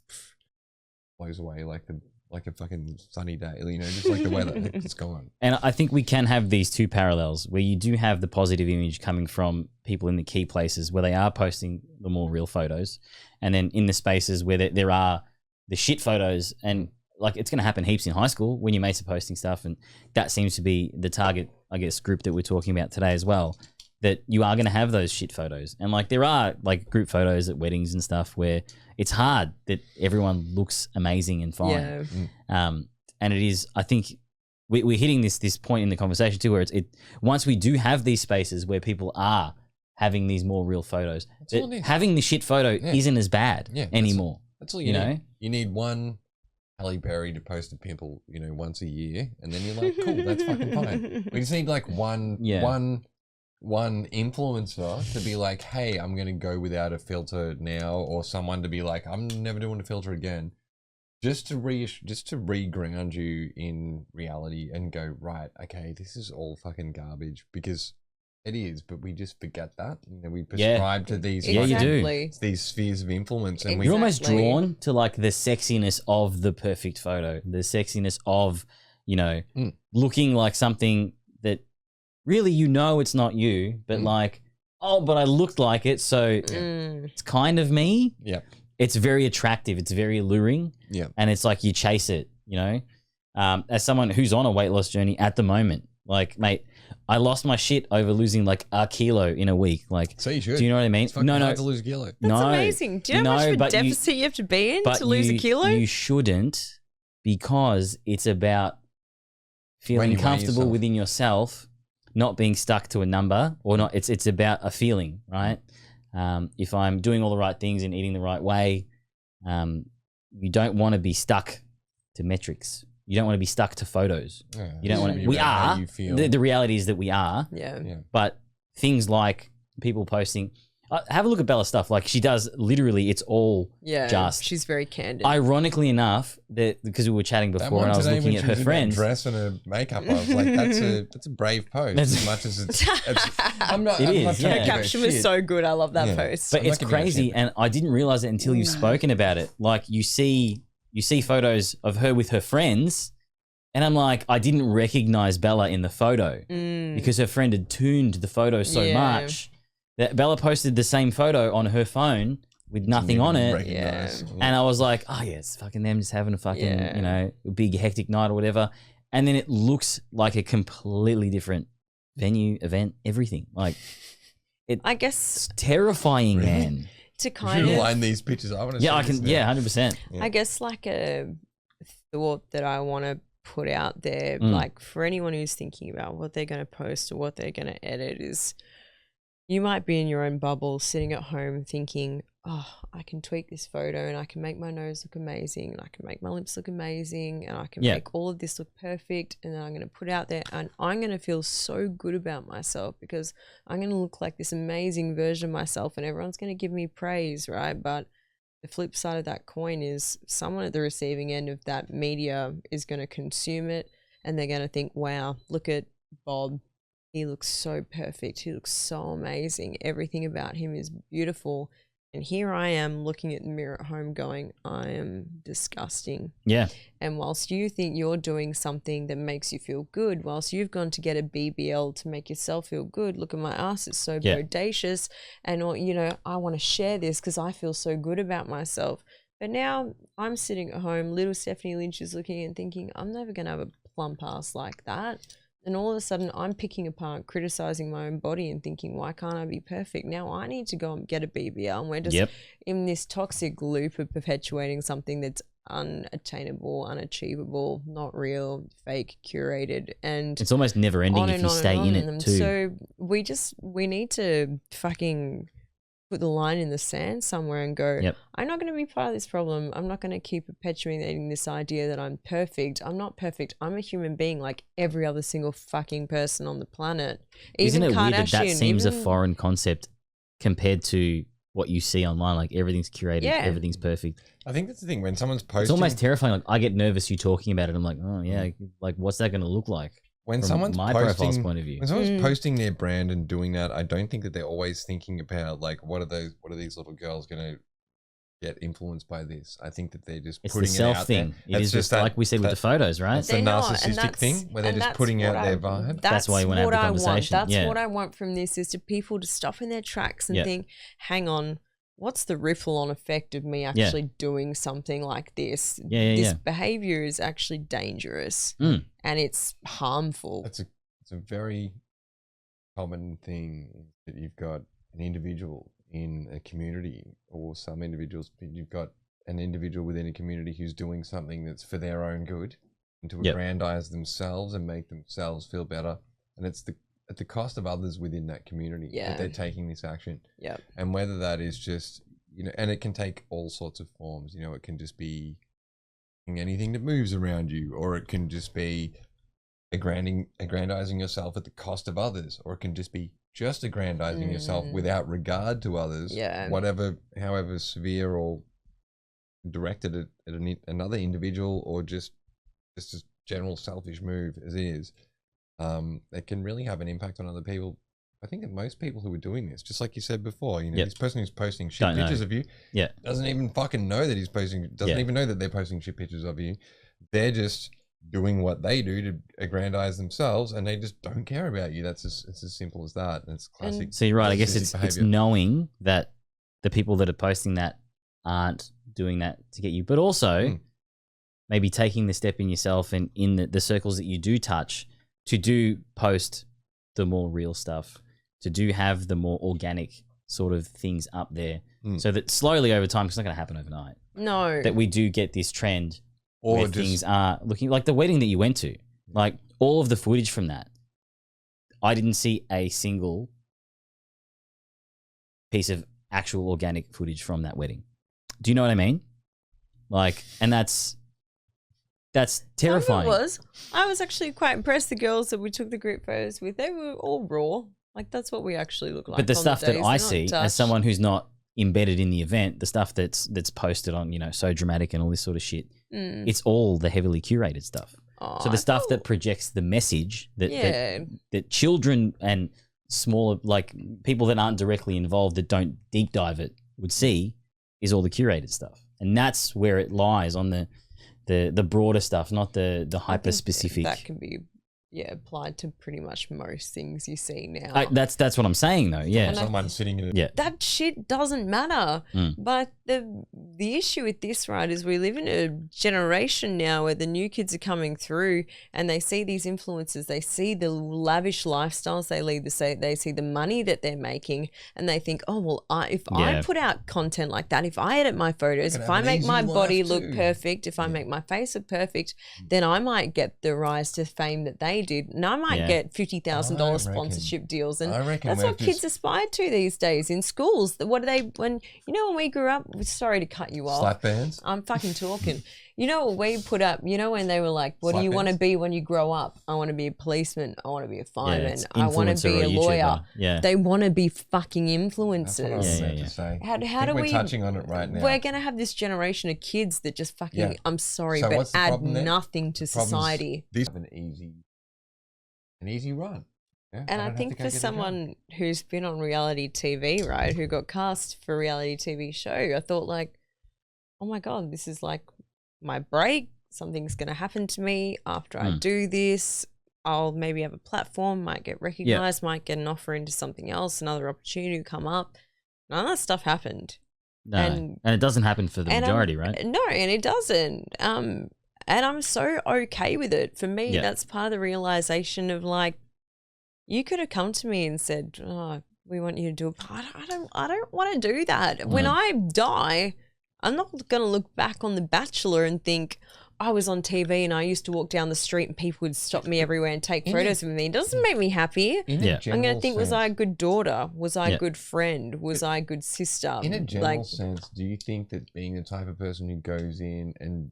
S9: blows away like a fucking sunny day, you know, just like the weather. It's gone.
S6: And I think we can have these two parallels where you do have the positive image coming from people in the key places where they are posting the more real photos, and then in the spaces where there are the shit photos, and like it's going to happen heaps in high school when your mates are posting stuff, and that seems to be the target, I guess, group that we're talking about today as well, that you are going to have those shit photos. And like there are like group photos at weddings and stuff where it's hard that everyone looks amazing and fine. Yeah. And it is, I think we're hitting this point in the conversation too, where it once we do have these spaces where people are having these more real photos, having the shit photo isn't as bad anymore.
S9: That's all you know. You need one Halle Berry to post a pimple, you know, once a year, and then you're like, cool, that's fucking fine. We just need like one influencer to be like, hey, I'm going to go without a filter now, or someone to be like, I'm never doing a filter again.
S3: just to re-ground you in reality and go, right, okay, this is all fucking garbage, because it is, but we just forget that. You know, we prescribe to these
S6: you do.
S3: these spheres of influence, and
S6: You're almost drawn to like the sexiness of the perfect photo, the sexiness of, you know, looking like something that really, you know, it's not you, but like, oh, but I looked like it, so it's kind of me.
S3: Yeah.
S6: It's very attractive. It's very alluring.
S3: Yeah.
S6: And it's like you chase it, you know? As someone who's on a weight loss journey at the moment, like, mate, I lost my shit over losing like a kilo in a week. Like,
S3: so you should.
S6: Do you know what I mean?
S3: It's fucking hard to lose a kilo.
S8: That's amazing. Do you know how much of a deficit you have to be in to lose a kilo?
S6: You shouldn't, because it's about feeling comfortable within yourself, not being stuck to a number or not. It's about a feeling, right? If I'm doing all the right things and eating the right way, you don't want to be stuck to metrics. You don't want to be stuck to photos. Yeah, you don't want to. We are. The reality is that we are.
S8: Yeah.
S6: But things like people posting. Have a look at Bella's stuff. Like, she does literally, it's all just.
S8: She's very candid.
S6: Ironically enough, that because we were chatting before and I was looking at her friends.
S3: Dress and her makeup. I was like, that's a brave post. As much as it's I'm not.
S6: It
S3: I'm
S6: is.
S3: not
S6: Yeah.
S8: Her caption was so good. I love that post.
S6: But it's crazy, and I didn't realize it until you've spoken about it. Like, you see photos of her with her friends, and I'm like, I didn't recognize Bella in the photo because her friend had tuned the photo so much that Bella posted the same photo on her phone with nothing on it.
S8: Yeah.
S6: And I was like, oh yeah, it's fucking them just having a fucking, you know, big hectic night or whatever. And then it looks like a completely different venue, event, everything. Like,
S8: I guess
S6: it's terrifying, man.
S8: To kind of
S3: line these pictures. I want to.
S6: Yeah, I can. Yeah, 100%.
S8: I guess like a thought that I want to put out there, like for anyone who's thinking about what they're going to post or what they're going to edit, is you might be in your own bubble sitting at home thinking, oh, I can tweak this photo and I can make my nose look amazing and I can make my lips look amazing and I can make all of this look perfect, and then I'm going to put it out there and I'm going to feel so good about myself because I'm going to look like this amazing version of myself and everyone's going to give me praise, right? But the flip side of that coin is someone at the receiving end of that media is going to consume it and they're going to think, wow, look at Bob. He looks so perfect. He looks so amazing. Everything about him is beautiful. And here I am looking at the mirror at home going, I am disgusting.
S6: Yeah.
S8: And whilst you think you're doing something that makes you feel good, whilst you've gone to get a BBL to make yourself feel good, look at my ass, it's so bodacious. And, you know, I want to share this because I feel so good about myself. But now I'm sitting at home, little Stephanie Lynch is looking and thinking, I'm never going to have a plump ass like that. And all of a sudden I'm picking apart, criticizing my own body and thinking, why can't I be perfect? Now I need to go and get a BBL. And we're just in this toxic loop of perpetuating something that's unattainable, unachievable, not real, fake, curated. And
S6: it's almost never ending if you stay in it too.
S8: So we need to fucking put the line in the sand somewhere and go, I'm not going to be part of this problem. I'm not going to keep perpetuating this idea that I'm perfect. I'm not perfect. I'm a human being like every other single fucking person on the planet.
S6: Isn't it weird that seems a foreign concept compared to what you see online? Like, everything's curated, everything's perfect.
S3: I think that's the thing when someone's posting.
S6: It's almost terrifying. Like, I get nervous you talking about it. I'm like, oh yeah, like what's that going to look like?
S3: When
S6: from
S3: someone's
S6: my profile's point of view.
S3: When someone's posting their brand and doing that, I don't think that they're always thinking about like what are these little girls gonna get influenced by this. I think that they're just putting
S6: the self
S3: it out
S6: thing.
S3: There.
S6: It is just like we said with the photos, right?
S3: It's the narcissistic thing where they're just putting out their vibe.
S6: That's why you want to have the conversation.
S8: That's what I want from this, is to people to stop in their tracks and think, hang on, what's the ripple on effect of me actually doing something like this? This behavior is actually dangerous and it's harmful.
S3: It's a very common thing that you've got an individual in a community, or some individuals, you've got an individual within a community who's doing something that's for their own good and to aggrandize themselves and make themselves feel better. And it's at the cost of others within that community that they're taking this action. And whether that is just, you know, and it can take all sorts of forms, you know, it can just be anything that moves around you, or it can just be aggrandizing yourself at the cost of others, or it can just be aggrandizing yourself without regard to others, however severe or
S9: directed at another individual or just a general selfish move as it is, it can really have an impact on other people. I think that most people who are doing this, just like you said before, this person who's posting shit pictures of you, doesn't even fucking know that doesn't even know that they're posting shit pictures of you. They're just doing what they do to aggrandize themselves, and they just don't care about you. It's as simple as that. And it's classic.
S6: So you're right. I guess it's knowing that the people that are posting that aren't doing that to get you, but also maybe taking the step in yourself and in the circles that you do touch to do post the more real stuff, to do have the more organic sort of things up there, so that slowly over time, because it's not going to happen overnight.
S8: No,
S6: that we do get this trend where things are looking like the wedding that you went to, like all of the footage from that. I didn't see a single piece of actual organic footage from that wedding. Do you know what I mean? Like, and that's terrifying.
S8: I was actually quite impressed. The girls that we took the group photos with, they were all raw. Like, that's what we actually look like.
S6: But the stuff that I see as someone who's not embedded in the event, the stuff that's posted on, So Dramatic and all this sort of shit, it's all the heavily curated stuff. So the stuff that projects the message that children and smaller, like people that aren't directly involved, that don't deep dive it, would see is all the curated stuff. And that's where it lies, on the broader stuff, not the hyper specific.
S8: That can be applied to pretty much most things you see now.
S6: That's what I'm saying though. Yeah,
S8: and
S9: someone sitting in it.
S8: That shit doesn't matter. But the issue with this, right, is we live in a generation now where the new kids are coming through and they see these influencers, they see the lavish lifestyles they lead, they see the money that they're making, and they think, oh well, I put out content like that, if I edit my photos, if I make my body look perfect, if I make my face look perfect, then I might get the rise to fame that they did, and I might get $50,000 sponsorship deals, and that's what kids aspire to these days in schools. What do they, when we grew up, sorry to cut you off,
S9: slap bands,
S8: I'm fucking talking. What we put up, when they were like, what do you want to be when you grow up? I want to be a policeman, I want to be a fireman, I want to be a lawyer. They want to be fucking influencers.
S9: That's what I was about to say.
S8: How do we,
S9: we're touching on it right now.
S8: We're going to have this generation of kids that just fucking, I'm sorry, but add nothing to society.
S9: This is an easy run. Yeah,
S8: and I think for someone who's been on reality TV, right, who got cast for a reality TV show, I thought like, oh my God, this is like my break. Something's going to happen to me after I do this. I'll maybe have a platform, might get recognized, might get an offer into something else, another opportunity will come up. None of that stuff happened.
S6: No, and it doesn't happen for the majority, right?
S8: No, and it doesn't. And I'm so okay with it. For me, that's part of the realization of like, you could have come to me and said, oh, we want you to do it. But I don't want to do that. When I die, I'm not going to look back on The Bachelor and think, I was on TV and I used to walk down the street and people would stop me everywhere and take photos with me. It doesn't make me happy. I'm going to think, was I a good daughter? Was I a good friend? Was I a good sister?
S9: In a general sense, do you think that being the type of person who goes in and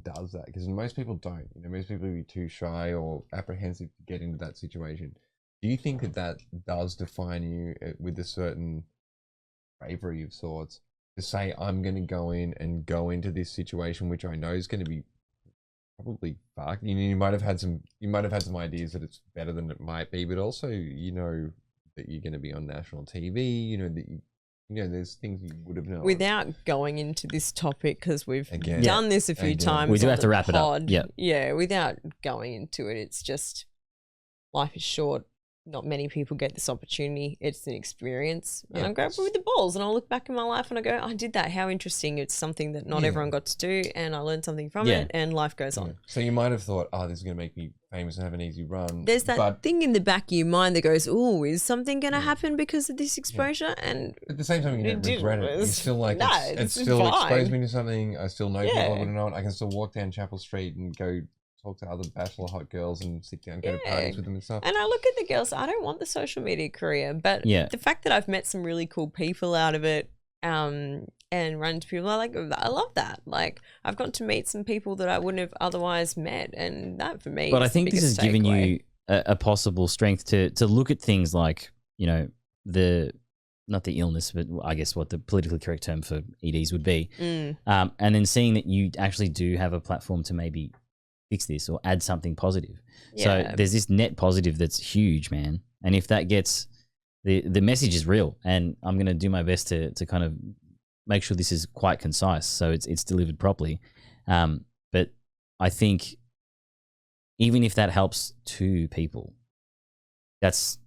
S9: does that, because most people don't, most people will be too shy or apprehensive to get into that situation. Do you think that does define you with a certain bravery of sorts to say, I'm going to go into this situation, which I know is going to be probably fucked. You might have had some ideas that it's better than it might be, but also, that you're going to be on national TV, that there's things you would have known.
S8: Without going into this topic, because we've done this a few times.
S6: We do have to wrap it up.
S8: Yeah, without going into it, it's just, life is short. Not many people get this opportunity. It's an experience. And I grab it with the balls and I'll look back in my life and I go, I did that. How interesting. It's something that not everyone got to do and I learned something from it and life goes on.
S9: So you might have thought, oh, this is going to make me famous and have an easy run.
S8: There's that thing in the back of your mind that goes, oh, is something going to happen because of this exposure? And
S9: at the same time, you don't regret it. You're still like, it still exposed me to something. I still know people I would have known. I can still walk down Chapel Street and go talk to other bachelor hot girls and sit down, go to parties with them and stuff.
S8: And I look at the girls, I don't want the social media career, but the fact that I've met some really cool people out of it and run into people, I love that. Like, I've got to meet some people that I wouldn't have otherwise met, and that for me
S6: But I think this has given you a possible strength to look at things like, the not the illness, but I guess what the politically correct term for EDs would be.
S8: Mm.
S6: And then seeing that you actually do have a platform to maybe fix this or add something positive.
S8: Yeah.
S6: So there's this net positive that's huge, man. And if that gets the message is real, and I'm going to do my best to kind of make sure this is quite concise, so it's delivered properly. But I think even if that helps 2 people, that's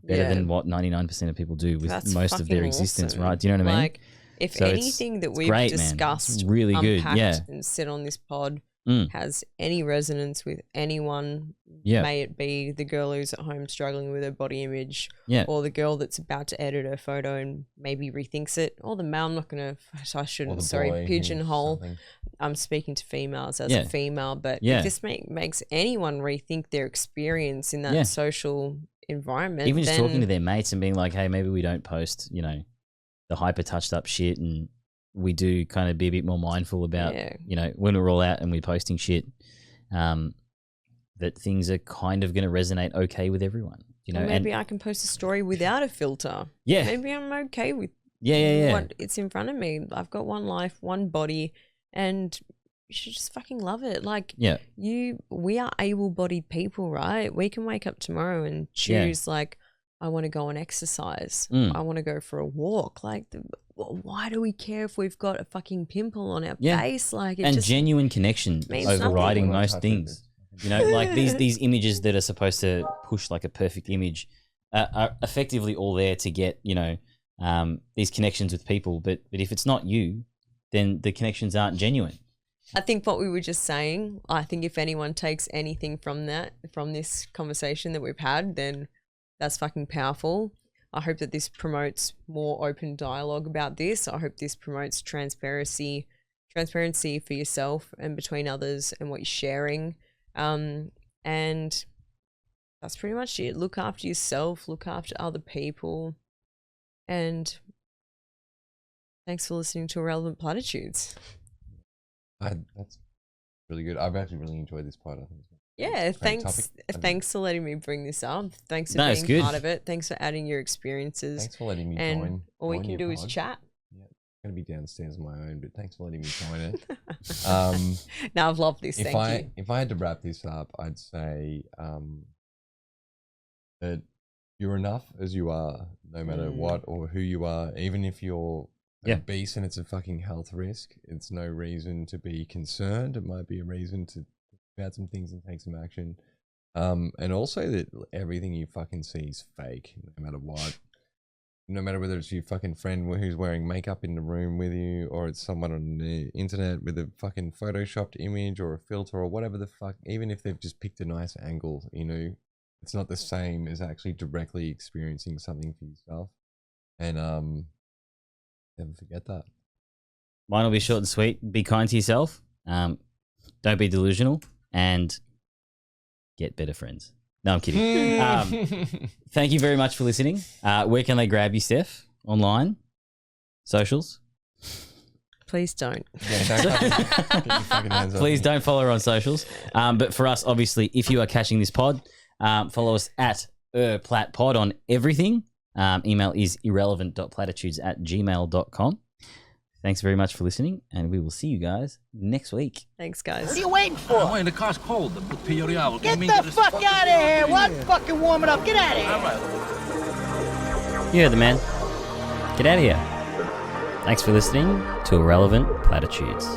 S6: better than what 99% of people do with most of their existence,
S8: awesome.
S6: right? Do you know what I mean?
S8: Like, if
S6: So
S8: anything that we've
S6: great, man.
S8: discussed,
S6: It's really good,
S8: unpacked,
S6: yeah.
S8: and said on this pod
S6: Mm.
S8: has any resonance with anyone,
S6: Yeah.
S8: may it be the girl who's at home struggling with her body image,
S6: Yeah.
S8: or the girl that's about to edit her photo and maybe rethinks it, or the male, I
S9: Or
S8: shouldn't,
S9: the
S8: sorry,
S9: boy who's
S8: pigeonhole.
S9: something.
S8: I'm speaking to females as
S6: Yeah.
S8: a female, but
S6: Yeah.
S8: if this makes anyone rethink their experience in that
S6: Yeah.
S8: social environment,
S6: Even just
S8: then
S6: talking to their mates and being like, hey, maybe we don't post, the hyper touched up shit, and we do kind of be a bit more mindful about,
S8: Yeah.
S6: When we're all out and we're posting shit, that things are kind of going to resonate okay with everyone,
S8: Or maybe I can post a story without a filter.
S6: Yeah.
S8: Maybe I'm okay with
S6: Yeah.
S8: what it's in front of me. I've got one life, one body, and you should just fucking love it. Like,
S6: Yeah.
S8: we are able-bodied people, right? We can wake up tomorrow and choose, like, I want to go and exercise. I want to go for a walk. Like, why do we care if we've got a fucking pimple on our face? Like,
S6: and genuine connection
S8: means
S6: overriding
S8: nothing.
S6: most things. Like these images that are supposed to push like a perfect image are effectively all there to get, these connections with people. But if it's not you, then the connections aren't genuine.
S8: I think what we were just saying, I think if anyone takes anything from this conversation that we've had, then that's fucking powerful. I hope that this promotes more open dialogue about this. I hope this promotes transparency for yourself and between others and what you're sharing. And that's pretty much it. Look after yourself, look after other people. And thanks for listening to Irrelevant Platitudes.
S9: That's really good. I've actually really enjoyed this part. I think.
S8: Yeah, thanks for letting me bring this up. Thanks for being part of it. Thanks for adding your experiences.
S9: Thanks for letting me
S8: and
S9: join.
S8: All we can do is chat.
S9: Yeah, I'm gonna be downstairs on my own, but thanks for letting me join it.
S8: Now I've loved this.
S9: If I had to wrap this up, I'd say that you're enough as you are, no matter what or who you are. Even if you're obese and it's a fucking health risk, it's no reason to be concerned. It might be a reason to about some things and take some action. And also that everything you fucking see is fake, no matter what. No matter whether it's your fucking friend who's wearing makeup in the room with you, or it's someone on the internet with a fucking photoshopped image or a filter or whatever the fuck, even if they've just picked a nice angle, it's not the same as actually directly experiencing something for yourself. And never forget that.
S6: Mine will be short and sweet. Be kind to yourself. Don't be delusional. And get better friends. No, I'm kidding. Thank you very much for listening. Where can they grab you, Steph? Online? Socials?
S8: Please don't.
S6: Please don't follow her on socials. But for us, obviously, if you are catching this pod, follow us at platpod on everything. Email is irrelevant.platitudes@gmail.com. Thanks very much for listening, and we will see you guys next week.
S8: Thanks, guys.
S2: What are you waiting for?
S10: I'm waiting. The car's cold. Get
S2: the fuck out of here. What? Fucking warm it up. Get out of here.
S10: All right.
S6: You heard the man. Get out of here. Thanks for listening to Irrelevant Platitudes.